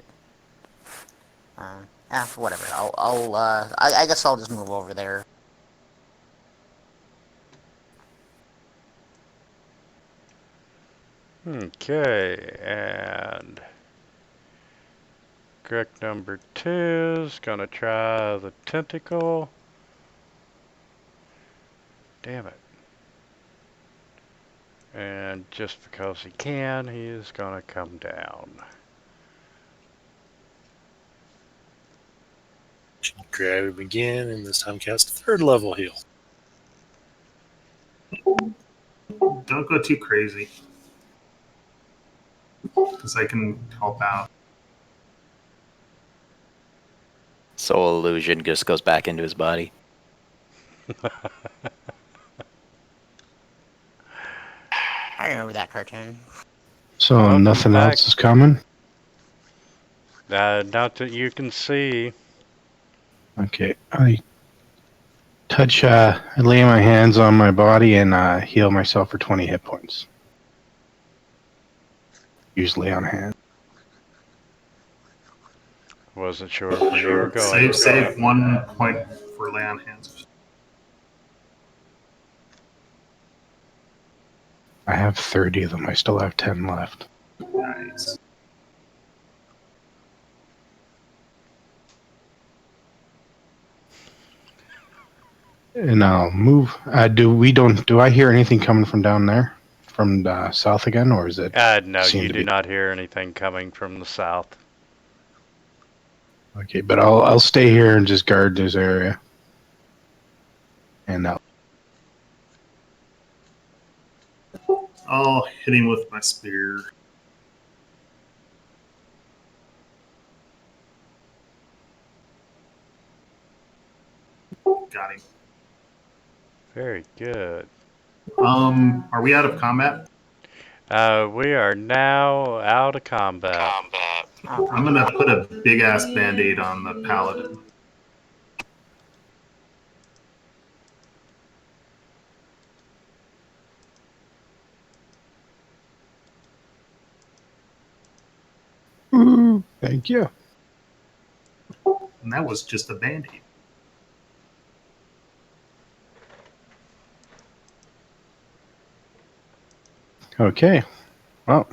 Whatever. I guess I'll just move over there. Okay, and Grick number 2 is gonna try the tentacle. Damn it. And just because he can, he's gonna come down. Grab him again, and this time cast a third level heal. Don't go too crazy. Because I can help out. Soul illusion just goes back into his body. I remember that cartoon. So Welcome nothing back. else is coming. Not that you can see. Okay, I lay my hands on my body and heal myself for 20 hit points. Usually on hand. Wasn't sure where you were going. Save 1 point for lay on hands. I have 30 of them. I still have 10 left. Nice. And I'll move. Do I hear anything coming from down there? From south again, or is it? No, seem you to do be- not hear anything coming from the south. Okay, but I'll stay here and just guard this area. And I'll hit him with my spear. Got him. Very good. Are we out of combat? We are now out of combat. I'm gonna put a big ass band-aid on the paladin. Ooh, thank you. And that was just a band-aid. Okay. Well,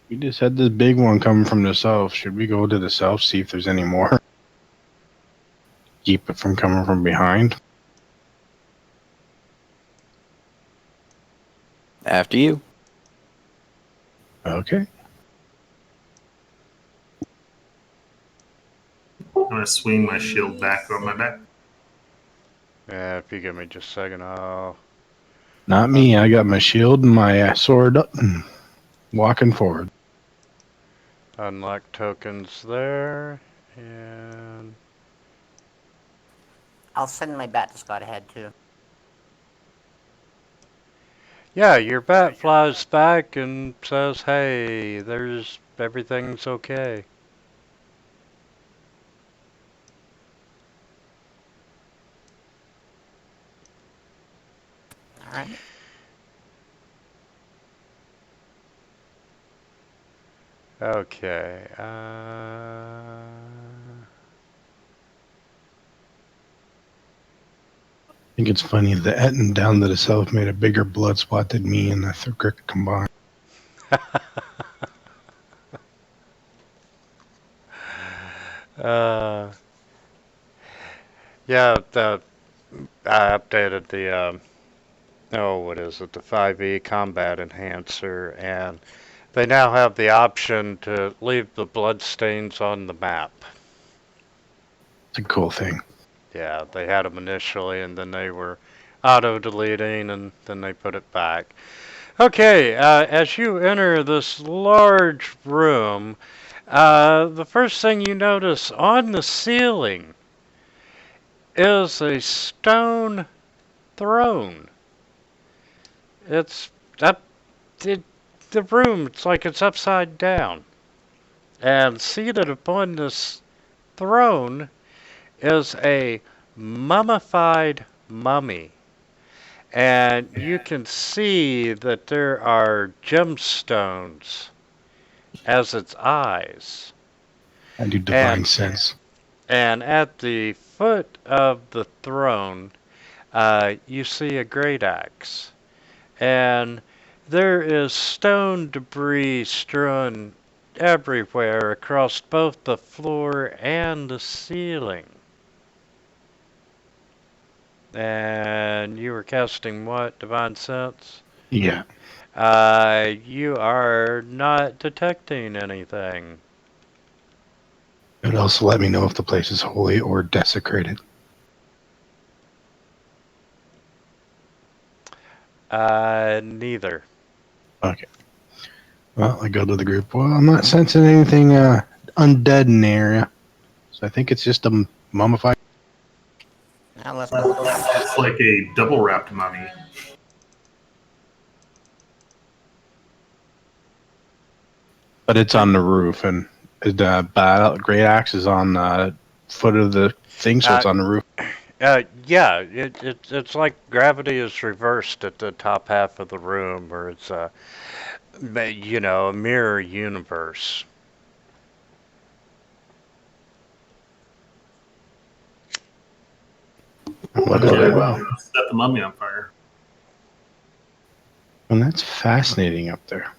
we just had this big one coming from the south. Should we go to the south, see if there's any more? Keep it from coming from behind. After you. Okay. I'm gonna swing my shield back on my back. Yeah, if you give me just a second, I'll... Not me. I got my shield and my sword up and walking forward. Unlock tokens there, and I'll send my bat to Scott ahead too. yeah, your bat flies back and says, "Hey, everything's okay." All right. Okay. I think it's funny the Etten down to the south made a bigger blood spot than me and the Thurkirk combined. uh, yeah, I updated the what is it? The 5e combat enhancer, and they now have the option to leave the blood stains on the map. It's a cool thing. Yeah, they had them initially, and then they were auto-deleting, and then they put it back. Okay, as you enter this large room, the first thing you notice on the ceiling is a stone throne. It's up, the room, it's like it's upside down. And seated upon this throne is a mummified mummy. And you can see that there are gemstones as its eyes. I do divine And, sense. and at the foot of the throne, you see a great axe. And there is stone debris strewn everywhere across both the floor and the ceiling. And you were casting what? Divine Sense? Yeah. You are not detecting anything. It would also let me know if the place is holy or desecrated. Neither. Okay. Well, I go to the group. Well, I'm not sensing anything undead in the area. So I think it's just a mummified. Now let's go. It's like a double wrapped mummy. But it's on the roof, and the great axe is on the foot of the thing, so it's on the roof. Yeah, it's like gravity is reversed at the top half of the room, or it's a mirror universe. Well, very well. Set the mummy on fire. And that's fascinating up there.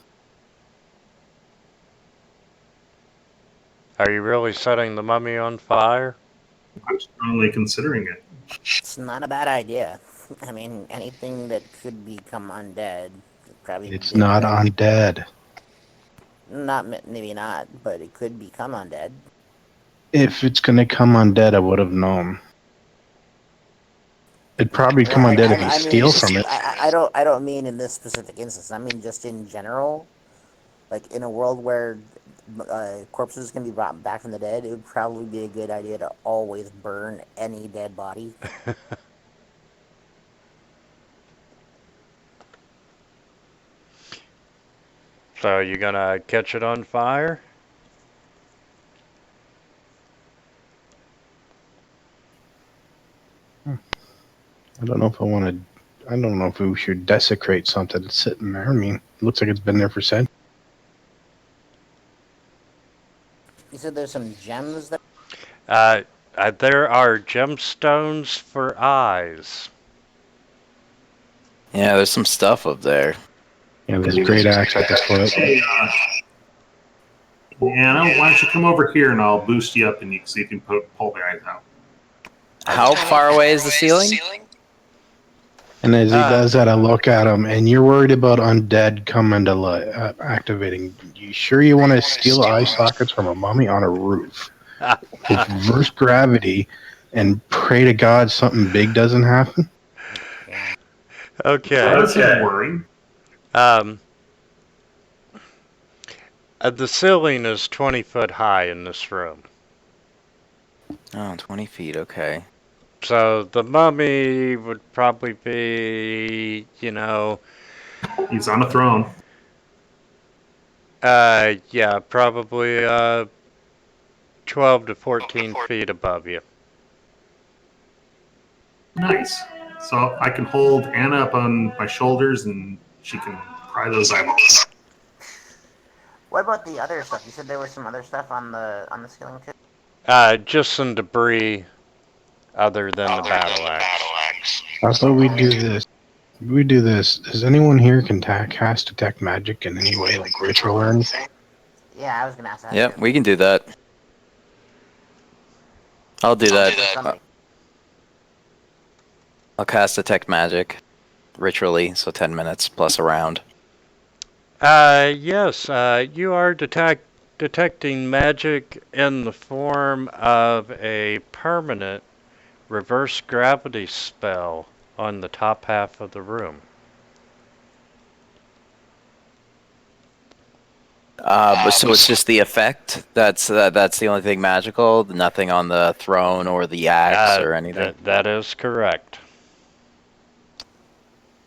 Are you really setting the mummy on fire? I'm strongly considering it. It's not a bad idea. I mean, anything that could become undead probably. It's not undead. Maybe not, but it could become undead. If it's gonna come undead, I would have known. It'd probably come undead if you steal from it. I don't mean in this specific instance. I mean just in general. Like in a world where corpses can be brought back from the dead, it would probably be a good idea to always burn any dead body. So you gonna catch it on fire? I don't know if I want to. I don't know if we should desecrate something that's sitting there. I mean, it looks like it's been there for centuries. You said there's some gems there? There are gemstones for eyes. Yeah, there's some stuff up there. Yeah, there's a great axe at the foot. Hey, Anna, why don't you come over here and I'll boost you up and you can see if you can pull the eyes out. How far away is the ceiling? And as he Uh, does that, I look at him, and you're worried about undead coming to activating. You sure you want to steal eye sockets from a mummy on a roof? Reverse gravity and pray to God something big doesn't happen? Okay. That's his worry. The ceiling is 20 foot high in this room. Oh, 20 feet, okay. So the mummy would probably be, He's on a throne. yeah, probably 12 to 14 feet above you. Nice. So I can hold Anna up on my shoulders and she can pry those eyeballs. What about the other stuff? You said there was some other stuff on the ceiling too? Just some debris other than the battle axe. I thought we'd do this. We do this. Does anyone here can cast detect magic in any way, like ritual or anything? Yeah, I was gonna ask that. Yep, too. we can do that. I'll do that. Somebody. I'll cast Detect Magic ritually, so 10 minutes plus a round. Yes, you are detecting magic in the form of a permanent reverse gravity spell on the top half of the room. So it's just the effect. That's the only thing magical. Nothing on the throne or the axe or anything. That is correct.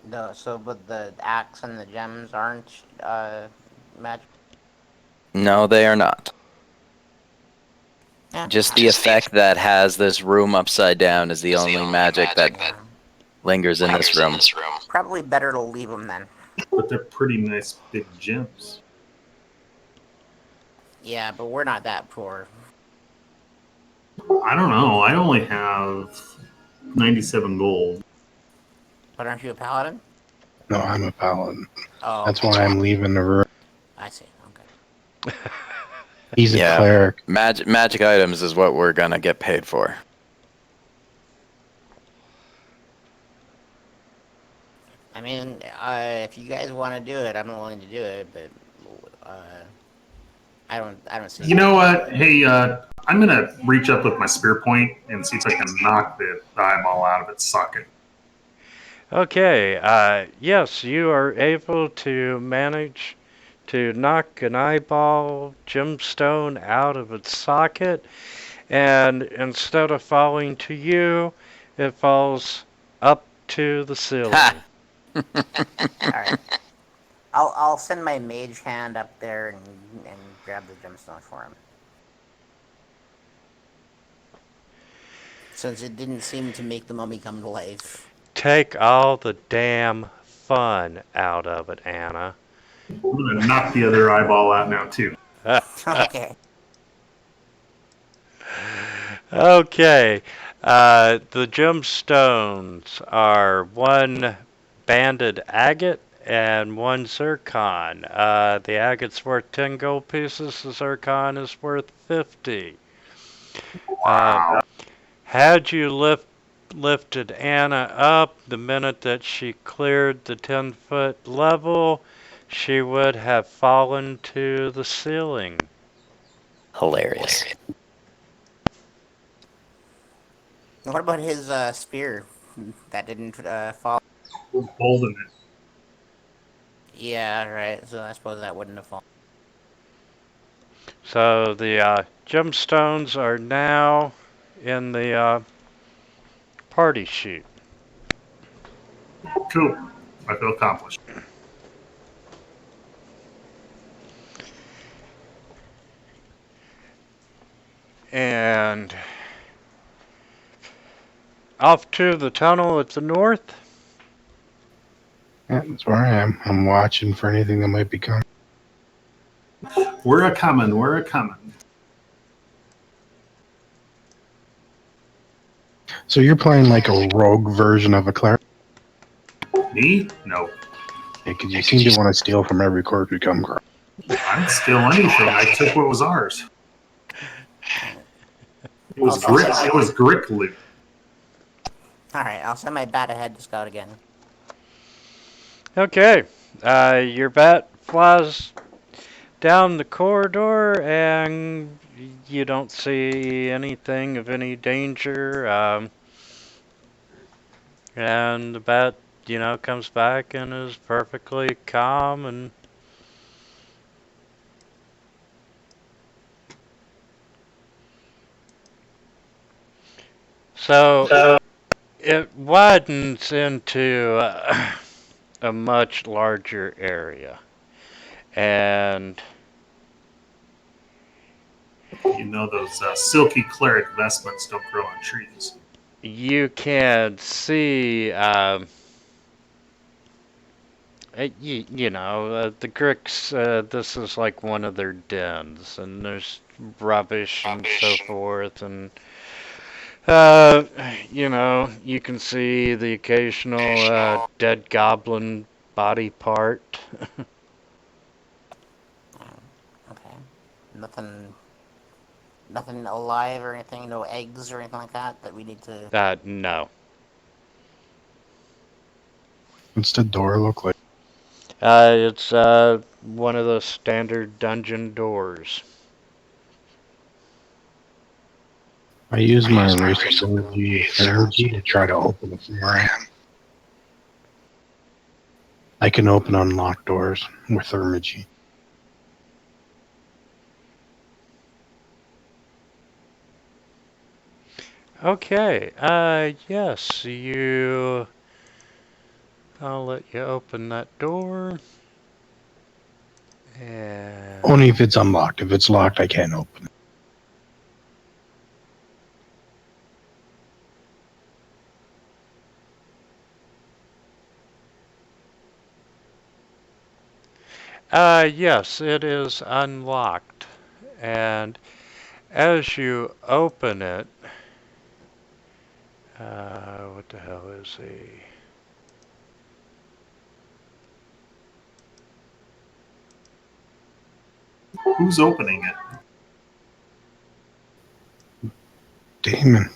No, but the axe and the gems aren't magic. No, they are not. Yeah. Just the effect that has this room upside down is the only magic that lingers in this room. Probably better to leave them then. But they're pretty nice big gems. Yeah, but we're not that poor. I don't know. I only have 97 gold. But aren't you a paladin? No, I'm a paladin. Oh, That's why I'm leaving the room. I see. Okay. He's a cleric. Magic items is what we're gonna get paid for. I mean, if you guys want to do it, I'm willing to do it. But I don't see. You know what? Hey, I'm gonna reach up with my spear point and see if I can knock the eyeball out of its socket. Okay, yes, you are able to manage to knock an eyeball gemstone out of its socket, and instead of falling to you, it falls up to the ceiling. All right. I'll send my mage hand up there and grab the gemstone for him. Since it didn't seem to make the mummy come to life. Take all the damn fun out of it, Anna. I'm gonna knock the other eyeball out now too. Okay. Okay, the gemstones are one banded agate and one zircon. The agate's worth 10 gold pieces, the zircon is worth 50. Wow. Had you lifted Anna up the minute that she cleared the 10-foot level, she would have fallen to the ceiling. Hilarious. What about his spear? That didn't fall. Holding it. Yeah, right. So I suppose that wouldn't have fallen. So the gemstones are now in the party sheet. Cool. I feel accomplished. And off to the tunnel at the north. Yeah, that's where I am. I'm watching for anything that might be coming. We're a coming. We're a coming. So you're playing like a rogue version of a cleric? Me? No. Because you seem to want to steal from every corp you come across. I didn't steal anything. I took what was ours. It was Also- grit. It was grit loot. Alright, I'll send my bat ahead to scout again. Okay. Your bat flies down the corridor, and you don't see anything of any danger. And the bat, comes back and is perfectly calm and so it widens into a much larger area. And You know those silky cleric vestments don't grow on trees. you can see, the Gricks, this is like one of their dens, and there's rubbish and so forth, and, you can see the occasional dead goblin body part. Okay. Nothing alive or anything, no eggs or anything like that we need to... No. What's the door look like? It's one of the standard dungeon doors. I use my resourceability energy to try to open it from where I am. I can open unlocked doors with thermagy. Okay, yes, I'll let you open that door. And Only if it's unlocked. If it's locked, I can't open it. yes, it is unlocked. And as you open it, what the hell is he? Who's opening it? Damon.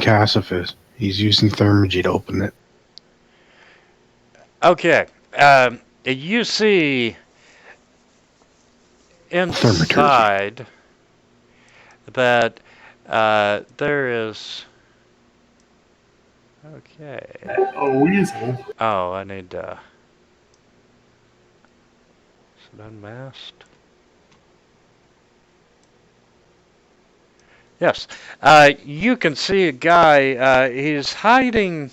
Cassif is. He's using thermagy to open it. Okay, you see inside that there is... Okay. Oh, weasel. Oh, I need to... Is it unmasked? Yes. You can see a guy, he's hiding,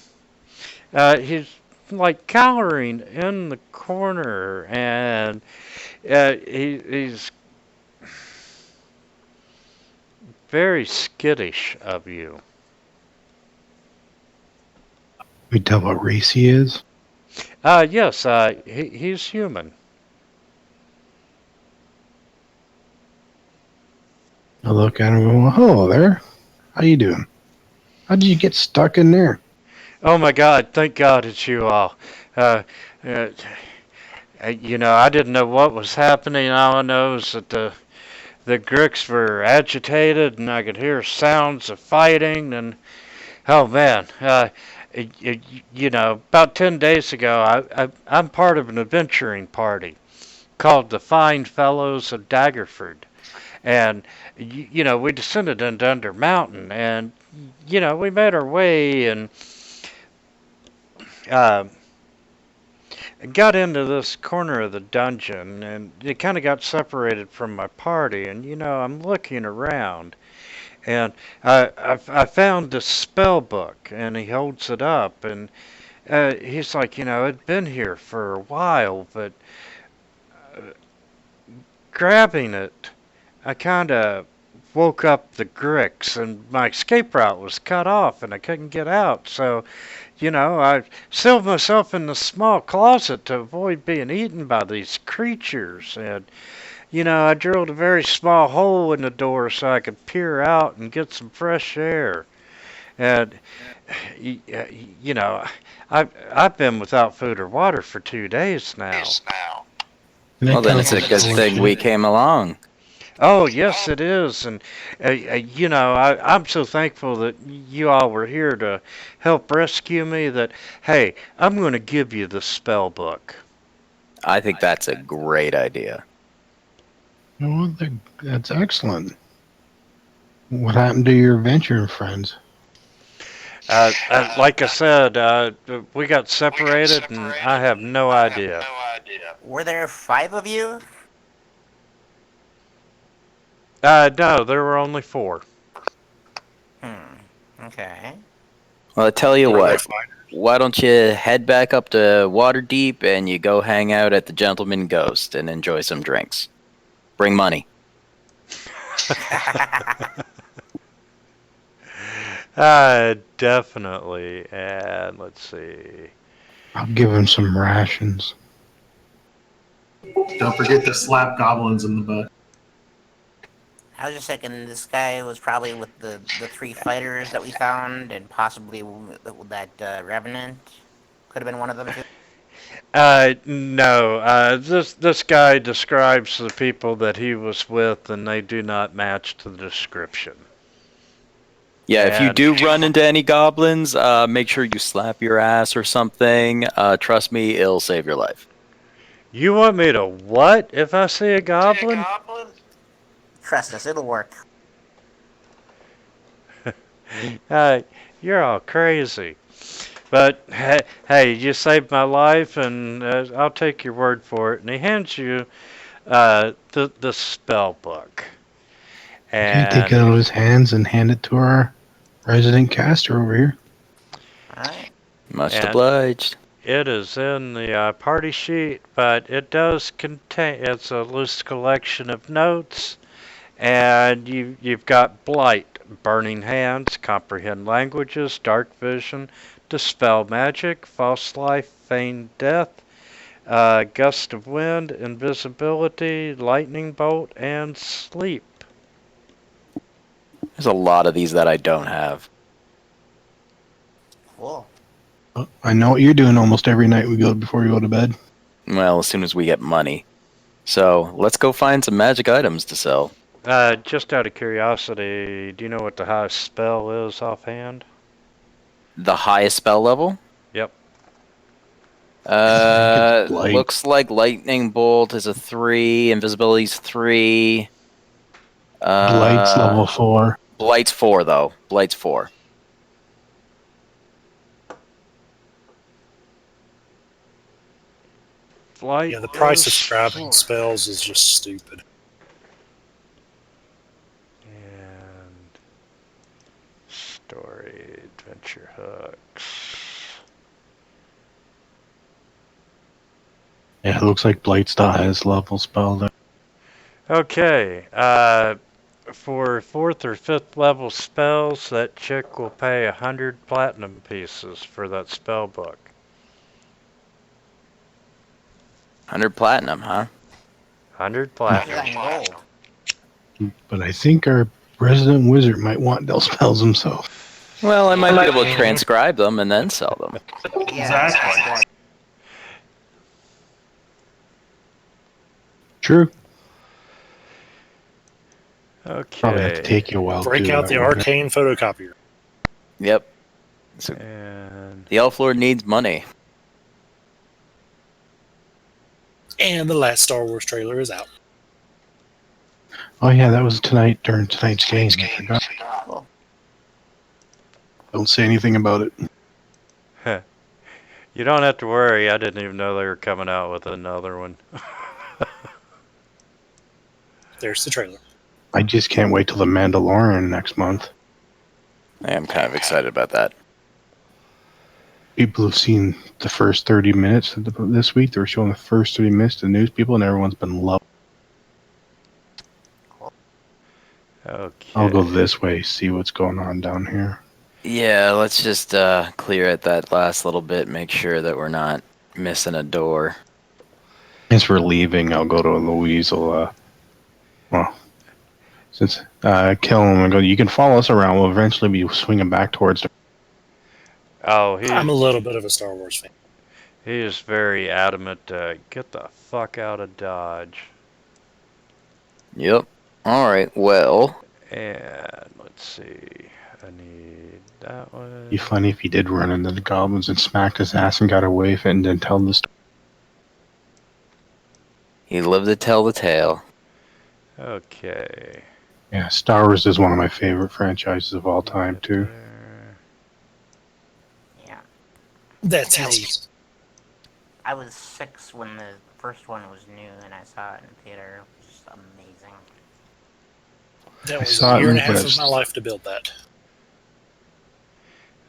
he's like cowering in the corner, and he's very skittish of you. We tell what race he is? Yes, he's human. I look at him and go, well, hello there. How you doing? How did you get stuck in there? Oh my God, thank God it's you all. I didn't know what was happening. All I know is that the Gricks were agitated, and I could hear sounds of fighting, and oh man, about 10 days ago, I'm part of an adventuring party called the Fine Fellows of Daggerford. And, we descended into Under Mountain, and, we made our way, and got into this corner of the dungeon, and it kind of got separated from my party. And I'm looking around, and I found this spell book, and he holds it up, and he's like, it'd been here for a while, but grabbing it, I kind of woke up the Gricks, and my escape route was cut off, and I couldn't get out. So, I sealed myself in the small closet to avoid being eaten by these creatures. And, I drilled a very small hole in the door so I could peer out and get some fresh air. And, I've been without food or water for 2 days now. Well, then it's a good thing we came along. Oh, yes, it is. And, I'm so thankful that you all were here to help rescue me that, hey, I'm going to give you the spell book. I think that's a great idea. Well, that's excellent. What happened to your adventuring friends? Like I said, we got separated, and I have no idea. Were there 5 of you? No, there were only 4. Okay. Well, I tell you what. Why don't you head back up to Waterdeep and you go hang out at the Gentleman Ghost and enjoy some drinks. Bring money. Definitely. And let's see. I'll give him some rations. Don't forget to slap goblins in the butt. I was just thinking this guy was probably with the 3 fighters that we found, and possibly that revenant could have been one of them too. No. This guy describes the people that he was with, and they do not match to the description. Yeah, if you do run into any goblins, make sure you slap your ass or something. Trust me, it'll save your life. You want me to what if I see a goblin? Trust us, it'll work. You're all crazy. But hey, you saved my life, and I'll take your word for it. And he hands you the spell book. And Take it out of his hands and hand it to our resident caster over here. Alright. Much obliged. it is in the party sheet, but it does contain. It's a loose collection of notes. And you've got Blight, Burning Hands, Comprehend Languages, Dark Vision, Dispel Magic, False Life, Feign Death, Gust of Wind, Invisibility, Lightning Bolt, and Sleep. There's a lot of these that I don't have. Cool. I know what you're doing almost every night before you go to bed. Well, as soon as we get money. So, let's go find some magic items to sell. Just out of curiosity, do you know what the highest spell is offhand? The highest spell level? Yep. Looks like Lightning Bolt is a 3, Invisibility's 3. Blight's level 4. Blight's 4, though. Blight's 4. Blight Yeah, the price of is scrapping 4. spells is just stupid. And story, adventure hooks. Yeah, it looks like Blight's the highest level spell there. Okay, for 4th or 5th level spells, that chick will pay 100 platinum pieces for that spell book. 100 platinum, huh? 100 Where's platinum. that in gold? But I think our resident wizard might want those spells himself. Well, I might be able to transcribe them and then sell them. Yeah, Exactly. that's True. Probably have to Okay. take you a while. Break to out the arcane photocopier. Yep. So And the Elf Lord needs money. And the last Star Wars trailer is out. Oh yeah, that was tonight during tonight's game. I forgot. cool. Don't say anything about it. You don't have to worry. I didn't even know they were coming out with another one. There's the trailer. I just can't wait till the Mandalorian next month. I am kind of excited about that. People have seen the first 30 minutes of this week. They were showing the first 30 minutes to the news people, and everyone's been loving. Okay. I'll go this way, see what's going on down here. Yeah, let's just clear at that last little bit, make sure that we're not missing a door. As we're leaving, I'll go to Louise. Since kill him and go, you can follow us around. We'll eventually be swinging back towards the. Oh, I'm a little bit of a Star Wars fan. he is very adamant to get the fuck out of Dodge. Yep. All right. Well. And let's see. I need that one. It'd be funny if he did run into the goblins and smacked his ass and got away with it and then tell the story. He lived to tell the tale. Okay. Yeah, Star Wars is one of my favorite franchises of all time, too. There. Yeah. That's me. I was 6 when the first one was new, and I saw it in theater. It was just amazing. That I was saw a it year and a when half it of my life to build that.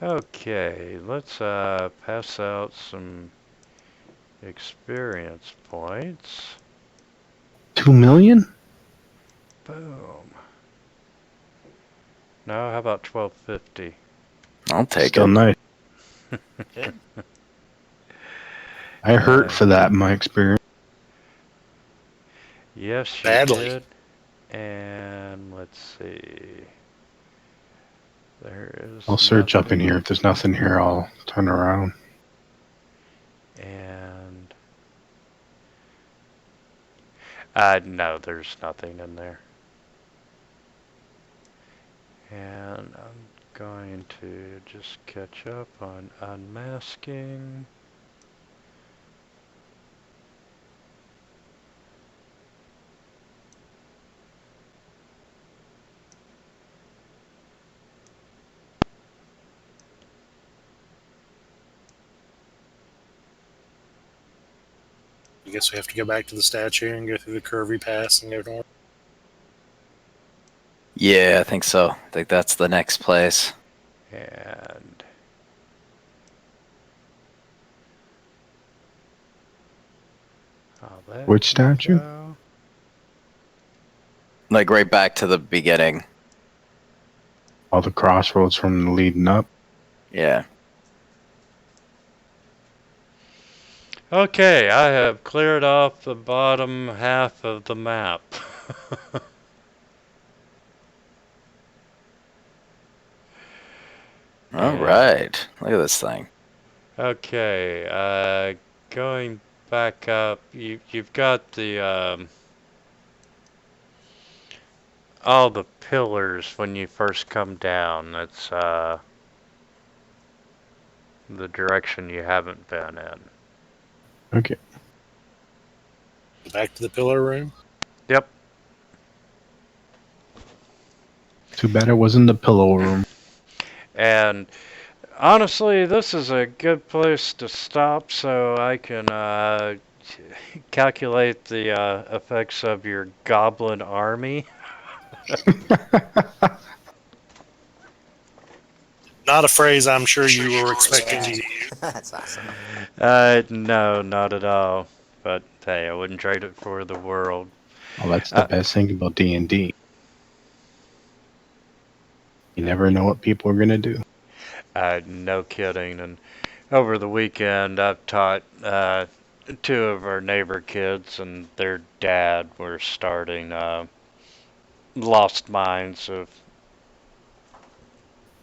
Okay, let's pass out some experience points. 2 million? Boom. No, how about 1250? I'll take Still it. nice. Good. I hurt for that in my experience. Yes, you Badly. did. And let's see. There is. I'll search up in nothing. here. If there's nothing here, I'll turn around. And no, there's nothing in there. And I'm going to just catch up on unmasking. I guess we have to go back to the statue and go through the curvy pass and go north. Yeah, I think so. I think that's the next place. And Which statue? go. Like right back to the beginning. All the crossroads from leading up. Yeah. Okay, I have cleared off the bottom half of the map. All Yeah. right. Look at this thing. Okay, going back up, you've got the all the pillars when you first come down. That's the direction you haven't been in. Okay. Back to the pillar room. Yep. Too bad it wasn't the pillow room. And honestly, this is a good place to stop so I can calculate the effects of your goblin army. Not a phrase I'm sure you were expecting to use. That's awesome. No, not at all. But hey, I wouldn't trade it for the world. Well, that's the best thing about D&D. You never know what people are going to do. No kidding. And over the weekend, I've taught 2 of our neighbor kids, and their dad were starting Lost Minds of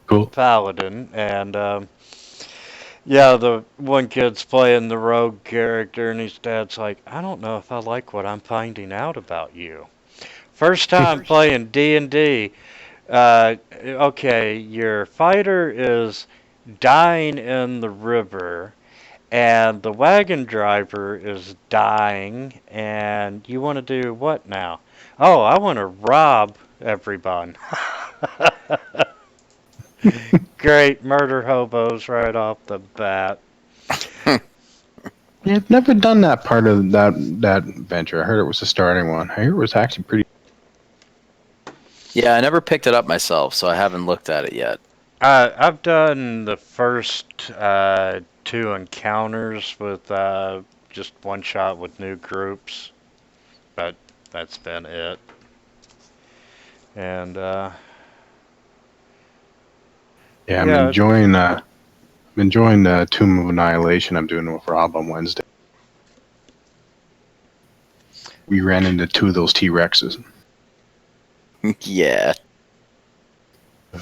Cool. Paladin, and yeah, the one kid's playing the rogue character, and his dad's like, I don't know if I like what I'm finding out about you. First time playing D&D. Okay, your fighter is dying in the river, and the wagon driver is dying, and you want to do what now? Oh, I want to rob everyone. Great, murder hobos right off the bat. Yeah, I've never done that part of that venture. I heard it was the starting one. I heard it was actually pretty. Yeah, I never picked it up myself, so I haven't looked at it yet. I've done the first 2 encounters with just one shot with new groups, but that's been it. And Yeah, I'm yeah, enjoying the Tomb of Annihilation I'm doing with Rob on Wednesday. We ran into 2 of those T-Rexes. Yeah.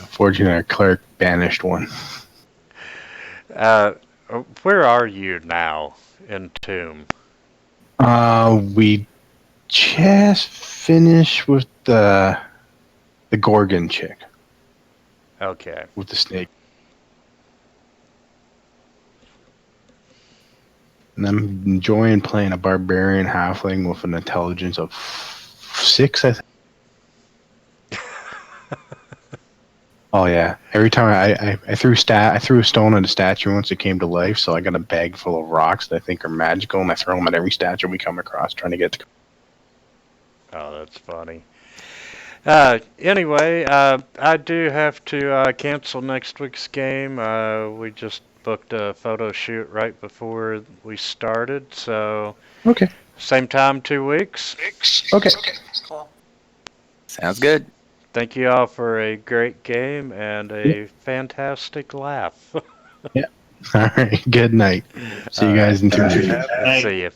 Fortunately, our cleric banished one. where are you now in Tomb? We just finished with the Gorgon chick Okay. with the snake. And I'm enjoying playing a barbarian halfling with an intelligence of 6, I think. Oh yeah! Every time I threw a stone at a statue once it came to life, so I got a bag full of rocks that I think are magical, and I throw them at every statue we come across, trying to get to. Oh, that's funny. Anyway, I do have to cancel next week's game. We just booked a photo shoot right before we started, so Okay. same time, 2 weeks. Okay. Cool. Sounds good. Thank you all for a great game and a fantastic laugh. All right. Good night. See you All guys in 2 Good weeks. night. See you.